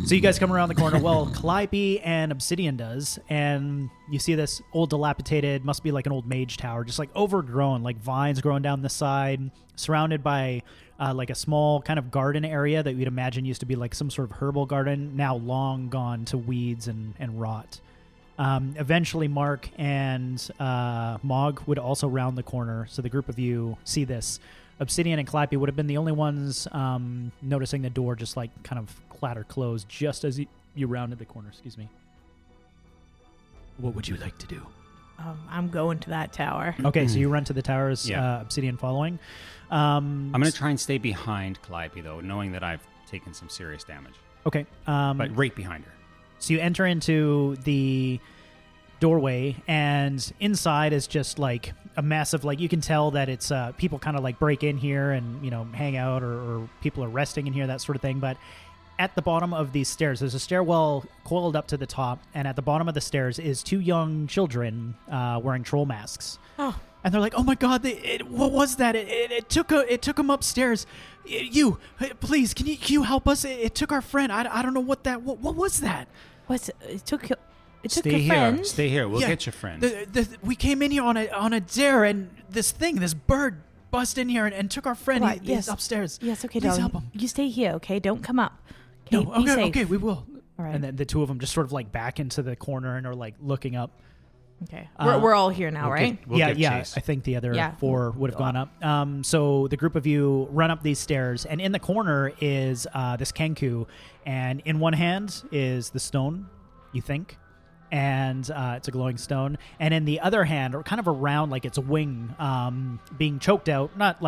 Speaker 1: So you guys come around the corner. Well, Calliope and Obsidian does, and you see this old dilapidated, must be like an old mage tower, just like overgrown, like vines growing down the side, surrounded by like a small kind of garden area that you'd imagine used to be like some sort of herbal garden, now long gone to weeds and rot. Eventually, Mark and Mog would also round the corner, so the group of you see this. Obsidian and Calliope would have been the only ones noticing the door just like kind of clatter closed just as you rounded the corner. Excuse me. What would you like to do?
Speaker 3: I'm going to that tower.
Speaker 1: Okay, so you run to the towers,
Speaker 5: Yeah.
Speaker 1: Obsidian following.
Speaker 5: I'm going to try and stay behind Calliope, though, knowing that I've taken some serious damage.
Speaker 1: Okay.
Speaker 5: But right behind her.
Speaker 1: So you enter into the doorway, and inside is just like a massive, like you can tell that it's people kind of like break in here and hang out, or people are resting in here, that sort of thing. But at the bottom of these stairs, there's a stairwell coiled up to the top, and at the bottom of the stairs is 2 young children wearing troll masks.
Speaker 3: Oh.
Speaker 1: And they're like, "Oh my God! What was that? It took them upstairs. Please, can you help us? It took our friend. I don't know what that. What was that?
Speaker 3: It took your
Speaker 5: Stay here.
Speaker 3: friend?
Speaker 5: Stay here. We'll
Speaker 1: Yeah,
Speaker 5: get your friend.
Speaker 1: We came in here on a dare, and this bird, bust in here and took our friend.
Speaker 3: Right,
Speaker 1: He's
Speaker 3: yes.
Speaker 1: upstairs.
Speaker 3: Yes, okay,
Speaker 1: Please
Speaker 3: darling.
Speaker 1: help him.
Speaker 3: You stay here, okay? Don't come up. Okay,
Speaker 1: No,
Speaker 3: be safe.
Speaker 1: okay, we will.
Speaker 3: All right.
Speaker 1: And then the 2 of them just sort of like back into the corner and are like looking up.
Speaker 3: Okay. We're all here now,
Speaker 5: We'll
Speaker 3: right?
Speaker 5: We'll give chase.
Speaker 1: I think the other
Speaker 3: Yeah.
Speaker 1: 4 would have gone up. So the group of you run up these stairs, and in the corner is this Kenku, and in one hand is the stone, you think, and it's a glowing stone, and in the other hand, or kind of around like its wing, being choked out, not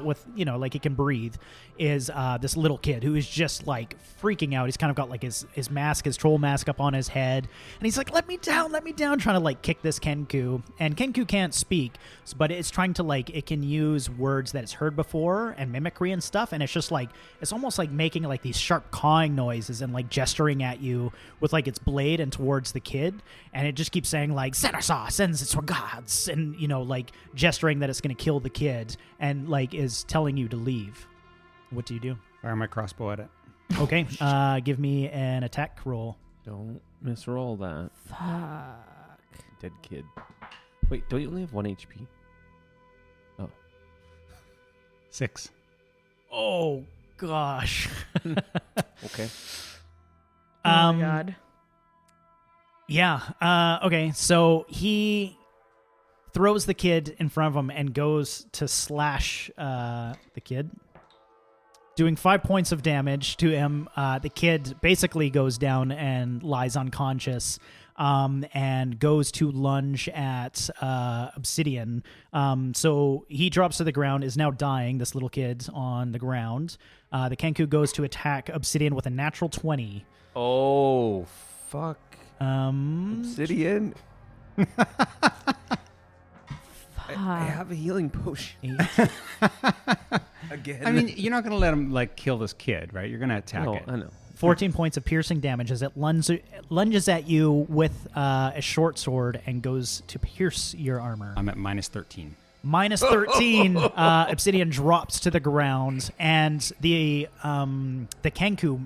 Speaker 1: with like it can breathe, is this little kid who is just like freaking out. He's kind of got like his mask, his troll mask up on his head, and he's like, let me down, trying to like kick this Kenku, and Kenku can't speak, but it's trying to like, it can use words that it's heard before and mimicry and stuff, and it's just like, it's almost like making like these sharp cawing noises and like gesturing at you with like its blade and towards the kid, and it just keeps saying like Senasaw sends its regards, and like gesturing that it's going to kill the kid, and like is telling you to leave. What do you do?
Speaker 5: Fire my crossbow at it.
Speaker 1: Okay, give me an attack roll.
Speaker 4: Don't misroll that.
Speaker 3: Fuck.
Speaker 4: Dead kid. Wait, don't you only have 1 HP? Oh.
Speaker 5: 6.
Speaker 1: Oh gosh.
Speaker 4: Okay.
Speaker 3: Oh my god.
Speaker 1: Yeah. Okay. So he throws the kid in front of him and goes to slash the kid, doing 5 points of damage to him. The kid basically goes down and lies unconscious, and goes to lunge at Obsidian. So he drops to the ground, is now dying, this little kid on the ground. The Kenku goes to attack Obsidian with a natural 20.
Speaker 4: Oh, fuck.
Speaker 3: Fuck.
Speaker 4: Obsidian. I have a healing potion. Again.
Speaker 5: I mean, you're not going to let him like kill this kid, right? You're going to attack
Speaker 4: No,
Speaker 5: it.
Speaker 4: I know.
Speaker 1: 14 points of piercing damage as it lunges at you with a short sword and goes to pierce your armor.
Speaker 5: I'm at minus 13.
Speaker 1: Minus 13, Obsidian drops to the ground, and the Kenku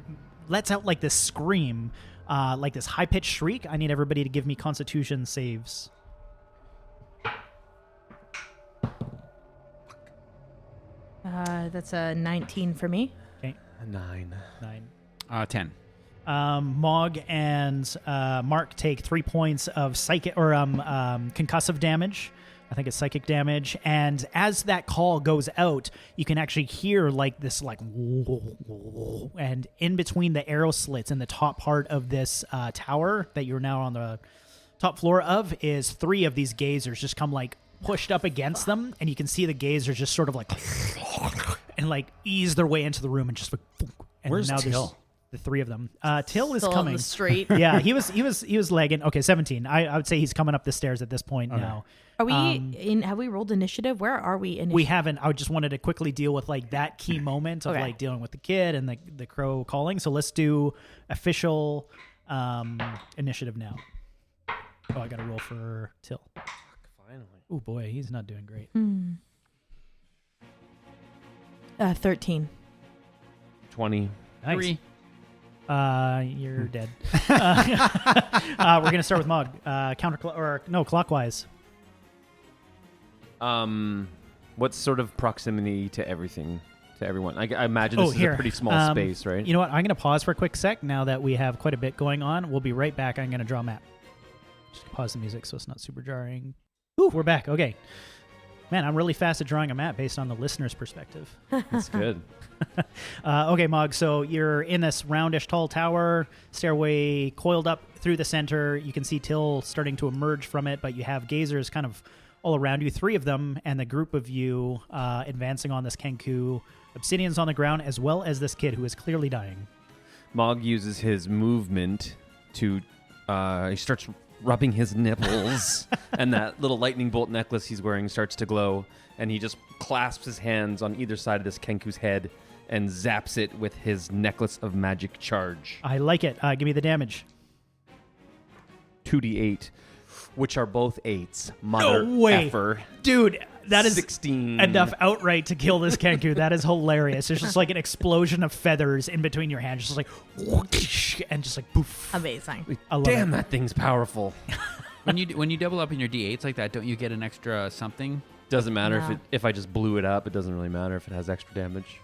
Speaker 1: lets out like this scream, like this high-pitched shriek. I need everybody to give me Constitution saves.
Speaker 3: That's a 19 for me.
Speaker 1: Okay,
Speaker 4: 9.
Speaker 2: 10.
Speaker 1: Mog and Mark take 3 points of psychic or concussive damage. I think it's psychic damage. And as that call goes out, you can actually hear like this like whoa, and in between the arrow slits in the top part of this tower that you're now on the top floor of is 3 of these gazers just come like pushed up against them, and you can see the gazers just sort of like and like ease their way into the room and just like, and
Speaker 5: Where's
Speaker 1: now
Speaker 5: Till?
Speaker 1: there's the 3 of them. Till is
Speaker 3: Still on
Speaker 1: coming.
Speaker 3: the street.
Speaker 1: Yeah, he was lagging. Okay, 17. I would say he's coming up the stairs at this point now.
Speaker 3: Are we in? Have we rolled initiative? Where are we in?
Speaker 1: We haven't. I just wanted to quickly deal with like that key moment of
Speaker 3: Okay.
Speaker 1: like dealing with the kid and the crow calling. So let's do official initiative now. Oh, I got to roll for Till.
Speaker 4: Finally.
Speaker 1: Oh boy, he's not doing great.
Speaker 3: 13.
Speaker 4: 20.
Speaker 1: Nice.
Speaker 2: 3.
Speaker 1: You're dead. We're gonna start with Mog. Clockwise.
Speaker 4: What sort of proximity to everything, to everyone? I imagine this is a pretty small space, right?
Speaker 1: You know what? I'm going to pause for a quick sec now that we have quite a bit going on. We'll be right back. I'm going to draw a map. Just pause the music so it's not super jarring. Ooh, we're back. Okay. Man, I'm really fast at drawing a map based on the listener's perspective.
Speaker 4: That's good.
Speaker 1: Okay, Mog, so you're in this roundish tall tower, stairway coiled up through the center. You can see Till starting to emerge from it, but you have gazers kind of all around you, 3 of them, and the group of you advancing on this Kenku. Obsidian's on the ground, as well as this kid who is clearly dying.
Speaker 4: Mog uses his movement to, he starts rubbing his nipples, and that little lightning bolt necklace he's wearing starts to glow, and he just clasps his hands on either side of this Kenku's head and zaps it with his necklace of magic charge.
Speaker 1: I like it. Give me the damage.
Speaker 4: 2d8, which are both 8s. Mother
Speaker 1: way.
Speaker 4: effer.
Speaker 1: Dude, that is
Speaker 4: 16.
Speaker 1: enough outright to kill this Kenku. That is hilarious. There's just like an explosion of feathers in between your hands, just like whoosh, and just like poof.
Speaker 3: Amazing.
Speaker 1: I love
Speaker 4: Damn,
Speaker 1: it.
Speaker 4: that thing's powerful.
Speaker 2: When you double up in your d8s like that, don't you get an extra something?
Speaker 4: Doesn't matter
Speaker 3: Yeah.
Speaker 4: if I just blew it up. It doesn't really matter if it has extra damage.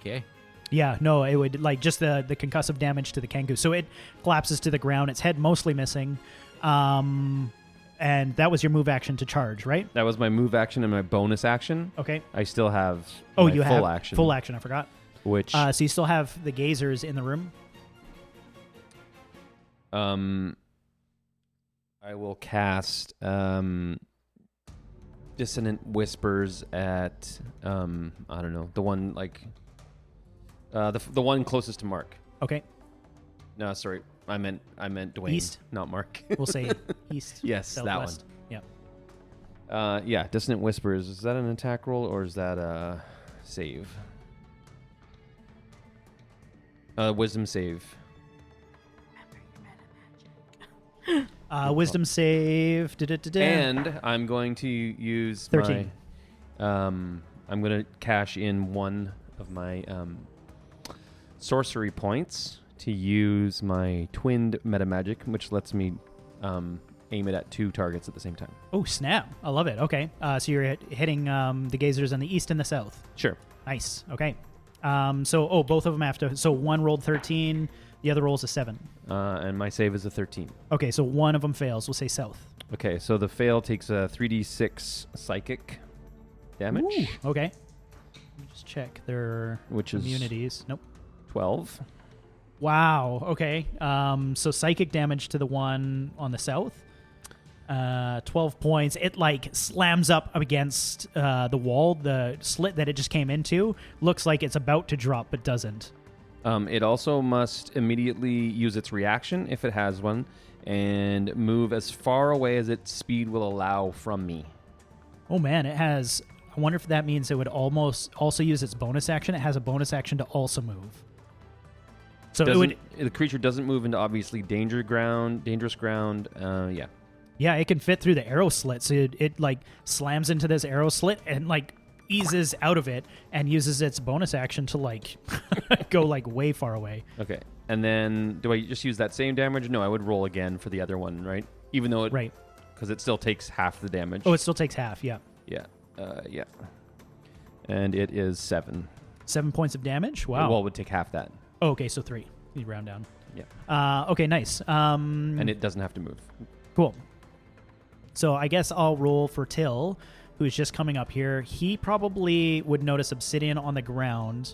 Speaker 2: Okay.
Speaker 1: Yeah, no, it would like just the concussive damage to the Kenku. So it collapses to the ground. Its head mostly missing. and that was your move action to charge, right?
Speaker 4: That was my move action and my bonus action.
Speaker 1: Okay.
Speaker 4: I still have
Speaker 1: Oh,
Speaker 4: my
Speaker 1: you
Speaker 4: full
Speaker 1: have
Speaker 4: action.
Speaker 1: full action. I forgot.
Speaker 4: Which
Speaker 1: So you still have the gazers in the room.
Speaker 4: I will cast Dissonant Whispers at I don't know, the one like the one closest to Mark.
Speaker 1: Okay.
Speaker 4: No, sorry. I meant Dwayne,
Speaker 1: East?
Speaker 4: not Mark.
Speaker 1: We'll say east.
Speaker 4: Yes, that one.
Speaker 1: southwest. Yeah.
Speaker 4: Yeah, Dissonant Whispers. Is that an attack roll or is that a save? Wisdom save.
Speaker 1: Wisdom save.
Speaker 4: And I'm going to use
Speaker 1: 13.
Speaker 4: I'm going to cash in one of my sorcery points to use my twinned meta magic, which lets me aim it at 2 targets at the same time.
Speaker 1: Oh, snap. I love it. Okay. So you're hitting the gazers on the east and the south.
Speaker 4: Sure.
Speaker 1: Nice. Okay. So both of them have to. So one rolled 13. The other rolls a 7.
Speaker 4: And my save is a 13.
Speaker 1: Okay. So one of them fails. We'll say south.
Speaker 4: Okay, so the fail takes a 3d6 psychic damage,
Speaker 1: Ooh, okay. Let me just check their
Speaker 4: which is
Speaker 1: immunities. Nope.
Speaker 4: 12.
Speaker 1: Wow. Okay. So psychic damage to the one on the south. 12 points. It like slams up against the wall. The slit that it just came into looks like it's about to drop, but doesn't.
Speaker 4: It also must immediately use its reaction, if it has one, and move as far away as its speed will allow from me.
Speaker 1: Oh man, it has. I wonder if that means it would almost also use its bonus action. It has a bonus action to also move. So it would.
Speaker 4: The creature doesn't move into obviously dangerous ground. Yeah.
Speaker 1: Yeah, it can fit through the arrow slit. So it like slams into this arrow slit and like eases out of it and uses its bonus action to like go like way far away.
Speaker 4: Okay. And then do I just use that same damage? No, I would roll again for the other one, right? Even though it,
Speaker 1: Right.
Speaker 4: because it still takes half the damage.
Speaker 1: Oh, it still takes half. Yeah.
Speaker 4: Yeah. Yeah. And it is 7.
Speaker 1: 7 points of damage. Wow.
Speaker 4: Well, it would take half that.
Speaker 1: Oh, okay, so 3. You round down.
Speaker 4: Yeah.
Speaker 1: Okay, nice.
Speaker 4: And it doesn't have to move.
Speaker 1: Cool. So I guess I'll roll for Till, who's just coming up here. He probably would notice obsidian on the ground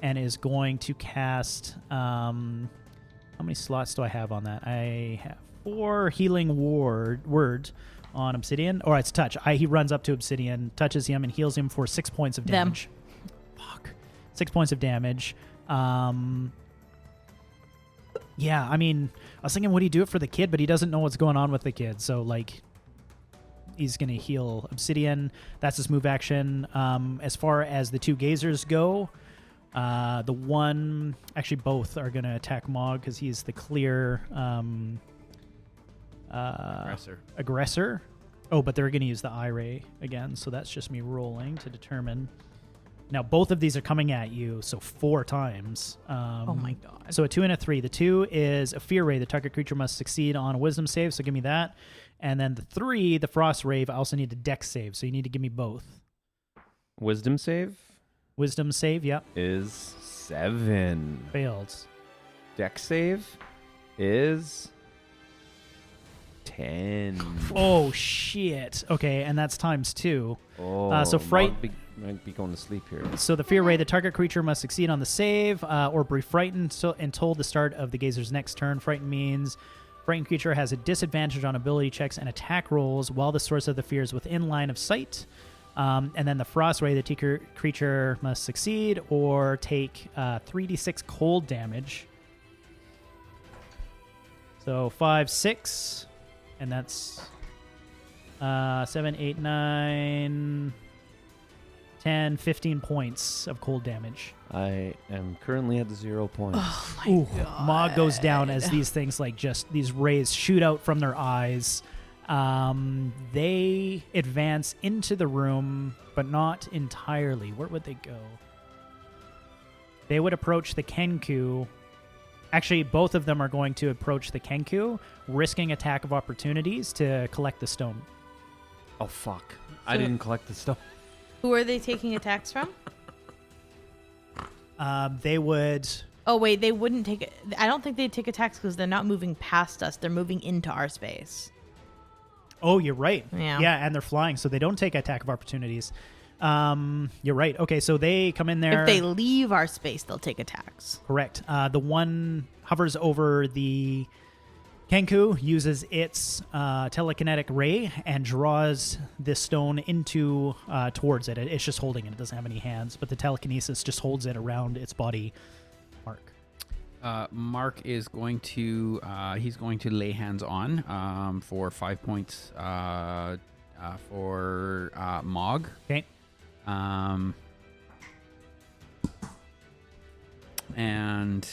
Speaker 1: and is going to cast... how many slots do I have on that? I have 4 healing word on obsidian. Or it's touch. He runs up to obsidian, touches him, and heals him for 6 points of damage. Fuck. 6 points of damage. Yeah, I mean, I was thinking, would he do it for the kid? But he doesn't know what's going on with the kid. So, like, he's going to heal obsidian. That's his move action. As far as the 2 gazers go, the one... Actually, both are going to attack Mog because he's the clear... aggressor. Oh, but they're going to use the eye ray again. So that's just me rolling to determine... Now, both of these are coming at you, so 4 times.
Speaker 3: Oh my god.
Speaker 1: So a 2 and a 3. The 2 is a fear ray. The target creature must succeed on a wisdom save, so give me that. And then the 3, the frost rave, I also need a dex save, so you need to give me both.
Speaker 4: Wisdom save
Speaker 1: Wisdom save, yep.
Speaker 4: is 7.
Speaker 1: Failed.
Speaker 4: Dex save is 10.
Speaker 1: Oh, shit. Okay, and that's times 2.
Speaker 4: Oh,
Speaker 1: so fright...
Speaker 4: Might be going to sleep here.
Speaker 1: So the fear ray, the target creature must succeed on the save or be frightened until the start of the gazer's next turn. Frightened means frightened creature has a disadvantage on ability checks and attack rolls while the source of the fear is within line of sight. And then the frost ray, the creature must succeed or take 3d6 cold damage. So 5, 6, and that's 7, 8, 9... 10, 15 points of cold damage. I
Speaker 4: am currently at 0 points.
Speaker 3: Oh my god.
Speaker 1: Mog goes down as these things like just these rays shoot out from their eyes. They advance into the room, but not entirely. Where would they go? They would approach the Kenku. Actually, both of them are going to approach the Kenku, risking attack of opportunities to collect the stone.
Speaker 4: Oh, fuck. I didn't collect the stone.
Speaker 3: Who are they taking attacks from?
Speaker 1: They would...
Speaker 3: Oh, wait, they wouldn't take it. I don't think they'd take attacks because they're not moving past us. They're moving into our space.
Speaker 1: Oh, you're right.
Speaker 3: Yeah.
Speaker 1: Yeah, and they're flying, so they don't take attack of opportunities. You're right. Okay, so they come in there.
Speaker 3: If they leave our space, they'll take attacks.
Speaker 1: Correct. The one hovers over the Kenku, uses its telekinetic ray and draws this stone into towards it. It's just holding it. It doesn't have any hands, but the telekinesis just holds it around its body. Mark.
Speaker 2: Mark is going to he's going to lay hands on for 5 points for Mog.
Speaker 1: Okay.
Speaker 2: And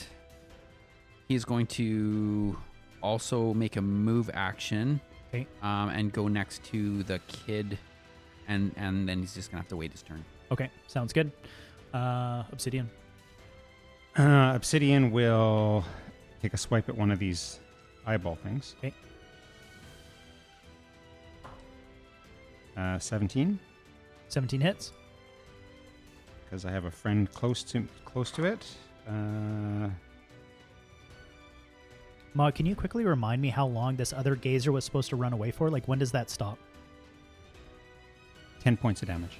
Speaker 2: he's going to also make a move action.
Speaker 1: Okay.
Speaker 2: And go next to the kid, and then he's just gonna have to wait his turn.
Speaker 1: Okay, sounds good. Obsidian.
Speaker 5: Obsidian will take a swipe at one of these eyeball things.
Speaker 1: Okay.
Speaker 5: 17,
Speaker 1: 17 hits.
Speaker 5: because I have a friend close to it.
Speaker 1: Mog, can you quickly remind me how long this other gazer was supposed to run away for? Like, when does that stop?
Speaker 5: 10 points of damage.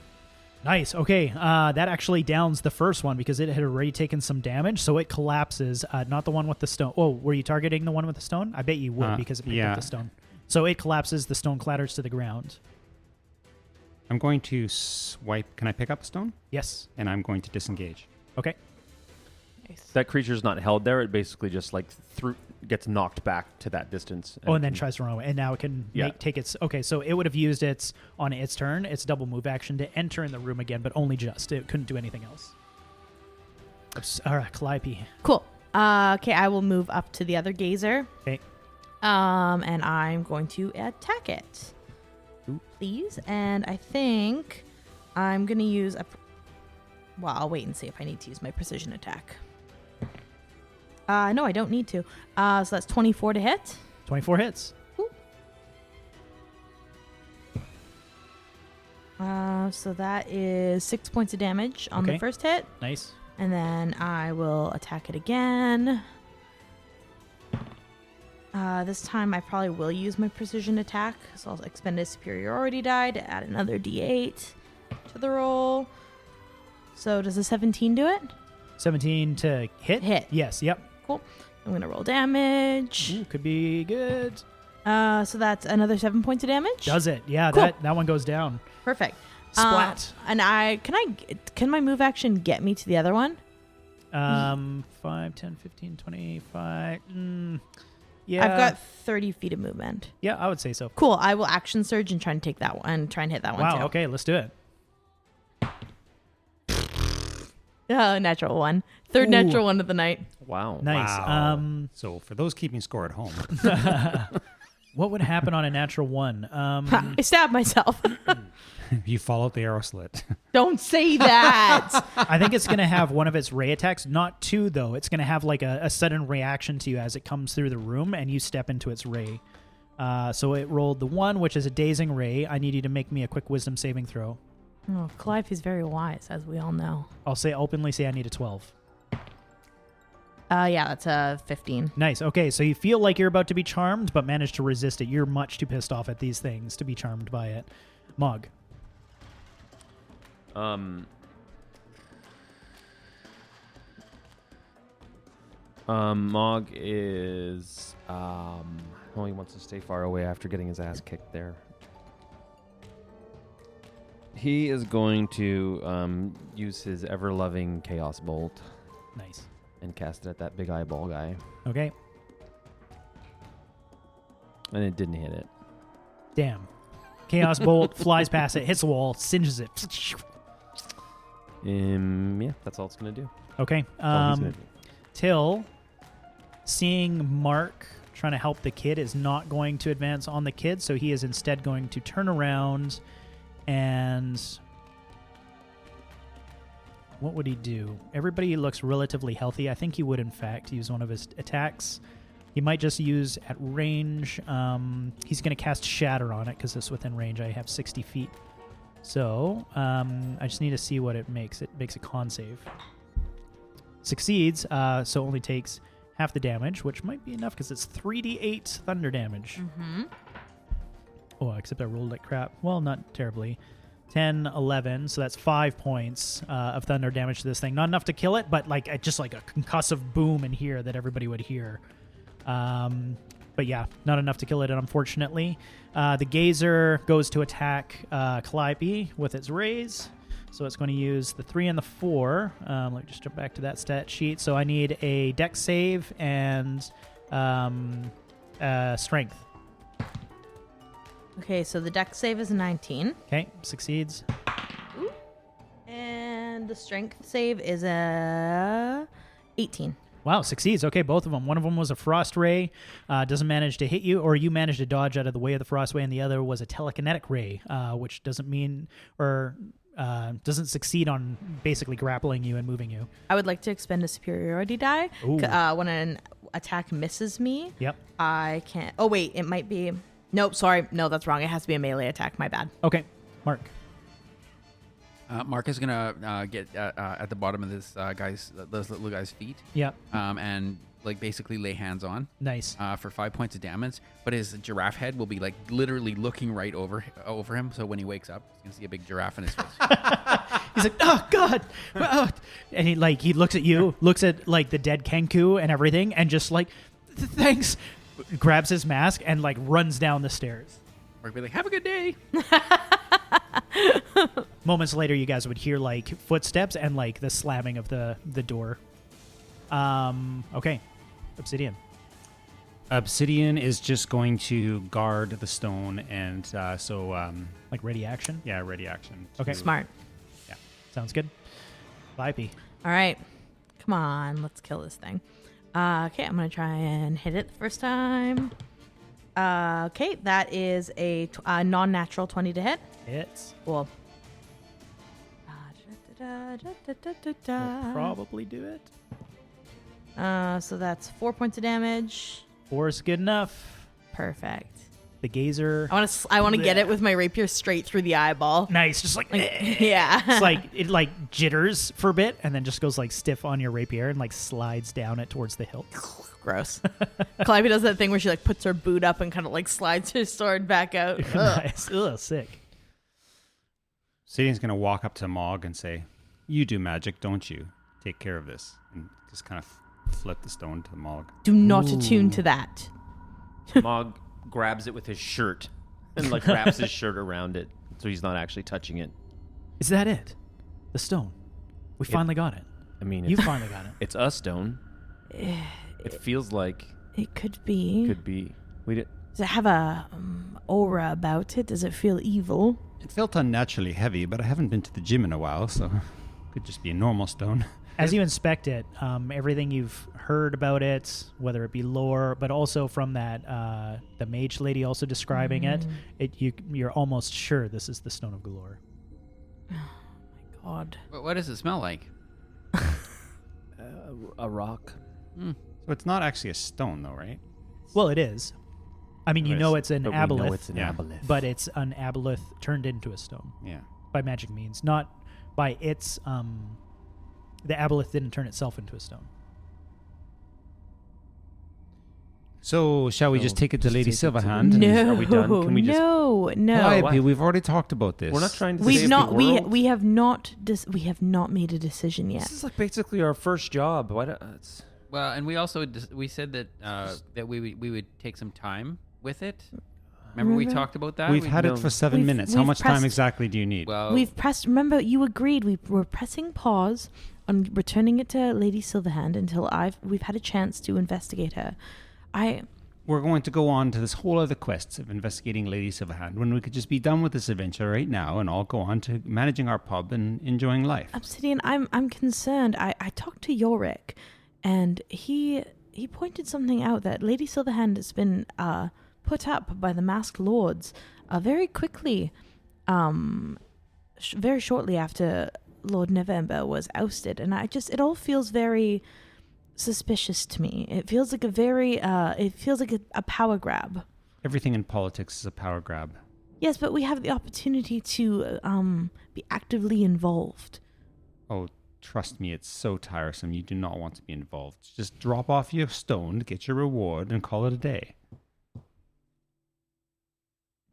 Speaker 1: Nice. Okay, that actually downs the first one because it had already taken some damage, so it collapses. Not the one with the stone. Oh, were you targeting the one with the stone? I bet you would because it picked up the stone. So it collapses. The stone clatters to the ground.
Speaker 5: I'm going to swipe. Can I pick up a stone?
Speaker 1: Yes.
Speaker 5: And I'm going to disengage.
Speaker 1: Okay.
Speaker 3: Nice.
Speaker 4: That creature's not held there. It basically just like gets knocked back to that distance.
Speaker 1: Oh, and then tries to run away. And now it can take its... Okay, so it would have used its, on its turn, its double move action to enter in the room again, but only just. It couldn't do anything else. All right, Calliope.
Speaker 3: Cool. Okay, I will move up to the other gazer.
Speaker 1: Okay.
Speaker 3: And I'm going to attack it.
Speaker 1: Ooh.
Speaker 3: Please. And I think I'm going to use a... Well, I'll wait and see if I need to use my precision attack. No, I don't need to. So that's 24 to hit.
Speaker 1: 24 hits.
Speaker 3: Ooh. So that is 6 points of damage on the first hit.
Speaker 1: Nice.
Speaker 3: And then I will attack it again. This time I probably will use my precision attack. So I'll expend a superiority die to add another d8 to the roll. So does a 17 do it?
Speaker 1: 17 to hit?
Speaker 3: Hit.
Speaker 1: Yes, yep.
Speaker 3: Cool. I'm going to roll damage.
Speaker 1: Ooh, could be good.
Speaker 3: So that's another 7 points of damage.
Speaker 1: Does it? Yeah,
Speaker 3: Cool.
Speaker 1: that one goes down.
Speaker 3: Perfect.
Speaker 1: Splat.
Speaker 3: And can my move action get me to the other one?
Speaker 1: 5, 10, 15, 25. Yeah.
Speaker 3: I've got 30 feet of movement.
Speaker 1: Yeah, I would say so.
Speaker 3: Cool. I will action surge and try and take that one and try and hit that one
Speaker 1: Wow,
Speaker 3: too.
Speaker 1: okay, let's do it.
Speaker 3: Natural one. Third
Speaker 1: Ooh.
Speaker 3: natural one of the night.
Speaker 4: Wow.
Speaker 1: Nice.
Speaker 5: Wow. So for those keeping score at home,
Speaker 1: What would happen on a natural one?
Speaker 3: I stabbed myself.
Speaker 5: you fall out the arrow slit.
Speaker 3: Don't say that.
Speaker 1: I think it's going to have one of its ray attacks. Not two, though. It's going to have like a sudden reaction to you as it comes through the room and you step into its ray. So it rolled the 1, which is a dazing ray. I need you to make me a quick wisdom saving throw.
Speaker 3: Oh, Clive is very wise, as we all know.
Speaker 1: I'll openly say I need a 12.
Speaker 3: Yeah, that's a 15.
Speaker 1: Nice. Okay, so you feel like you're about to be charmed, but manage to resist it. You're much too pissed off at these things to be charmed by it. Mog.
Speaker 4: Mog is he wants to stay far away after getting his ass kicked there. He is going to use his ever-loving Chaos Bolt
Speaker 1: Nice.
Speaker 4: and cast it at that big eyeball guy.
Speaker 1: Okay.
Speaker 4: And it didn't hit it.
Speaker 1: Damn. Chaos Bolt flies past it, hits the wall, singes it.
Speaker 4: Yeah, that's all it's going to do.
Speaker 1: Okay.
Speaker 4: That's all he's gonna do.
Speaker 1: Till, seeing Mark trying to help the kid, is not going to advance on the kid, so he is instead going to turn around and... What would he do? Everybody looks relatively healthy. I think he would, in fact, use one of his attacks. He might just use at range. He's going to cast Shatter on it because it's within range. I have 60 feet. So I just need to see what it makes. It makes a con save. Succeeds, so only takes half the damage, which might be enough because it's 3d8 thunder damage. Oh, except I rolled like crap. Well, not terribly. 10, 11. So that's 5 points of thunder damage to this thing. Not enough to kill it, but like just like a concussive boom in here that everybody would hear. But yeah, not enough to kill it, unfortunately. The Gazer goes to attack Calliope with its raise. So it's going to use the 3 and the 4. Let me just jump back to that stat sheet. So I need a dex save and strength.
Speaker 3: Okay, so the dex save is 19.
Speaker 1: Okay, succeeds.
Speaker 3: And the strength save is a 18.
Speaker 1: Wow, succeeds. Okay, both of them. One of them was a frost ray, doesn't manage to hit you, or you manage to dodge out of the way of the frost ray, and the other was a telekinetic ray, which doesn't mean or doesn't succeed on basically grappling you and moving you.
Speaker 3: I would like to expend a superiority die.
Speaker 1: Ooh.
Speaker 3: When an attack misses me,
Speaker 1: Yep.
Speaker 3: I can't. Oh, wait, it might be. Nope, sorry. No, that's wrong. It has to be a melee attack. My bad.
Speaker 1: Okay, Mark.
Speaker 2: Mark is gonna get at the bottom of this those little guy's feet.
Speaker 1: Yep.
Speaker 2: And like basically lay hands on.
Speaker 1: Nice.
Speaker 2: For 5 points of damage. But his giraffe head will be like literally looking right over him. So when he wakes up, he's gonna see a big giraffe in his face.
Speaker 1: He's like, oh God, and he looks at you, looks at like the dead Kenku and everything, and just like, thanks. Grabs his mask and like runs down the stairs.
Speaker 2: Mark will be like, have a good day.
Speaker 1: Moments later, you guys would hear like footsteps and like the slamming of the door. Okay, Obsidian.
Speaker 5: Obsidian is just going to guard the stone, and
Speaker 1: Like ready action.
Speaker 5: yeah, ready action.
Speaker 1: Okay.
Speaker 3: Smart.
Speaker 1: Sounds good. Vipey.
Speaker 3: All right. Come on. Let's kill this thing. Okay, I'm going to try and hit it the first time. Okay, that is a non-natural 20 to hit.
Speaker 1: Hits.
Speaker 3: Cool.
Speaker 1: Will probably do it.
Speaker 3: So that's 4 points of damage.
Speaker 1: 4 is good enough.
Speaker 3: Perfect.
Speaker 1: The Gazer.
Speaker 3: I want to get it with my rapier straight through the eyeball.
Speaker 1: Nice. Just like
Speaker 3: Yeah.
Speaker 1: it's like it like jitters for a bit and then just goes like stiff on your rapier and like slides down it towards the hilt.
Speaker 3: Gross. Calliope does that thing where she like puts her boot up and kind of like slides her sword back out. Ugh.
Speaker 1: Nice. Ugh, sick.
Speaker 5: Obsidian's going to walk up to Mog and say, "You do magic, don't you? Take care of this." And just kind of flip the stone to Mog.
Speaker 3: Do not attune to that.
Speaker 4: Mog grabs it with his shirt and like wraps his shirt around it so he's not actually touching it.
Speaker 1: Is that it? The stone. We finally got it.
Speaker 4: I mean,
Speaker 1: You
Speaker 4: it's,
Speaker 1: finally got it.
Speaker 4: it's a stone. It feels like
Speaker 3: It could be.
Speaker 4: could be. We did.
Speaker 3: Does it have a aura about it? Does it feel evil?
Speaker 5: It felt unnaturally heavy, but I haven't been to the gym in a while, so could just be a normal stone.
Speaker 1: As you inspect it, everything you've heard about it, whether it be lore, but also from that the mage lady also describing it, you're almost sure this is the Stone of Galore.
Speaker 3: God.
Speaker 2: What does it smell like?
Speaker 4: A rock.
Speaker 5: So it's not actually a stone, though, right?
Speaker 1: Well, it is. I mean, you know it's an
Speaker 4: But we know
Speaker 1: aboleth,
Speaker 4: it's an
Speaker 5: Yeah.
Speaker 4: aboleth.
Speaker 1: but it's an aboleth turned into a stone
Speaker 5: Yeah.
Speaker 1: by magic means, not by its. The aboleth didn't turn itself into a stone.
Speaker 5: So, shall we just take it to
Speaker 4: just
Speaker 5: Lady
Speaker 4: take it to
Speaker 5: Silverhand?
Speaker 4: Lady-
Speaker 3: No.
Speaker 4: Are we done? Can we just-
Speaker 3: No.
Speaker 5: Why,
Speaker 4: What?
Speaker 5: P? We've already talked about this.
Speaker 4: We're not trying to
Speaker 3: We've
Speaker 4: save
Speaker 3: not.
Speaker 4: the
Speaker 3: We
Speaker 4: world.
Speaker 3: we have not. We have not made a decision yet.
Speaker 4: This is like basically our first job. Why don't, it's,
Speaker 2: Well, and we also we said that that we would take some time with it. Remember we talked about that?
Speaker 5: We've
Speaker 2: We-
Speaker 5: had
Speaker 4: no.
Speaker 5: it for 7
Speaker 3: We've-
Speaker 5: minutes. How
Speaker 3: we've
Speaker 5: much time
Speaker 3: pressed-
Speaker 5: exactly do you need?
Speaker 2: Well,
Speaker 3: We've pressed. Remember, you agreed. We were pressing pause on returning it to Lady Silverhand until we've had a chance to investigate her.
Speaker 5: We're going to go on to this whole other quest of investigating Lady Silverhand when we could just be done with this adventure right now and all go on to managing our pub and enjoying life.
Speaker 3: Obsidian, I'm concerned. I talked to Yorick, and he pointed something out that Lady Silverhand has been put up by the masked lords very quickly, very shortly after Lord November was ousted, and it all feels very suspicious to me. It feels like a power grab.
Speaker 5: Everything in politics is a power grab.
Speaker 3: Yes, but we have the opportunity to be actively involved.
Speaker 5: Oh, trust me, it's so tiresome. You do not want to be involved. Just drop off your stone, get your reward, and call it a day.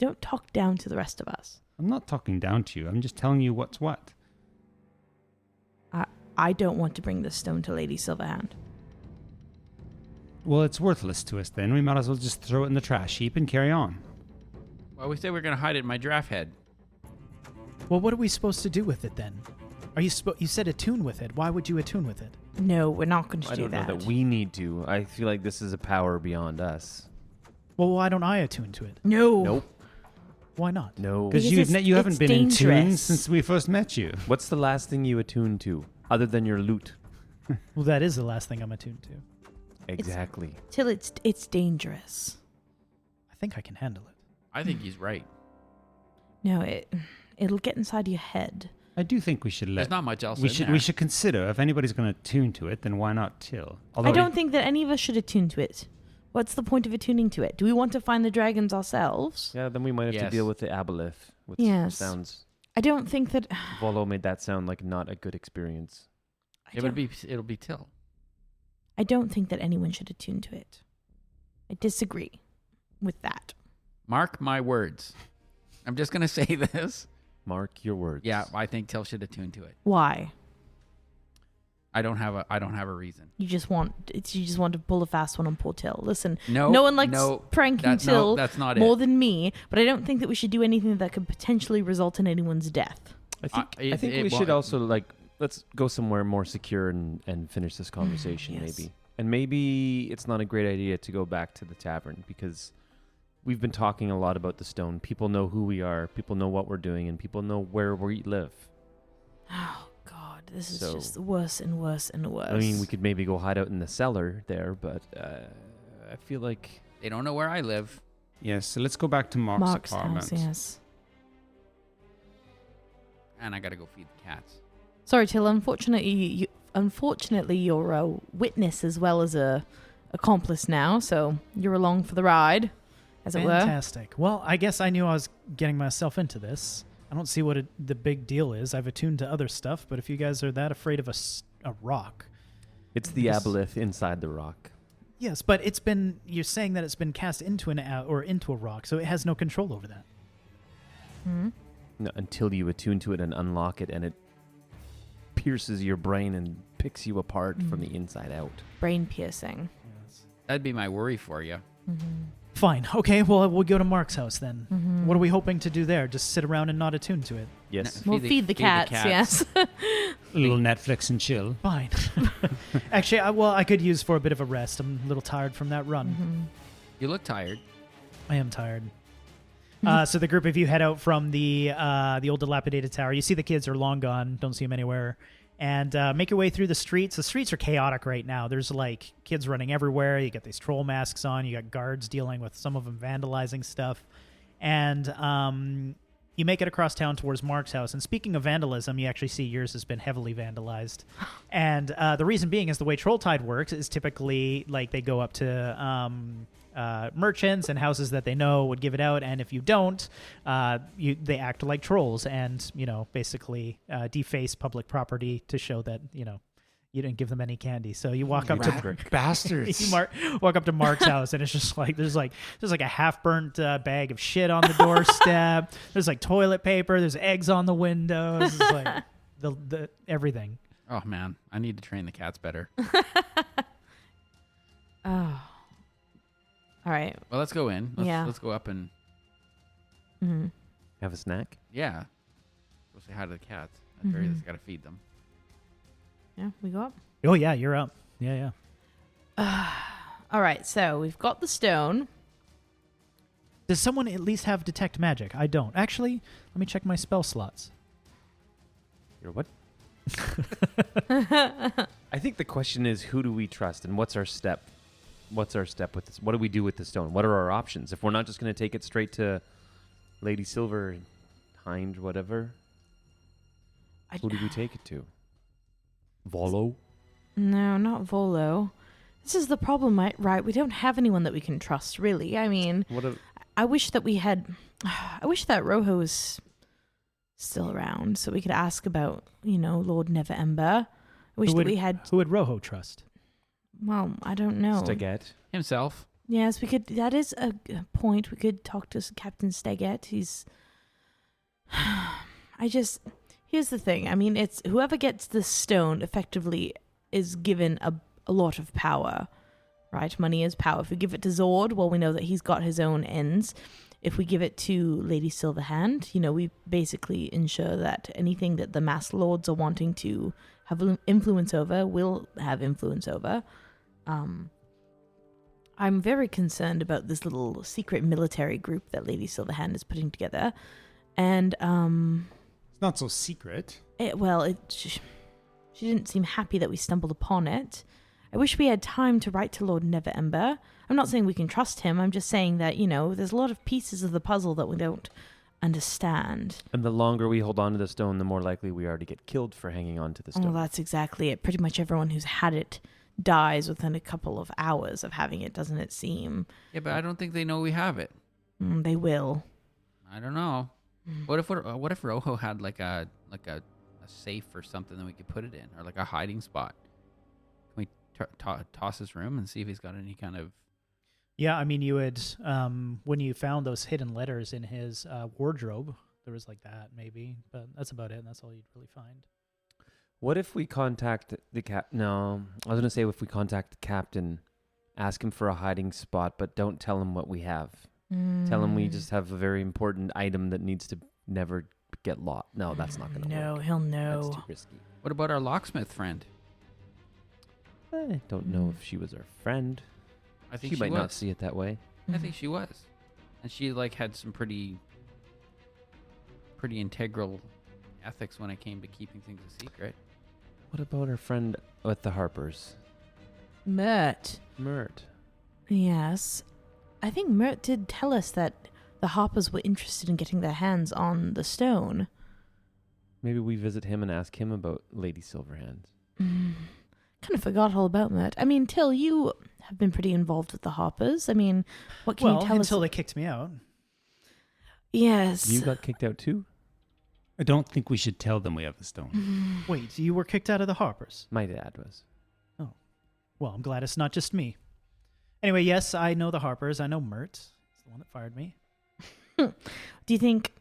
Speaker 3: Don't talk down to the rest of us.
Speaker 5: I'm not talking down to you. I'm just telling you what's what.
Speaker 3: I don't want to bring this stone to Lady Silverhand.
Speaker 5: Well, it's worthless to us then. We might as well just throw it in the trash heap and carry on.
Speaker 2: Well, we said we are going to hide it in my draft head.
Speaker 1: Well, what are we supposed to do with it then? Are you you said attune with it? Why would you attune with it?
Speaker 3: No, we're not going to
Speaker 4: I
Speaker 3: do
Speaker 4: don't
Speaker 3: that.
Speaker 4: know that we need to. I feel like this is a power beyond us.
Speaker 1: Well, why don't I attune to it?
Speaker 3: No.
Speaker 4: Nope.
Speaker 1: Why not?
Speaker 4: No.
Speaker 3: Because
Speaker 5: Because you haven't
Speaker 3: it's
Speaker 5: been in tune
Speaker 3: dangerous.
Speaker 5: since we first met you.
Speaker 4: What's the last thing you attune to, other than your loot?
Speaker 1: Well, that is the last thing I'm attuned to.
Speaker 4: Exactly.
Speaker 3: Till it's dangerous.
Speaker 1: I think I can handle it.
Speaker 2: I think he's right.
Speaker 3: No, it'll get inside your head.
Speaker 5: I do think we should
Speaker 2: There's not much else
Speaker 5: we
Speaker 2: in
Speaker 5: should
Speaker 2: there.
Speaker 5: we should consider if anybody's going to tune to it, then why not Till?
Speaker 3: I don't think that any of us should attune to it. What's the point of attuning to it? Do we want to find the dragons ourselves?
Speaker 4: Yeah, then we might have to
Speaker 2: Yes.
Speaker 4: deal with the aboleth, which
Speaker 3: Yes.
Speaker 4: sounds...
Speaker 3: I don't think that.
Speaker 4: Volo made that sound like not a good experience.
Speaker 2: It'll be Till.
Speaker 3: I don't think that anyone should attune to it. I disagree with that.
Speaker 2: Mark my words. I'm just going to say this.
Speaker 4: Mark your words.
Speaker 2: Yeah, I think Till should attune to it.
Speaker 3: Why?
Speaker 2: I don't have a reason.
Speaker 3: You just want to pull a fast one on poor Till. Listen,
Speaker 2: No,
Speaker 3: no one likes
Speaker 2: no,
Speaker 3: pranking
Speaker 2: that- no,
Speaker 3: Till
Speaker 2: that's not
Speaker 3: more
Speaker 2: it.
Speaker 3: than me, but I don't think that we should do anything that could potentially result in anyone's death.
Speaker 4: I think,
Speaker 2: it-
Speaker 4: I think
Speaker 2: it
Speaker 4: we should
Speaker 2: won't-
Speaker 4: also, like, let's go somewhere more secure and finish this conversation,
Speaker 3: yes.
Speaker 4: maybe. And maybe it's not a great idea to go back to the tavern, because we've been talking a lot about the stone. People know who we are, people know what we're doing, and people know where we live.
Speaker 3: Oh God, this is
Speaker 4: So-
Speaker 3: just worse and worse and worse.
Speaker 4: I mean, we could maybe go hide out in the cellar there, but I feel like...
Speaker 2: They don't know where I live.
Speaker 5: Yes, so let's go back to Mark's apartment.
Speaker 3: house, yes.
Speaker 2: And I got to go feed the cats.
Speaker 3: Sorry, Till. Unfortunately, you're a witness as well as a accomplice now, so you're along for the ride, as it were.
Speaker 1: Fantastic. Well, I guess I knew I was getting myself into this. I don't see what the big deal is. I've attuned to other stuff, but if you guys are that afraid of a rock...
Speaker 4: It's the
Speaker 1: Yes.
Speaker 4: aboleth inside the rock.
Speaker 1: Yes, but you're saying that it's been cast into into a rock, so it has no control over that.
Speaker 3: Hmm?
Speaker 4: No, until you attune to it and unlock it, and it pierces your brain and picks you apart from the inside out.
Speaker 3: Brain piercing.
Speaker 2: That'd be my worry for you.
Speaker 1: Fine. Okay, well, we'll go to Mark's house then.
Speaker 3: Mm-hmm.
Speaker 1: What are we hoping to do there? Just sit around and not attune to it?
Speaker 4: Yes.
Speaker 3: We'll feed the cats, yes.
Speaker 5: A little Netflix and chill.
Speaker 1: Fine. Actually, I could use for a bit of a rest. I'm a little tired from that run.
Speaker 3: Mm-hmm.
Speaker 2: You look tired.
Speaker 1: I am tired. So the group of you head out from the old dilapidated tower. You see the kids are long gone. Don't see them anywhere. And make your way through the streets. The streets are chaotic right now. There's like kids running everywhere. You got these troll masks on. You got guards dealing with some of them vandalizing stuff. And you make it across town towards Mark's house. And speaking of vandalism, you actually see yours has been heavily vandalized. And the reason being is the way Trolltide works is typically like they go up to merchants and houses that they know would give it out, and if you don't, they act like trolls and basically deface public property to show that you didn't give them any candy. So you walk up to
Speaker 5: Bastards.
Speaker 1: walk up to Mark's house, and it's just like there's like a half burnt bag of shit on the doorstep. There's like toilet paper. There's eggs on the windows. It's like the everything.
Speaker 2: Oh man, I need to train the cats better.
Speaker 3: Oh. All right.
Speaker 2: Well, let's go in.
Speaker 3: Yeah.
Speaker 2: Let's go up and
Speaker 3: Mm-hmm.
Speaker 4: Have a snack?
Speaker 2: go say hi to the cats. At very least, got to feed them.
Speaker 3: Yeah, we go up.
Speaker 1: Oh yeah, you're up. Yeah.
Speaker 3: All right, so we've got the stone.
Speaker 1: Does someone at least have detect magic? I don't. Actually, let me check my spell slots.
Speaker 4: You're what? I think the question is, who do we trust, and what's our step? What's our step with this? What do we do with the stone? What are our options? If we're not just going to take it straight to Lady Silver, Hind, whatever, who do we take it to? Volo?
Speaker 3: No, not Volo. This is the problem, right? We don't have anyone that we can trust, really. I mean,
Speaker 4: What a,
Speaker 3: I wish that we had. I wish that Rojo was still around so we could ask about, Lord Neverember. I wish that we had.
Speaker 1: Who would Rojo trust?
Speaker 3: Well, I don't know.
Speaker 4: Staget?
Speaker 2: Himself.
Speaker 3: Yes, we could. That is a point. We could talk to Captain Steggett. He's. Here's the thing. I mean, it's whoever gets the stone effectively is given a lot of power, right? Money is power. If we give it to Zord, well, we know that he's got his own ends. If we give it to Lady Silverhand, we basically ensure that anything that the Mass Lords are wanting to have influence over will have influence over. I'm very concerned about this little secret military group that Lady Silverhand is putting together. And,
Speaker 5: It's not so secret.
Speaker 3: she didn't seem happy that we stumbled upon it. I wish we had time to write to Lord Neverember. I'm not saying we can trust him. I'm just saying that, there's a lot of pieces of the puzzle that we don't understand.
Speaker 4: And the longer we hold on to the stone, the more likely we are to get killed for hanging on to the stone.
Speaker 3: Oh, that's exactly it. Pretty much everyone who's had it dies within a couple of hours of having it, doesn't it seem?
Speaker 2: Yeah, but I don't think they know we have it.
Speaker 3: They will.
Speaker 2: I don't know. What if Rojo had like a safe or something that we could put it in, or like a hiding spot? Can we toss his room and see if he's got any kind of?
Speaker 1: Yeah, I mean, you would when you found those hidden letters in his wardrobe, there was like that maybe, but that's about it. And that's all you'd really find.
Speaker 4: What if we contact the No, I was going to say if we contact the captain, ask him for a hiding spot, but don't tell him what we have. Tell him we just have a very important item that needs to never get lost. No, that's not going to work.
Speaker 3: No, he'll know.
Speaker 4: That's too risky.
Speaker 2: What about our locksmith friend?
Speaker 4: I don't know if she was our friend.
Speaker 2: I think
Speaker 4: she might
Speaker 2: was.
Speaker 4: not see it that way.
Speaker 2: I think she was, and she had some pretty integral ethics when it came to keeping things a secret.
Speaker 4: What about our friend with the Harpers?
Speaker 3: Mert. Yes. I think Mert did tell us that the Harpers were interested in getting their hands on the stone.
Speaker 4: Maybe we visit him and ask him about Lady Silverhand.
Speaker 3: Kind of forgot all about Mert. I mean, Till, you have been pretty involved with the Harpers. I mean, what can you tell us?
Speaker 1: Until they kicked me out.
Speaker 3: Yes.
Speaker 4: You got kicked out too?
Speaker 5: I don't think we should tell them we have the stone.
Speaker 1: Wait, you were kicked out of the Harpers?
Speaker 4: My dad was.
Speaker 1: Oh. Well, I'm glad it's not just me. Anyway, yes, I know the Harpers. I know Mert. It's the one that fired me.
Speaker 3: Do you think...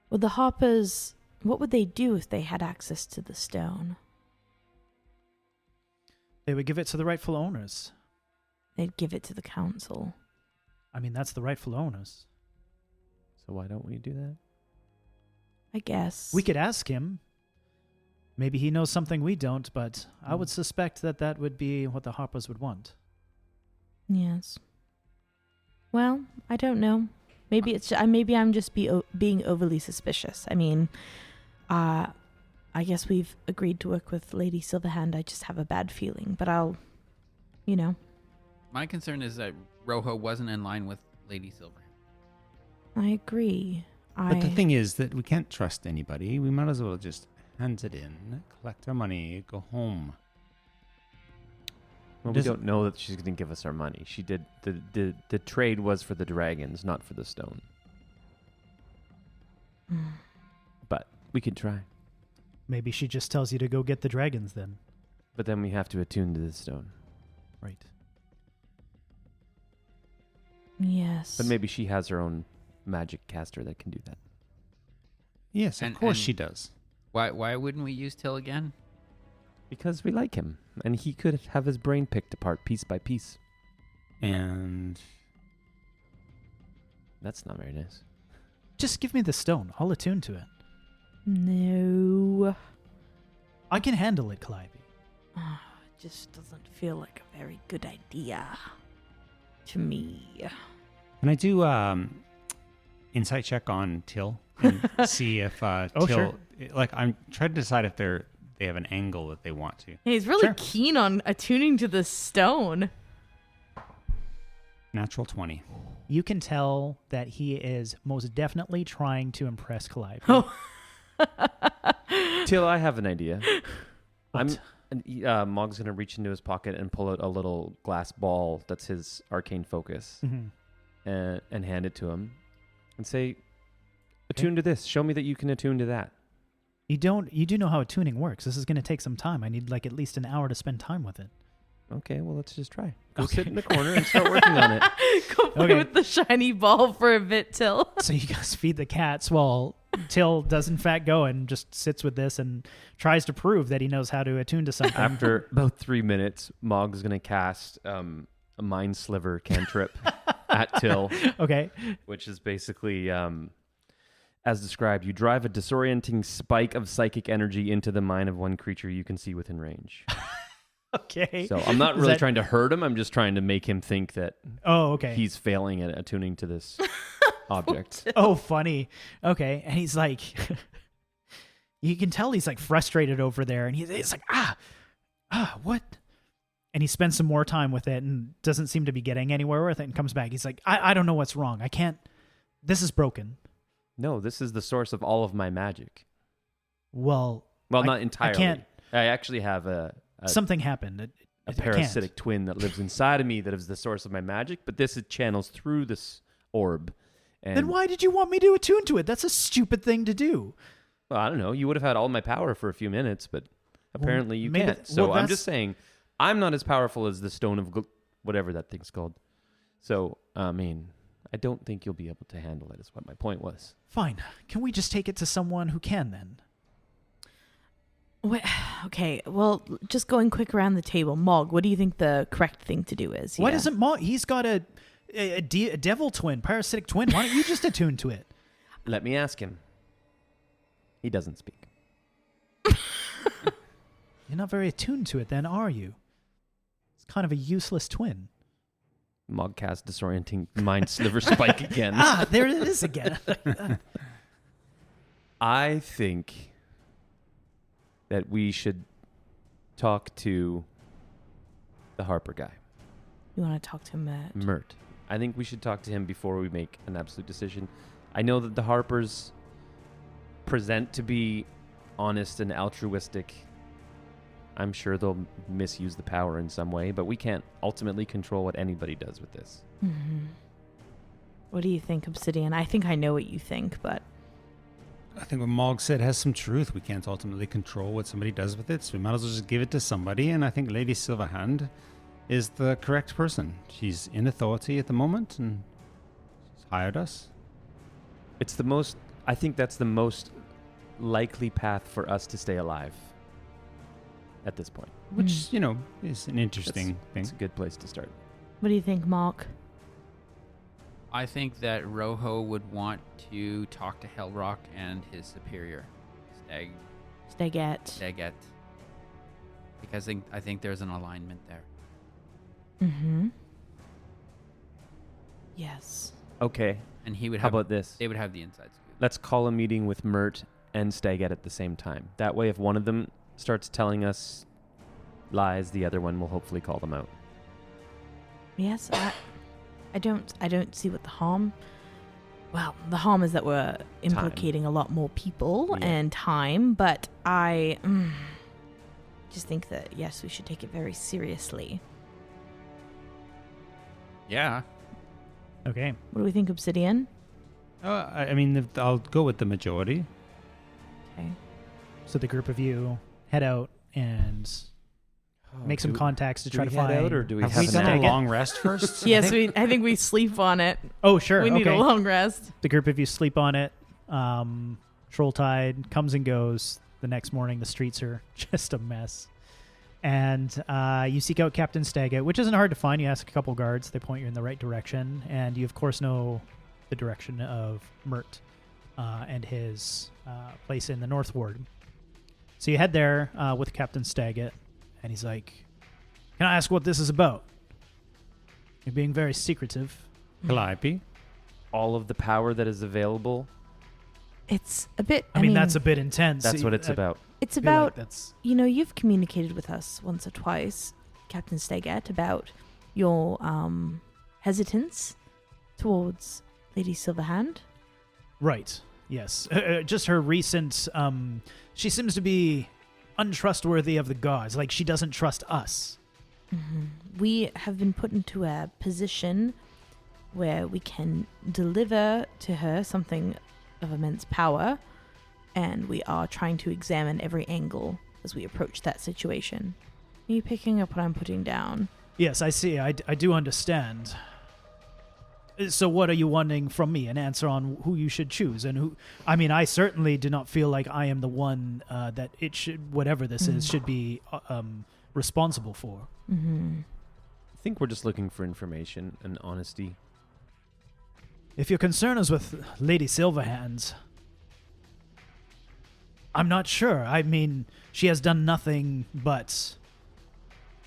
Speaker 3: would the Harpers... What would they do if they had access to the stone?
Speaker 1: They would give it to the rightful owners.
Speaker 3: They'd give it to the council.
Speaker 1: I mean, that's the rightful owners.
Speaker 4: So why don't we do that?
Speaker 3: I guess.
Speaker 1: We could ask him. Maybe he knows something we don't, but I would suspect that would be what the Harpers would want.
Speaker 3: Yes. Well, I don't know. Maybe I'm just being overly suspicious. I mean, I guess we've agreed to work with Lady Silverhand. I just have a bad feeling, but I'll.
Speaker 2: My concern is that Rojo wasn't in line with Lady Silverhand.
Speaker 3: I agree.
Speaker 5: But the thing is that we can't trust anybody. We might as well just hand it in, collect our money, go home.
Speaker 4: Well, we don't know that she's going to give us our money. She did the trade was for the dragons, not for the stone. But we could try.
Speaker 1: Maybe she just tells you to go get the dragons then.
Speaker 4: But then we have to attune to the stone.
Speaker 1: Right.
Speaker 3: Yes.
Speaker 4: But maybe she has her own magic caster that can do that.
Speaker 5: Yes, of course she does.
Speaker 2: Why wouldn't we use Till again?
Speaker 4: Because we like him. And he could have his brain picked apart piece by piece.
Speaker 5: And
Speaker 4: that's not very nice.
Speaker 1: Just give me the stone. I'll attune to it.
Speaker 3: No.
Speaker 1: I can handle it, Calliope.
Speaker 3: It just doesn't feel like a very good idea to me.
Speaker 5: Can I do insight check on Till and see if Till,
Speaker 1: sure.
Speaker 5: I'm trying to decide if they have an angle that they want to.
Speaker 3: He's really
Speaker 5: Sure.
Speaker 3: keen on attuning to the stone.
Speaker 5: Natural 20.
Speaker 1: You can tell that he is most definitely trying to impress Calliope.
Speaker 3: Oh.
Speaker 4: Till, I have an idea.
Speaker 1: What?
Speaker 4: Mog's going to reach into his pocket and pull out a little glass ball that's his arcane focus and hand it to him and say, attune to this. Show me that you can attune to that.
Speaker 1: You do know how attuning works. This is going to take some time. I need at least an hour to spend time with it.
Speaker 4: Okay, well, let's just try. Go sit in the corner and start working on it.
Speaker 3: Go play
Speaker 1: Okay.
Speaker 3: with the shiny ball for a bit, Till.
Speaker 1: So you guys feed the cats while Till does in fact go and just sits with this and tries to prove that he knows how to attune to something.
Speaker 4: After about 3 minutes, Mog's going to cast a Mind Sliver cantrip at Till,
Speaker 1: Okay.
Speaker 4: which is basically, as described, you drive a disorienting spike of psychic energy into the mind of one creature you can see within range.
Speaker 1: Okay.
Speaker 4: So I'm not
Speaker 1: Is
Speaker 4: really
Speaker 1: that-
Speaker 4: trying to hurt him. I'm just trying to make him think that
Speaker 1: Oh, okay.
Speaker 4: he's failing at attuning to this object.
Speaker 1: Oh, funny. Okay. And he's like, you can tell he's like frustrated over there. And he's like, what? And he spends some more time with it and doesn't seem to be getting anywhere with it and comes back. He's like, I don't know what's wrong. I can't. This is broken.
Speaker 4: No, this is the source of all of my magic.
Speaker 1: Well,
Speaker 4: Well,
Speaker 1: I-
Speaker 4: not entirely.
Speaker 1: I can't.
Speaker 4: I actually have a
Speaker 1: Something happened.
Speaker 4: a
Speaker 1: I can't.
Speaker 4: parasitic twin that lives inside of me that is the source of my magic, but this is channels through this orb. And
Speaker 1: Then why did you want me to attune to it? That's a stupid thing to do.
Speaker 4: Well, I don't know. You would have had all my power for a few minutes, but apparently you
Speaker 1: maybe
Speaker 4: can't. So
Speaker 1: well,
Speaker 4: I'm
Speaker 1: that's-
Speaker 4: just saying, I'm not as powerful as the stone of whatever that thing's called. So, I mean, I don't think you'll be able to handle it, is what my point was.
Speaker 1: Fine. Can we just take it to someone who can then?
Speaker 3: Wait, okay, well, just going quick around the table. Mog, what do you think the correct thing to do is?
Speaker 1: Why
Speaker 3: here?
Speaker 1: doesn't Mo? He's got a devil twin, parasitic twin. Why don't you just attune to it?
Speaker 4: Let me ask him. He doesn't speak.
Speaker 1: You're not very attuned to it then, are you? It's kind of a useless twin.
Speaker 4: Mogcast disorienting mind sliver spike again.
Speaker 1: There it is again.
Speaker 4: I think that we should talk to the Harper guy,
Speaker 3: You want to talk to Mert?
Speaker 4: Mert. I think we should talk to him before we make an absolute decision. I know that the Harpers present to be honest and altruistic. I'm sure they'll misuse the power in some way, but we can't ultimately control what anybody does with this.
Speaker 3: Mm-hmm. What do you think, Obsidian? I think I know what you think, but
Speaker 5: I think what Mog said has some truth. We can't ultimately control what somebody does with it, so we might as well just give it to somebody. And I think Lady Silverhand is the correct person. She's in authority at the moment, and she's hired us.
Speaker 4: It's the most, I think that's the most likely path for us to stay alive at this point.
Speaker 5: Which, you know, is an interesting thing.
Speaker 4: It's a good place to start.
Speaker 3: what do you think, Mark?
Speaker 2: I think that Rojo would want to talk to Hellrock and his superior,
Speaker 3: Staget.
Speaker 2: Daggett, because I think there's an alignment there.
Speaker 3: Mm-hmm. Yes.
Speaker 4: Okay,
Speaker 2: And he would
Speaker 4: how
Speaker 2: have
Speaker 4: about this?
Speaker 2: they would have the inside scoop.
Speaker 4: Let's call a meeting with Mert and Staget at the same time. That way, if one of them starts telling lies, the other one will hopefully call them out.
Speaker 3: Yes. I don't see what the harm. Well, the harm is that we're implicating a lot more people
Speaker 4: Yeah.
Speaker 3: and time, but I just think that yes, we should take it very seriously.
Speaker 2: Yeah.
Speaker 1: Okay.
Speaker 3: What do we think, Obsidian?
Speaker 5: I mean, I'll go with the majority.
Speaker 3: Okay.
Speaker 1: So the group of you head out and make some contacts to
Speaker 4: do
Speaker 1: try
Speaker 4: we
Speaker 1: to
Speaker 4: head
Speaker 1: find.
Speaker 4: out, or do we
Speaker 5: Have
Speaker 4: have
Speaker 5: we
Speaker 4: a
Speaker 5: done a
Speaker 4: nap?
Speaker 5: long rest first?
Speaker 3: Yes, I think we sleep on it.
Speaker 1: Oh, sure.
Speaker 3: We need
Speaker 1: okay.
Speaker 3: a long rest.
Speaker 1: The group of you sleep on it. Troll Tide comes and goes. The next morning, the streets are just a mess. And you seek out Captain Staggett, which isn't hard to find. You ask a couple guards. They point you in the right direction. And you, of course, know the direction of Mert and his place in the North Ward. So you head there with Captain Staggett. And he's like, "Can I ask what this is about? You're being very secretive."
Speaker 5: Calliope.
Speaker 4: All of the power that is available,
Speaker 3: It's a bit.
Speaker 1: I mean, that's a bit intense.
Speaker 4: that's what it's about.
Speaker 3: It's
Speaker 1: I feel like
Speaker 3: about.
Speaker 1: that's
Speaker 3: You've communicated with us once or twice, Captain Staggett, about your hesitance towards Lady Silverhand.
Speaker 1: right. Yes, just her recent. She seems to be untrustworthy of the gods. Like she doesn't trust us.
Speaker 3: We have been put into a position where we can deliver to her something of immense power, and we are trying to examine every angle as we approach that situation. Are you picking up what I'm putting down?
Speaker 1: Yes, I see. I do understand. So what are you wanting from me? An answer on who you should choose and who... I mean, I certainly do not feel like I am the one that it should... Whatever this is should be responsible for.
Speaker 3: Mm-hmm.
Speaker 4: I think we're just looking for information and honesty.
Speaker 1: If your concern is with Lady Silverhands, I'm not sure. I mean, she has done nothing but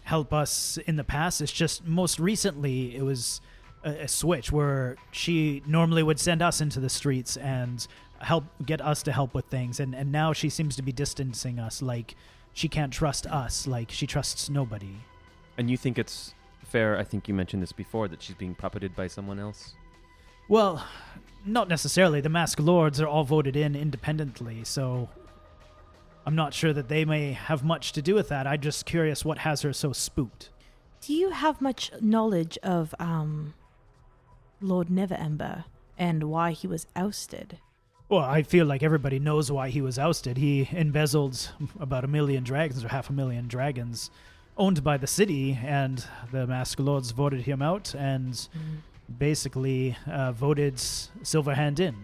Speaker 1: help us in the past. It's just most recently it was a switch where she normally would send us into the streets and get us to help with things. And now she seems to be distancing us, like she can't trust us, like she trusts nobody.
Speaker 4: And you think it's fair, I think you mentioned this before, that she's being puppeted by someone else?
Speaker 1: Well, not necessarily. The Masked Lords are all voted in independently, so I'm not sure that they may have much to do with that. I'm just curious what has her so spooked.
Speaker 3: Do you have much knowledge of Lord Neverember and why he was ousted?
Speaker 1: Well, I feel like everybody knows why he was ousted. He embezzled about 1 million dragons or 500,000 dragons owned by the city, and the Masked Lords voted him out and basically voted Silverhand in.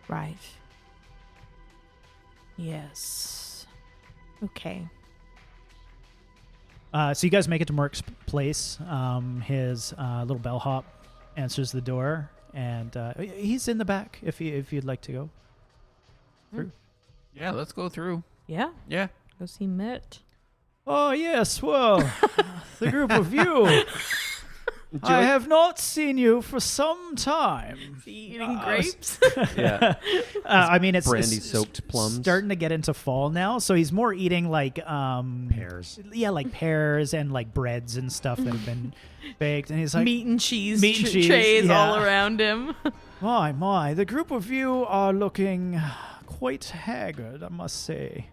Speaker 3: Right. Yes. Okay.
Speaker 1: So you guys make it to Merc's place. His little bellhop answers the door, and he's in the back if you'd like to go through.
Speaker 2: Yeah, let's go through.
Speaker 3: Yeah.
Speaker 2: Yeah.
Speaker 3: Go see Mitt.
Speaker 1: Oh, yes, well, the group of you. I have not seen you for some time.
Speaker 3: Eating grapes?
Speaker 4: Yeah.
Speaker 1: I mean, it's
Speaker 4: brandy-soaked plums.
Speaker 1: starting to get into fall now, so he's more eating like
Speaker 5: Pears.
Speaker 1: Yeah, like pears and like breads and stuff that have been baked, and he's like,
Speaker 3: Meat and cheese,
Speaker 1: Meat and cheese,
Speaker 3: trays
Speaker 1: yeah.
Speaker 3: all around him.
Speaker 1: my, the group of you are looking quite haggard, I must say.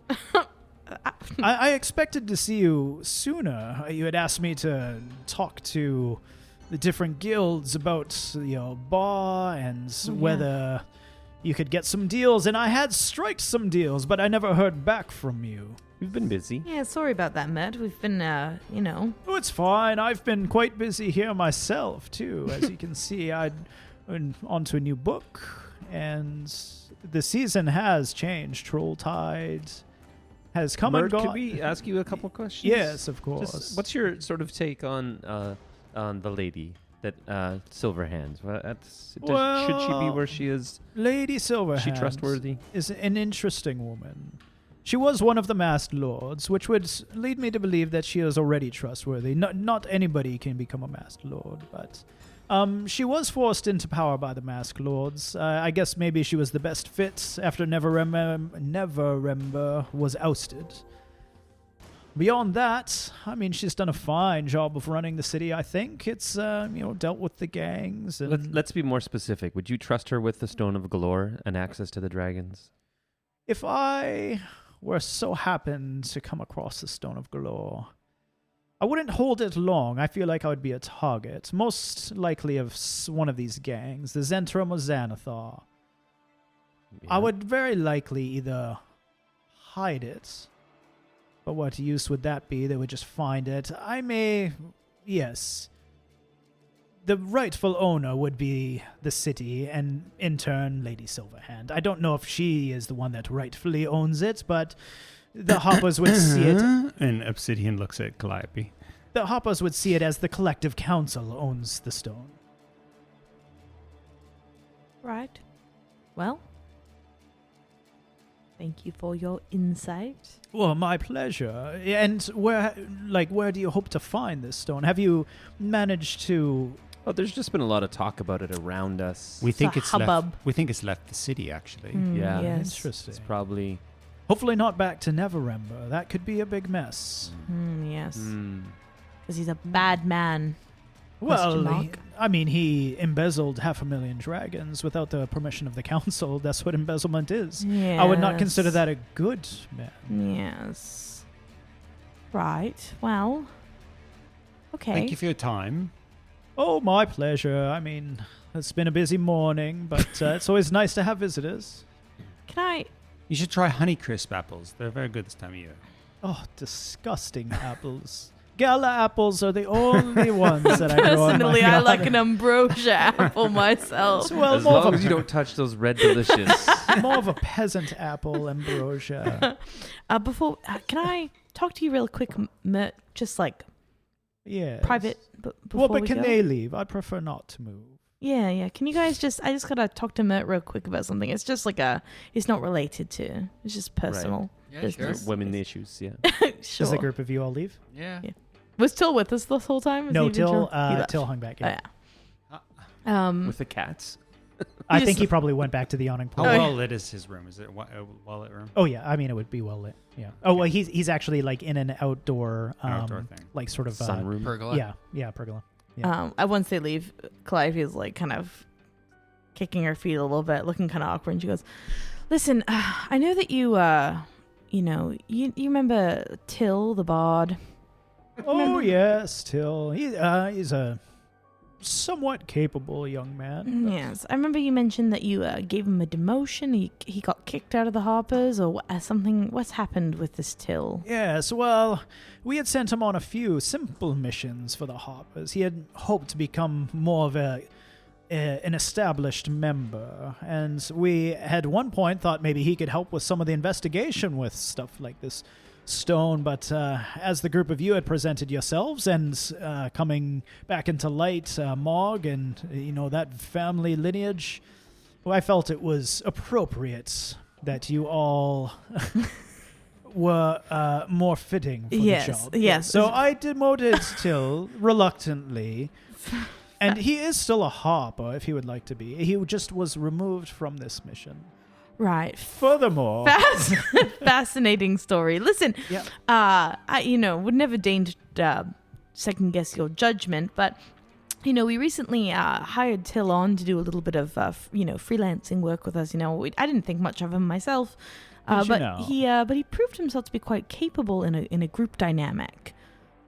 Speaker 1: I expected to see you sooner. You had asked me to talk to the different guilds about your bar and whether you could get some deals, and I had striked some deals, but I never heard back from you.
Speaker 4: We've been busy.
Speaker 3: Yeah, sorry about that, Mitt. We've been,
Speaker 1: Oh, it's fine. I've been quite busy here myself, too. As you can see, I'd onto a new book, and the season has changed. Trolltide has come and
Speaker 4: Mert,
Speaker 1: gone.
Speaker 4: could we ask you a couple questions?
Speaker 1: Yes, of course.
Speaker 4: Just, what's your sort of take on the lady that Silverhands? Should she be where she is?
Speaker 1: Lady Silverhands
Speaker 4: Is she trustworthy?
Speaker 1: is an interesting woman. She was one of the Masked Lords, which would lead me to believe that she is already trustworthy. Not anybody can become a Masked Lord, but she was forced into power by the Masked Lords. I guess maybe she was the best fit after Neverember was ousted. Beyond that, I mean, she's done a fine job of running the city, I think. It's, dealt with the gangs. And
Speaker 4: Let's be more specific. Would you trust her with the Stone of Galore and access to the dragons?
Speaker 1: if I were so happened to come across the Stone of Galore, I wouldn't hold it long. I feel like I would be a target, most likely of one of these gangs, the Zentrum or Xanathar. I would very likely either hide it, but what use would that be? They would just find it. I may, yes. The rightful owner would be the city, and in turn, Lady Silverhand. I don't know if she is the one that rightfully owns it, but the Hoppers would see it.
Speaker 5: And Obsidian looks at Calliope.
Speaker 1: The Hoppers would see it as the collective council owns the stone.
Speaker 3: Right. Well, thank you for your insight.
Speaker 1: Well, my pleasure. And where do you hope to find this stone? Have you managed to?
Speaker 4: Oh, there's just been a lot of talk about it around us.
Speaker 5: We think
Speaker 3: a
Speaker 5: it's left.
Speaker 3: hubbub.
Speaker 5: We think it's left the city, actually.
Speaker 4: Yeah.
Speaker 3: Yes.
Speaker 1: Interesting.
Speaker 4: It's probably.
Speaker 1: Hopefully not back to Neverember. That could be a big mess.
Speaker 3: Yes.
Speaker 4: Mm.
Speaker 3: Because he's a bad man.
Speaker 1: Well,
Speaker 3: mark.
Speaker 1: he embezzled 500,000 dragons without the permission of the council. That's what embezzlement is.
Speaker 3: Yes.
Speaker 1: I would not consider that a good man.
Speaker 3: Yes. Right. Well. Okay.
Speaker 5: Thank you for your time.
Speaker 1: Oh, my pleasure. I mean, it's been a busy morning, but it's always nice to have visitors.
Speaker 3: Can I?
Speaker 5: You should try Honeycrisp apples. They're very good this time of year.
Speaker 1: Oh, disgusting apples. Gala apples are the only ones that I grow on my
Speaker 3: Personally, I like
Speaker 1: garden.
Speaker 3: an ambrosia apple myself.
Speaker 1: Well,
Speaker 4: As
Speaker 1: more
Speaker 4: long
Speaker 1: of,
Speaker 4: as you don't touch those red delicious.
Speaker 1: more of a peasant apple ambrosia.
Speaker 3: Before, can I talk to you real quick, Mert? Just like
Speaker 1: Yeah.
Speaker 3: private. Before
Speaker 1: Well, but
Speaker 3: we
Speaker 1: can
Speaker 3: go?
Speaker 1: they leave? I'd prefer not to move.
Speaker 3: Yeah. Can you guys I just gotta talk to Mert real quick about something. It's just like it's not related to. It's just personal.
Speaker 2: Yeah,
Speaker 3: business.
Speaker 2: sure.
Speaker 4: Women issues, yeah.
Speaker 3: Sure.
Speaker 1: Does the group of you all leave?
Speaker 2: Yeah.
Speaker 3: Yeah. Was Till with us this whole time? Was
Speaker 1: No,
Speaker 3: he even
Speaker 1: Till
Speaker 3: He left.
Speaker 1: Till hung back.
Speaker 3: Oh,
Speaker 1: Yeah.
Speaker 3: yeah.
Speaker 4: With the cats.
Speaker 1: I
Speaker 3: He
Speaker 1: think
Speaker 3: just-
Speaker 1: he probably went back to the awning
Speaker 5: How
Speaker 1: pool.
Speaker 3: Oh, yeah.
Speaker 5: well lit is his room? Is it a well lit room?
Speaker 1: Oh yeah, I mean it would be well lit. Yeah. Oh well, he's actually like in an outdoor,
Speaker 5: An outdoor thing.
Speaker 1: like sort of
Speaker 4: Sunroom.
Speaker 2: Pergola.
Speaker 1: Yeah, pergola.
Speaker 3: Once they leave, Clive is like kind of kicking her feet a little bit, looking kind of awkward. And she goes, "Listen, I know that you you remember Till the bard."
Speaker 1: Oh yes, Till. He's a somewhat capable young man.
Speaker 3: Yes, I remember you mentioned that you gave him a demotion. He got kicked out of the Harpers or something. What's happened with this Till?
Speaker 1: Yes, well, we had sent him on a few simple missions for the Harpers. He had hoped to become more of an established member, and we had one point thought maybe he could help with some of the investigation with stuff like this stone, but as the group of you had presented yourselves and coming back into light, Mog and that family lineage, well, I felt it was appropriate that you all were more fitting for
Speaker 3: Yes,
Speaker 1: the job.
Speaker 3: yes.
Speaker 1: So I demoted Till reluctantly. And he is still a Harper if he would like to be. He just was removed from this mission.
Speaker 3: Right.
Speaker 1: Furthermore,
Speaker 3: Fascinating story. Listen,
Speaker 1: Yeah.
Speaker 3: I would never deign to second guess your judgment, but we recently hired Till on to do a little bit of freelancing work with us. I didn't think much of him myself,
Speaker 1: How'd you
Speaker 3: but
Speaker 1: know?
Speaker 3: he proved himself to be quite capable in a group dynamic.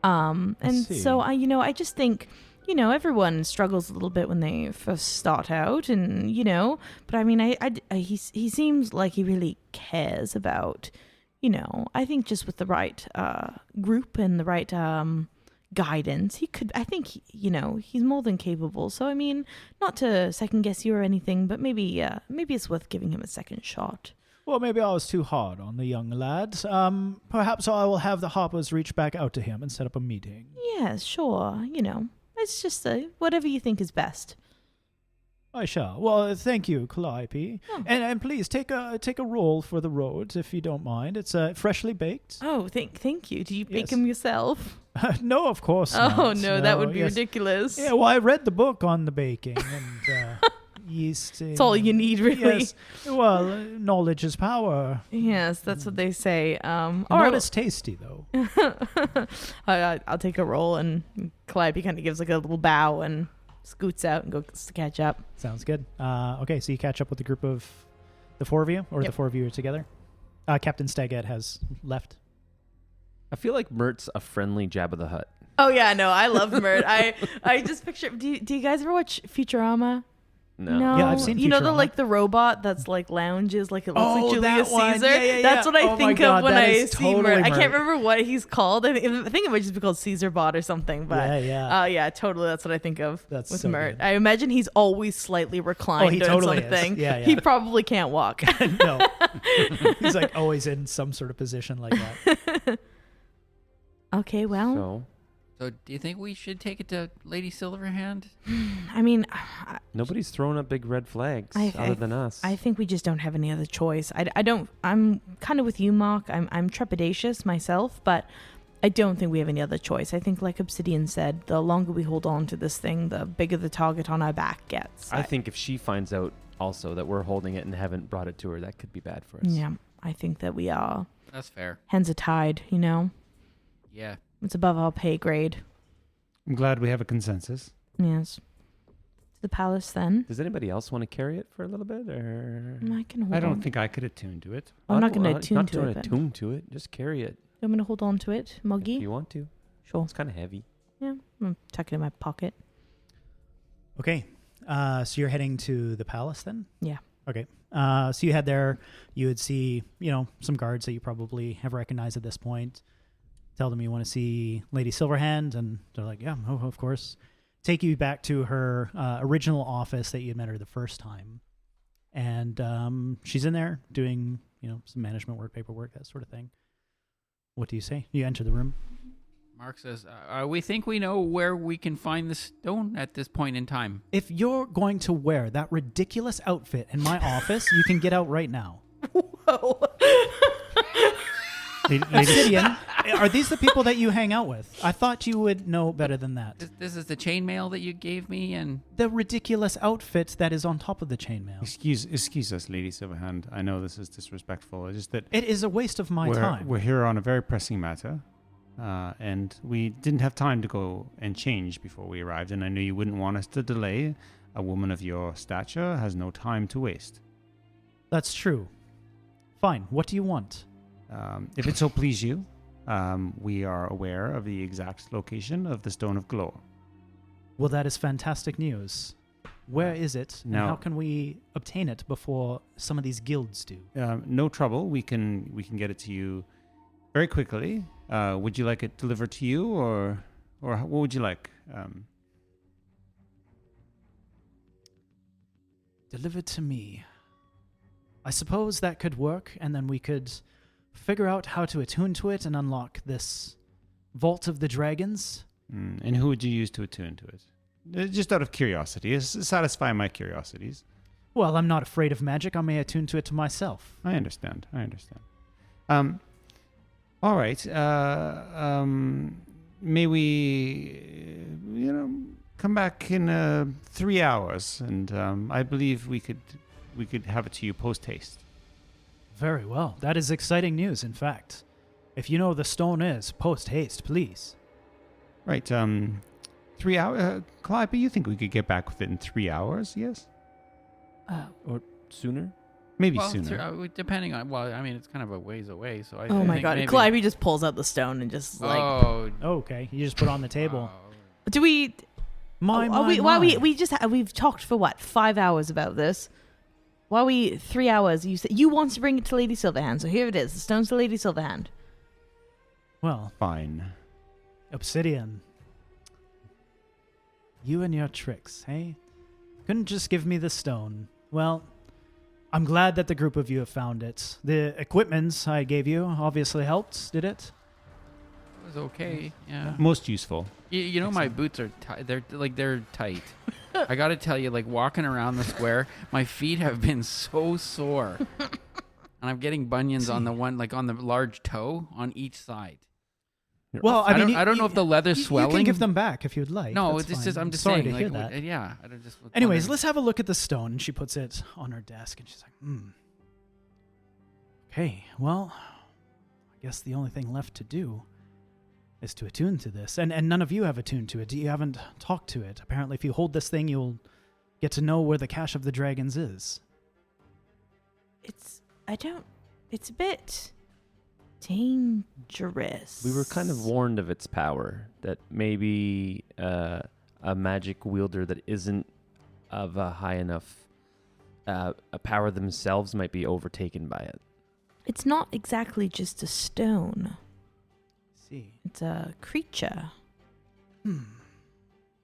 Speaker 3: And
Speaker 1: see.
Speaker 3: so I just think. Everyone struggles a little bit when they first start out, and but I mean, he seems like he really cares about, I think just with the right group and the right guidance, he could. I think he's more than capable. So I mean, not to second guess you or anything, but maybe it's worth giving him a second shot.
Speaker 1: Well, maybe I was too hard on the young lad. Perhaps I will have the Harpers reach back out to him and set up a meeting.
Speaker 3: Yeah, sure. It's just whatever you think is best.
Speaker 1: I shall. Well, thank you, Calliope.
Speaker 3: Oh.
Speaker 1: And please take a roll for the road if you don't mind. It's freshly baked.
Speaker 3: Oh, thank you. Do you bake
Speaker 1: Yes.
Speaker 3: them yourself?
Speaker 1: No, of course not.
Speaker 3: Oh no, that would be
Speaker 1: yes.
Speaker 3: ridiculous.
Speaker 1: Yeah, well, I read the book on the baking and yeast.
Speaker 3: That's all you need, really.
Speaker 1: Yes. Well, knowledge is power.
Speaker 3: Yes, that's what they say.
Speaker 1: Not
Speaker 3: Or
Speaker 1: as tasty though.
Speaker 3: I'll take a roll, and Calliope kind of gives like a little bow and scoots out and goes to catch up.
Speaker 1: Sounds good. Okay, so you catch up with the group of the four of you, or
Speaker 3: Yep.
Speaker 1: the four of you are together. Captain Staghead has left.
Speaker 4: I feel like Mert's a friendly Jabba the Hutt.
Speaker 3: Oh yeah, no, I love Mert. I just picture. Do you guys ever watch Futurama?
Speaker 4: No.
Speaker 1: Yeah, I've seen
Speaker 3: You know
Speaker 1: Futurama.
Speaker 3: the robot that's like lounges, like it looks
Speaker 1: Oh,
Speaker 3: like Julius
Speaker 1: that one.
Speaker 3: Caesar.
Speaker 1: Yeah, yeah,
Speaker 3: That's
Speaker 1: yeah.
Speaker 3: what I
Speaker 1: Oh my
Speaker 3: think
Speaker 1: God,
Speaker 3: of when
Speaker 1: that
Speaker 3: I
Speaker 1: is
Speaker 3: see
Speaker 1: totally
Speaker 3: Mert. I
Speaker 1: Mert.
Speaker 3: can't remember what he's called. I think it might just be called Caesar Bot or something. But
Speaker 1: Yeah.
Speaker 3: totally. That's what I think of
Speaker 1: That's
Speaker 3: with
Speaker 1: so
Speaker 3: Mert.
Speaker 1: good.
Speaker 3: I imagine he's always slightly reclined
Speaker 1: he
Speaker 3: doing
Speaker 1: totally is.
Speaker 3: something.
Speaker 1: Yeah, yeah.
Speaker 3: He probably can't walk.
Speaker 1: No, he's like always in some sort of position like that.
Speaker 3: Okay, well,
Speaker 4: So,
Speaker 2: So, do you think we should take it to Lady Silverhand?
Speaker 3: I mean,
Speaker 4: nobody's throwing up big red flags
Speaker 3: I-
Speaker 4: other than us.
Speaker 3: I think we just don't have any other choice. I don't. I'm kind of with you, Mark. I'm trepidatious myself, but I don't think we have any other choice. I think, like Obsidian said, the longer we hold on to this thing, the bigger the target on our back gets.
Speaker 4: I think if she finds out also that we're holding it and haven't brought it to her, that could be bad for us.
Speaker 3: Yeah, I think that we are.
Speaker 2: That's fair.
Speaker 3: Hands are tied.
Speaker 2: Yeah.
Speaker 3: It's above our pay grade.
Speaker 5: I'm glad we have a consensus.
Speaker 3: Yes. To the palace, then.
Speaker 4: Does anybody else want to carry it for a little bit, or
Speaker 3: I can hold
Speaker 5: I
Speaker 3: on.
Speaker 5: don't think I could attune to it.
Speaker 3: I'm not going to attune
Speaker 4: not
Speaker 3: to it. But
Speaker 4: attune to it. Just carry it
Speaker 3: I'm going to hold on to it,
Speaker 4: if
Speaker 3: Muggy.
Speaker 4: you want to.
Speaker 3: Sure.
Speaker 4: It's kind of heavy.
Speaker 3: Yeah, I'm tucking it in my pocket.
Speaker 1: Okay, so you're heading to the palace then?
Speaker 3: Yeah.
Speaker 1: Okay. So you head there. You would see, some guards that you probably have recognized at this point. Tell them you want to see Lady Silverhand, and they're like, yeah, of course. Take you back to her original office that you met her the first time. And she's in there doing, some management work, paperwork, that sort of thing. What do you say? You enter the room.
Speaker 2: Mark says, we think we know where we can find the stone at this point in time.
Speaker 1: If you're going to wear that ridiculous outfit in my office, you can get out right now.
Speaker 3: Whoa.
Speaker 1: Obsidian, are these the people that you hang out with? I thought you would know better than that.
Speaker 2: This is the chainmail that you gave me, and
Speaker 1: The ridiculous outfit that is on top of the chainmail.
Speaker 5: Excuse us, Lady Silverhand. I know this is disrespectful. It's just that
Speaker 1: It is a waste of my time.
Speaker 5: we're here on a very pressing matter, and we didn't have time to go and change before we arrived. And I know you wouldn't want us to delay. A woman of your stature has no time to waste.
Speaker 1: That's true. Fine. What do you want?
Speaker 5: If it so please you, we are aware of the exact location of the Stone of Glow.
Speaker 1: Well, that is fantastic news. Where is it, and
Speaker 5: Now-
Speaker 1: how can we obtain it before some of these guilds do?
Speaker 5: No trouble. We can get it to you very quickly. Would you like it delivered to you, or what would you like?
Speaker 1: Delivered to me. I suppose that could work, and then we could figure out how to attune to it and unlock this Vault of the Dragons.
Speaker 5: And who would you use to attune to it? Just out of curiosity, satisfy my curiosities.
Speaker 1: Well, I'm not afraid of magic. I may attune to it to myself.
Speaker 5: I understand. All right. May we, come back in 3 hours, and I believe we could have it to you post haste.
Speaker 1: Very well. That is exciting news, in fact. If you know the stone is, post haste, please.
Speaker 5: Right. 3 hours. Calliope, you think we could get back with it in 3 hours? Yes.
Speaker 4: Or sooner?
Speaker 5: Maybe
Speaker 2: well,
Speaker 5: sooner.
Speaker 2: depending on. Well, I mean, it's kind of a ways away, so I.
Speaker 3: Oh my
Speaker 2: think
Speaker 3: god.
Speaker 2: maybe,
Speaker 3: Calliope just pulls out the stone and just like.
Speaker 2: Oh.
Speaker 1: Okay, you just put it on the table.
Speaker 3: Do we? We've talked for what 5 hours about this. Why are we 3 hours? You said you want to bring it to Lady Silverhand, so here it is. The stone's to Lady Silverhand.
Speaker 1: Well,
Speaker 5: Fine.
Speaker 1: Obsidian. You and your tricks, hey? Couldn't just give me the stone. Well, I'm glad that the group of you have found it. The equipments I gave you obviously helped, did it?
Speaker 2: It was okay. Yeah.
Speaker 5: Most useful.
Speaker 2: You know, my boots are tight. They're tight. I got to tell you, like walking around the square, my feet have been so sore, and I'm getting bunions on the one, like on the large toe on each side.
Speaker 1: Well,
Speaker 2: I don't know if the leather's swelling.
Speaker 1: You can give them back if you'd like.
Speaker 2: No,
Speaker 1: That's
Speaker 2: it's just
Speaker 1: fine.
Speaker 2: I'm just
Speaker 1: sorry
Speaker 2: saying.
Speaker 1: to hear
Speaker 2: like,
Speaker 1: that.
Speaker 2: yeah. I don't just.
Speaker 1: Anyways, let's have a look at the stone. And she puts it on her desk, and she's like, Okay, well, I guess the only thing left to do is to attune to this. And none of you have attuned to it. You haven't talked to it. Apparently, if you hold this thing, you'll get to know where the cache of the dragons is.
Speaker 3: It's a bit dangerous.
Speaker 4: We were kind of warned of its power, that maybe a magic wielder that isn't of a high enough a power themselves might be overtaken by it.
Speaker 3: It's not exactly just a stone.
Speaker 1: See.
Speaker 3: It's a creature.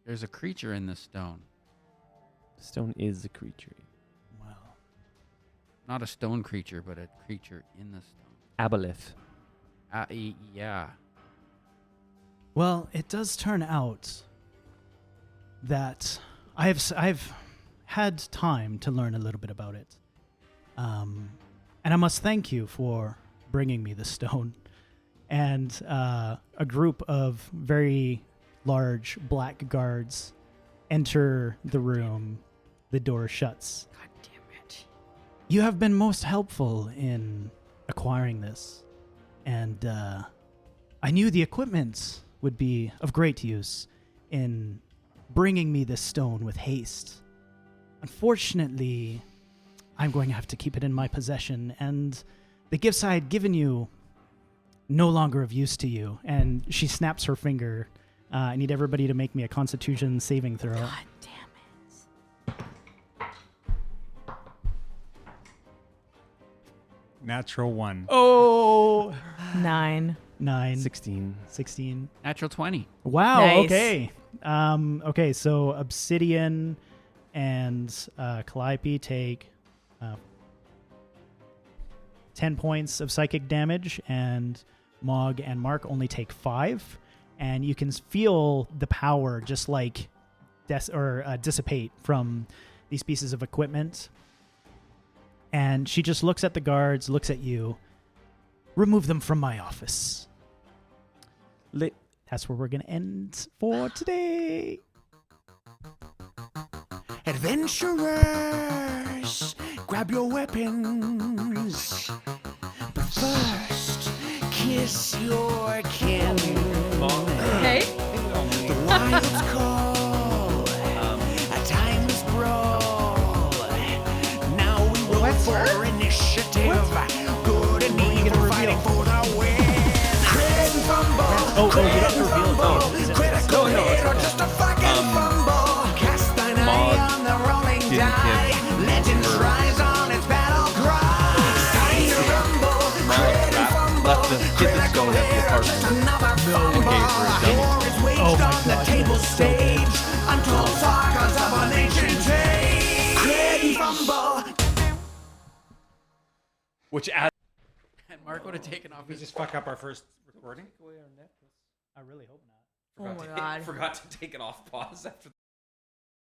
Speaker 2: There's a creature in the stone.
Speaker 4: The stone is a creature.
Speaker 1: Well,
Speaker 2: Not a stone creature, but a creature in the stone.
Speaker 4: Aboleth.
Speaker 2: Yeah.
Speaker 1: Well, it does turn out that I've had time to learn a little bit about it. And I must thank you for bringing me the stone. And a group of very large black guards enter the room. The door shuts.
Speaker 3: God damn it.
Speaker 1: You have been most helpful in acquiring this. And I knew the equipment would be of great use in bringing me this stone with haste. Unfortunately, I'm going to have to keep it in my possession, and the gifts I had given you no longer of use to you. And she snaps her finger. I need everybody to make me a Constitution saving throw.
Speaker 3: God damn it.
Speaker 5: Natural 1.
Speaker 1: Oh,
Speaker 3: 9.
Speaker 1: 9,
Speaker 4: 16.
Speaker 1: 16.
Speaker 2: Natural 20.
Speaker 1: Wow.
Speaker 3: Nice.
Speaker 1: Okay. Okay. So Obsidian and Calliope take 10 points of psychic damage, and Mog and Mark only take 5. And you can feel the power just like dissipate from these pieces of equipment. And she just looks at the guards, looks at you. Remove them from my office. That's where we're going to end for today.
Speaker 6: Adventurers, grab your weapons. But first, kiss your kin.
Speaker 3: Okay.
Speaker 6: The wild's call, a timeless brawl. Now we roll for initiative. Good and evil fighting for the win. Crit and fumble.
Speaker 1: You don't have to reveal it.
Speaker 6: Critical hit or just a fucking fumble. Cast thine eye on the rolling die. Legends rise on its battle cry. Time to rumble. Crit and fumble.
Speaker 4: Left the kid that's going at the apartment.
Speaker 6: Another fumble. War is waged on the table stage. Untold sagas of an ancient age. Crit and fumble.
Speaker 4: Which adds.
Speaker 2: And Mark would have taken off
Speaker 5: We
Speaker 2: his
Speaker 5: just fuck up our first recording?
Speaker 1: I really hope not.
Speaker 3: Oh my god.
Speaker 4: Forgot to take it off pause after